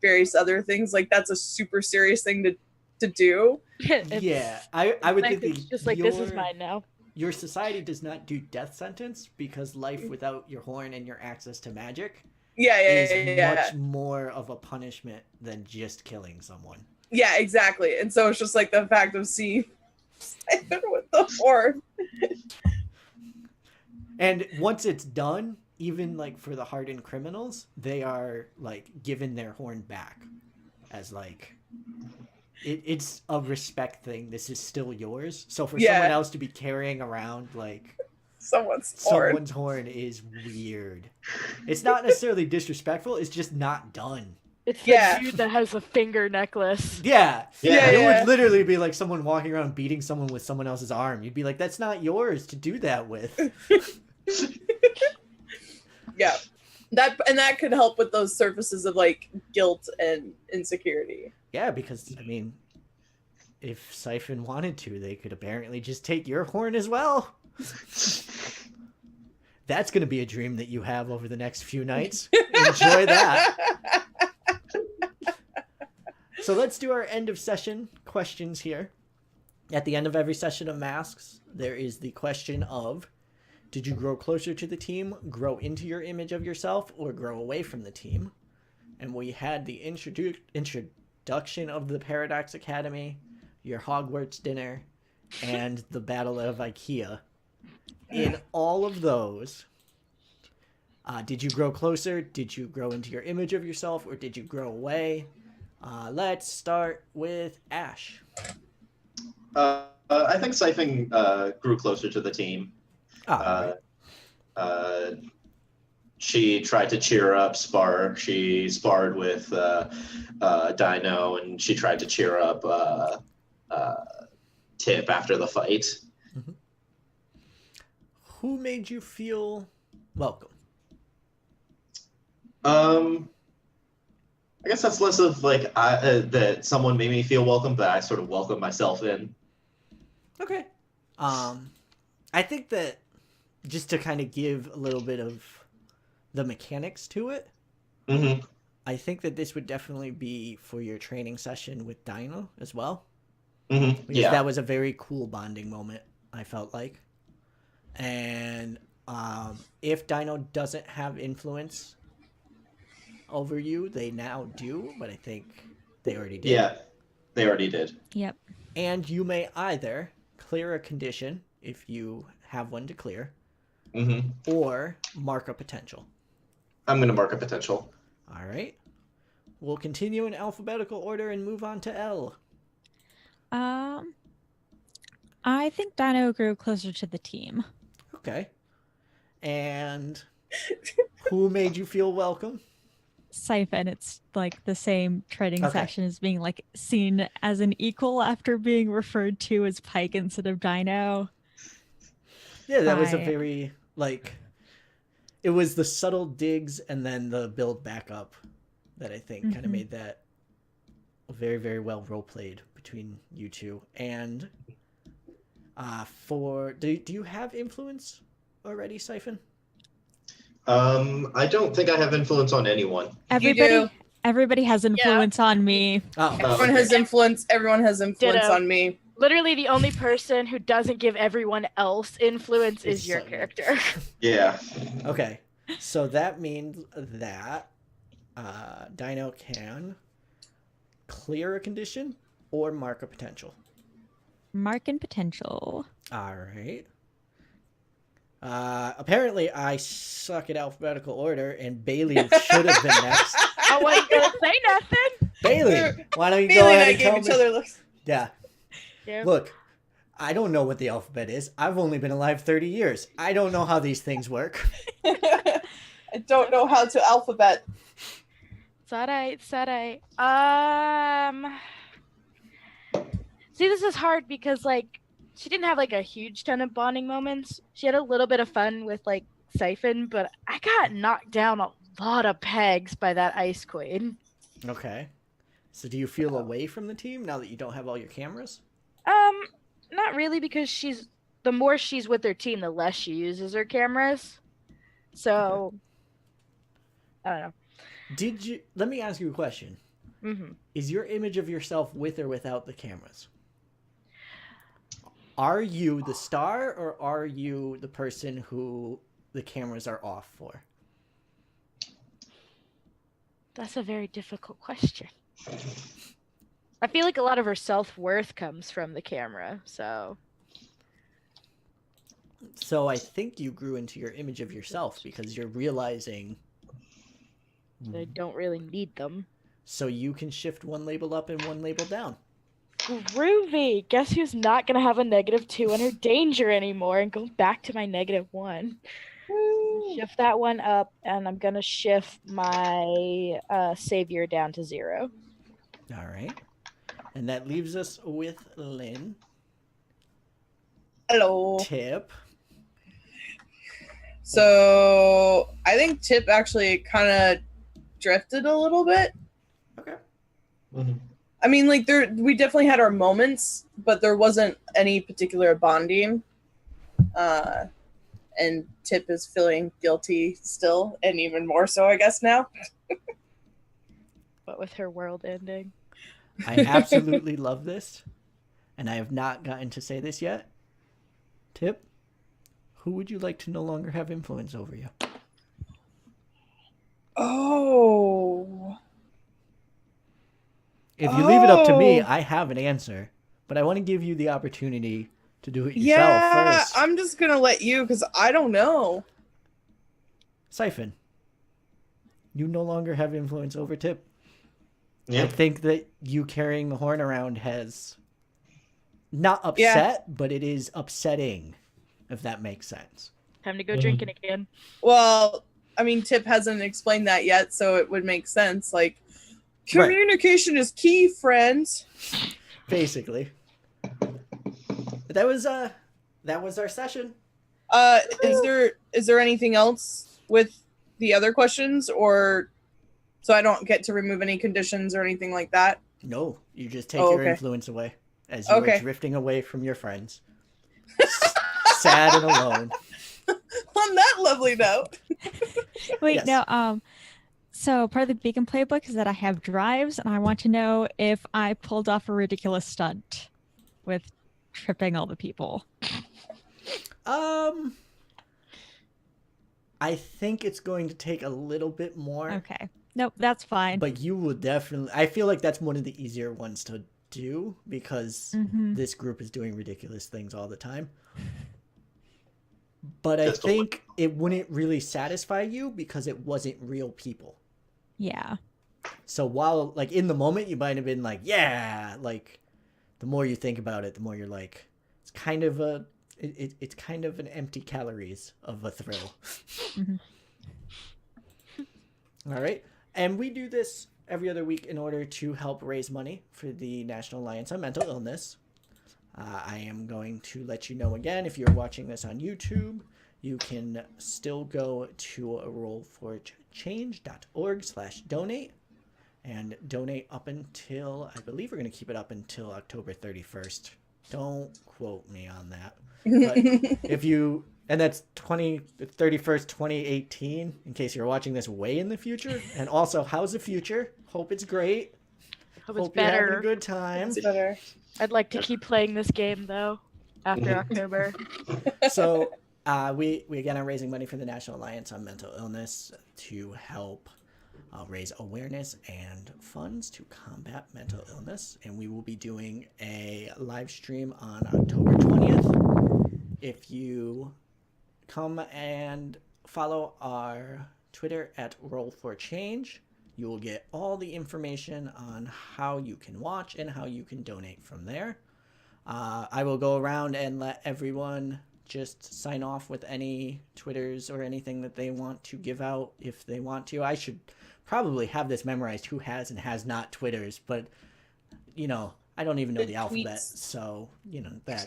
various other things. That's a super serious thing to do. Yeah, I would think Siphon's that just this is mine now. your society does not do death sentence because life without your horn and your access to magic is much more of a punishment than just killing someone. Yeah, exactly. And so it's just the fact of seeing Siphon with the horn. And once it's done, even for the hardened criminals, they are given their horn back as it's a respect thing. This is still yours. So for someone else to be carrying around Someone's horn. someone's horn is weird. It's not necessarily disrespectful. It's just not done. It's the Yeah. dude that has a finger necklace. Yeah. Yeah, It yeah. would literally be like someone walking around beating someone with someone else's arm. You'd be like, that's not yours to do that with. Yeah. That could help with those surfaces of guilt and insecurity. Yeah, because, I mean, if Siphon wanted to, they could apparently just take your horn as well. That's going to be a dream that you have over the next few nights. Enjoy that. So let's do our end of session questions here. At the end of every session of Masks, there is the question of, did you grow closer to the team, grow into your image of yourself, or grow away from the team? And we had the introduction of the Paradox Academy, your Hogwarts dinner, and the Battle of IKEA. In all of those, did you grow closer? Did you grow into your image of yourself, or did you grow away? Let's start with Ash. I think Siphon grew closer to the team. She tried to cheer up Spar. She sparred with Dino, and she tried to cheer up Tip after the fight. Mm-hmm. Who made you feel welcome? I guess that's less of like that someone made me feel welcome, but I sort of welcomed myself in. Okay. I think that just to kind of give a little bit of the mechanics to it, Mm-hmm. I think that this would definitely be for your training session with Dino as well. Mm-hmm. Because Yeah. that was a very cool bonding moment, I felt like. And if Dino doesn't have influence over you, they now do, but I think they already did. Yeah, they already did. Yep. And you may either clear a condition if you have one to clear, Mm-hmm. or mark a potential. I'm gonna mark a potential. All right. We'll continue in alphabetical order and move on to L. I think Dino grew closer to the team. Okay. And who made you feel welcome? Siphon, it's like the same training Okay. session as being like seen as an equal after being referred to as Pike instead of Dino. Yeah, that was a I- very, like, it was the subtle digs and then the build back up that I think kind of Mhm. made that very, very well role played between you two. And do you have influence already, Siphon? I don't think I have influence on anyone. Everybody, do. everybody has influence on me. Oh, Everyone okay. has influence. Everyone has influence Ditto. on me. Literally, the only person who doesn't give everyone else influence It's is your Simon. character. Yeah. okay. So that means that Dino can clear a condition or mark a potential. Mark and potential. All right. Apparently, I suck at alphabetical order, and Bailey should have been next. I wasn't gonna say nothing. Bailey, why don't you go Bailey and ahead I and gave tell each me? other looks. Yeah. Yeah. Look, I don't know what the alphabet is. I've only been alive 30 years. I don't know how these things work. I don't know how to alphabet. It's alright. See, this is hard because like she didn't have like a huge ton of bonding moments. She had a little bit of fun with like Siphon, but I got knocked down a lot of pegs by that Ice Queen. Okay. So do you feel away from the team now that you don't have all your cameras? Not really, because the more she's with her team, the less she uses her cameras. So I don't know. Let me ask you a question. Mm-hmm. Is your image of yourself with or without the cameras? Are you the star, or are you the person who the cameras are off for? That's a very difficult question. I feel like a lot of her self-worth comes from the camera, so So I think you grew into your image of yourself because you're realizing I don't really need them. so you can shift one label up and one label down. Groovy! Guess who's not gonna have a -2 on her danger anymore and go back to my -1? Shift that one up, and I'm gonna shift my savior down to 0. All right. And that leaves us with Lynn. Hello. Tip. So I think Tip actually kind of drifted a little bit. Okay. Mhm. I mean, like we definitely had our moments, but there wasn't any particular bonding. and Tip is feeling guilty still, and even more so, I guess, now. But with her world ending. I absolutely love this, and I have not gotten to say this yet. Tip, who would you like to no longer have influence over you? Oh. If you leave it up to me, Oh. I have an answer, but I want to give you the opportunity to do it yourself Yeah, first. I'm just gonna let you, because I don't know. Siphon, you no longer have influence over Tip. I Yeah. think that you carrying the horn around has not upset, but it is upsetting, if that makes sense. Time to go drinking again. Well, I mean, Tip hasn't explained that yet, so it would make sense. Like, Right. communication is key, friends. Basically. That was our session. Is there anything else with the other questions, or so I don't get to remove any conditions or anything like that? No, you just take Oh, your okay. influence away as you are Okay. drifting away from your friends. Sad and alone. On that lovely note. Wait, Yes. no. So part of the Beacon playbook is that I have drives, and I want to know if I pulled off a ridiculous stunt with tripping all the people. I think it's going to take a little bit more. Okay. Nope, that's fine. But you will definitely. I feel like that's one of the easier ones to do because this group is doing ridiculous things all the time. But I Just a think it wouldn't really satisfy you because it wasn't real people. Yeah. So while, like, in the moment, you might have been like, yeah, like, the more you think about it, the more you're like, it's kind of it's kind of an empty calories of a thrill. All right. And we do this every other week in order to help raise money for the National Alliance on Mental Illness. I am going to let you know again, if you're watching this on YouTube, you can still go to rollforchange.org/donate and donate up until, I believe we're going to keep it up until October 31st. Don't quote me on that. But if you, and that's 31st, 2018, in case you're watching this way in the future. And also, how's the future? Hope it's great. Hope it's You're having better. a good time. It's better. I'd like to keep playing this game though after October. So we again are raising money for the National Alliance on Mental Illness to help raise awareness and funds to combat mental illness. And we will be doing a live stream on October 20th. If you come and follow our Twitter at Roll4Change, you will get all the information on how you can watch and how you can donate from there. I will go around and let everyone just sign off with any Twitters or anything that they want to give out if they want to. I should probably have this memorized, who has and has not Twitters, but, you know, I don't even know The the alphabet, tweets. so, you know, that.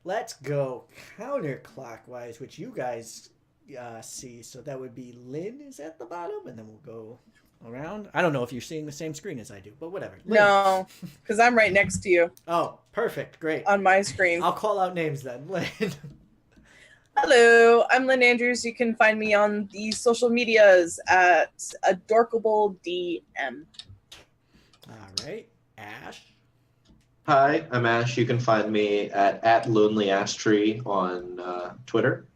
Let's go counterclockwise, which you guys see. So that would be Lynn is at the bottom, and then we'll go around. I don't know if you're seeing the same screen as I do, but whatever. Lynn. No, because I'm right next to you Oh, perfect. Great. on my screen. I'll call out names then. Lynn. Hello, I'm Lynn Andrews. You can find me on the social medias at AdorkableDM. All right. Ash. Hi, I'm Ash. You can find me at LonelyAshTree on Twitter.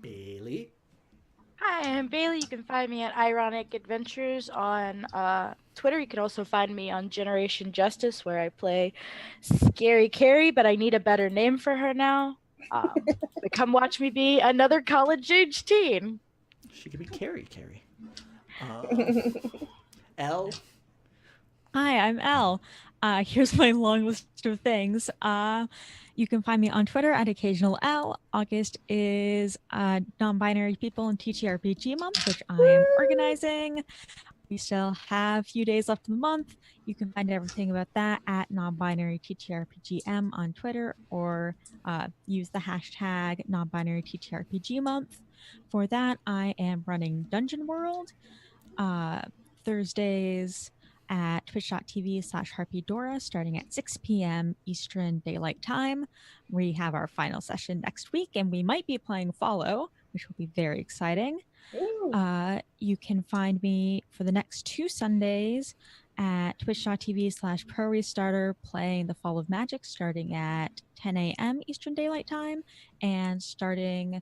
Bailey. Hi, I'm Bailey. You can find me at Ironic Adventures on Twitter. You can also find me on Generation Justice, where I play Scary Carrie, but I need a better name for her now. But come watch me be another college-age teen. She could be Carrie. Elle. Hi, I'm Elle. Here's my long list of things. You can find me on Twitter at Occasional Elle. August is Non-Binary People in TTRPG Month, which I am organizing. We still have a few days left in the month. You can find everything about that at Non-Binary TTRPGM on Twitter, or use the hashtag Non-Binary TTRPG Month. For that, I am running Dungeon World Thursdays at twitch.tv/harpydora starting at 6 p.m. Eastern Daylight Time. We have our final session next week, and we might be playing Follow, which will be very exciting. Ooh. You can find me for the next 2 Sundays at twitch.tv/ProRestarter playing The Fall of Magic starting at 10 a.m. Eastern Daylight Time. And starting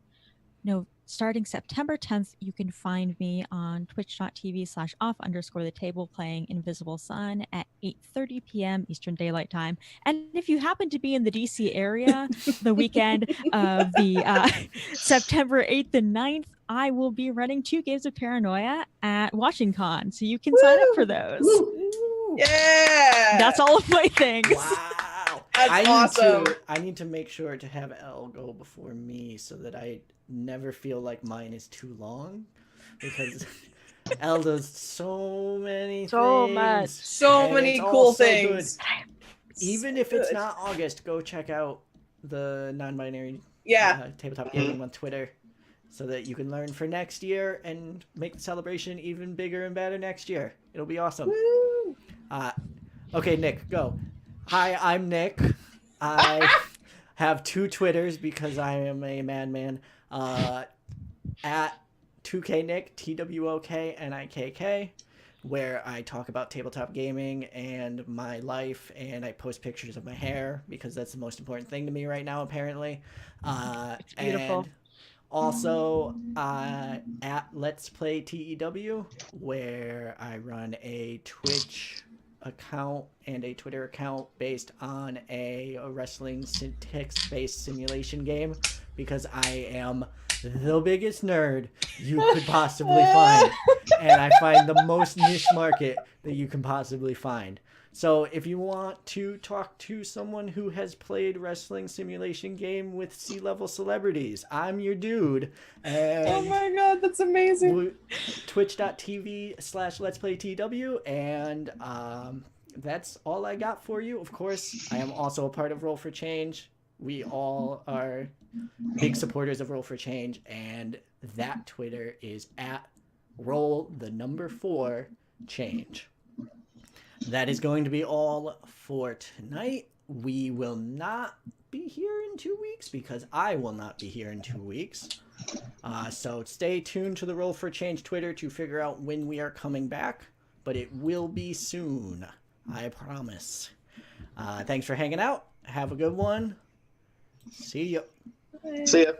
September 10th, you can find me on twitch.tv/off_the-table playing Invisible Sun at 8:30 p.m. Eastern Daylight Time. And if you happen to be in the DC area the weekend of the September 8th and 9th, I will be running 2 games of Paranoia at WashingCon, so you can sign up for those. Ooh. Yeah. That's all of my things. Wow. That's awesome. I need to make sure to have Elle go before me so that I never feel like mine is too long, because Elle does so many So things. much. So and many it's all cool so good. things. Even if it's not August, go check out the non-binary Yeah. tabletop gaming on Twitter so that you can learn for next year and make the celebration even bigger and better next year. It'll be awesome. Woo. Okay, Nick, go. Hi, I'm Nick. I have 2 Twitters because I am a madman. At 2KNick, TWOKNIKK, where I talk about tabletop gaming and my life, and I post pictures of my hair because that's the most important thing to me right now, apparently. It's beautiful. And also at Let's Play TEW, where I run a Twitch account and a Twitter account based on a wrestling text-based simulation game, because I am the biggest nerd you could possibly find, and I find the most niche market that you can possibly find. So if you want to talk to someone who has played wrestling simulation game with C-level celebrities, I'm your dude. And Oh my god, that's amazing. twitch.tv/Let's Play TW, and that's all I got for you. Of course, I am also a part of Roll for Change. We all are big supporters of Roll for Change, and that Twitter is at roll4change. That is going to be all for tonight. We will not be here in 2 weeks because I will not be here in 2 weeks. So stay tuned to the Roll for Change Twitter to figure out when we are coming back, but it will be soon. I promise. Thanks for hanging out. Have a good one. See ya. See ya.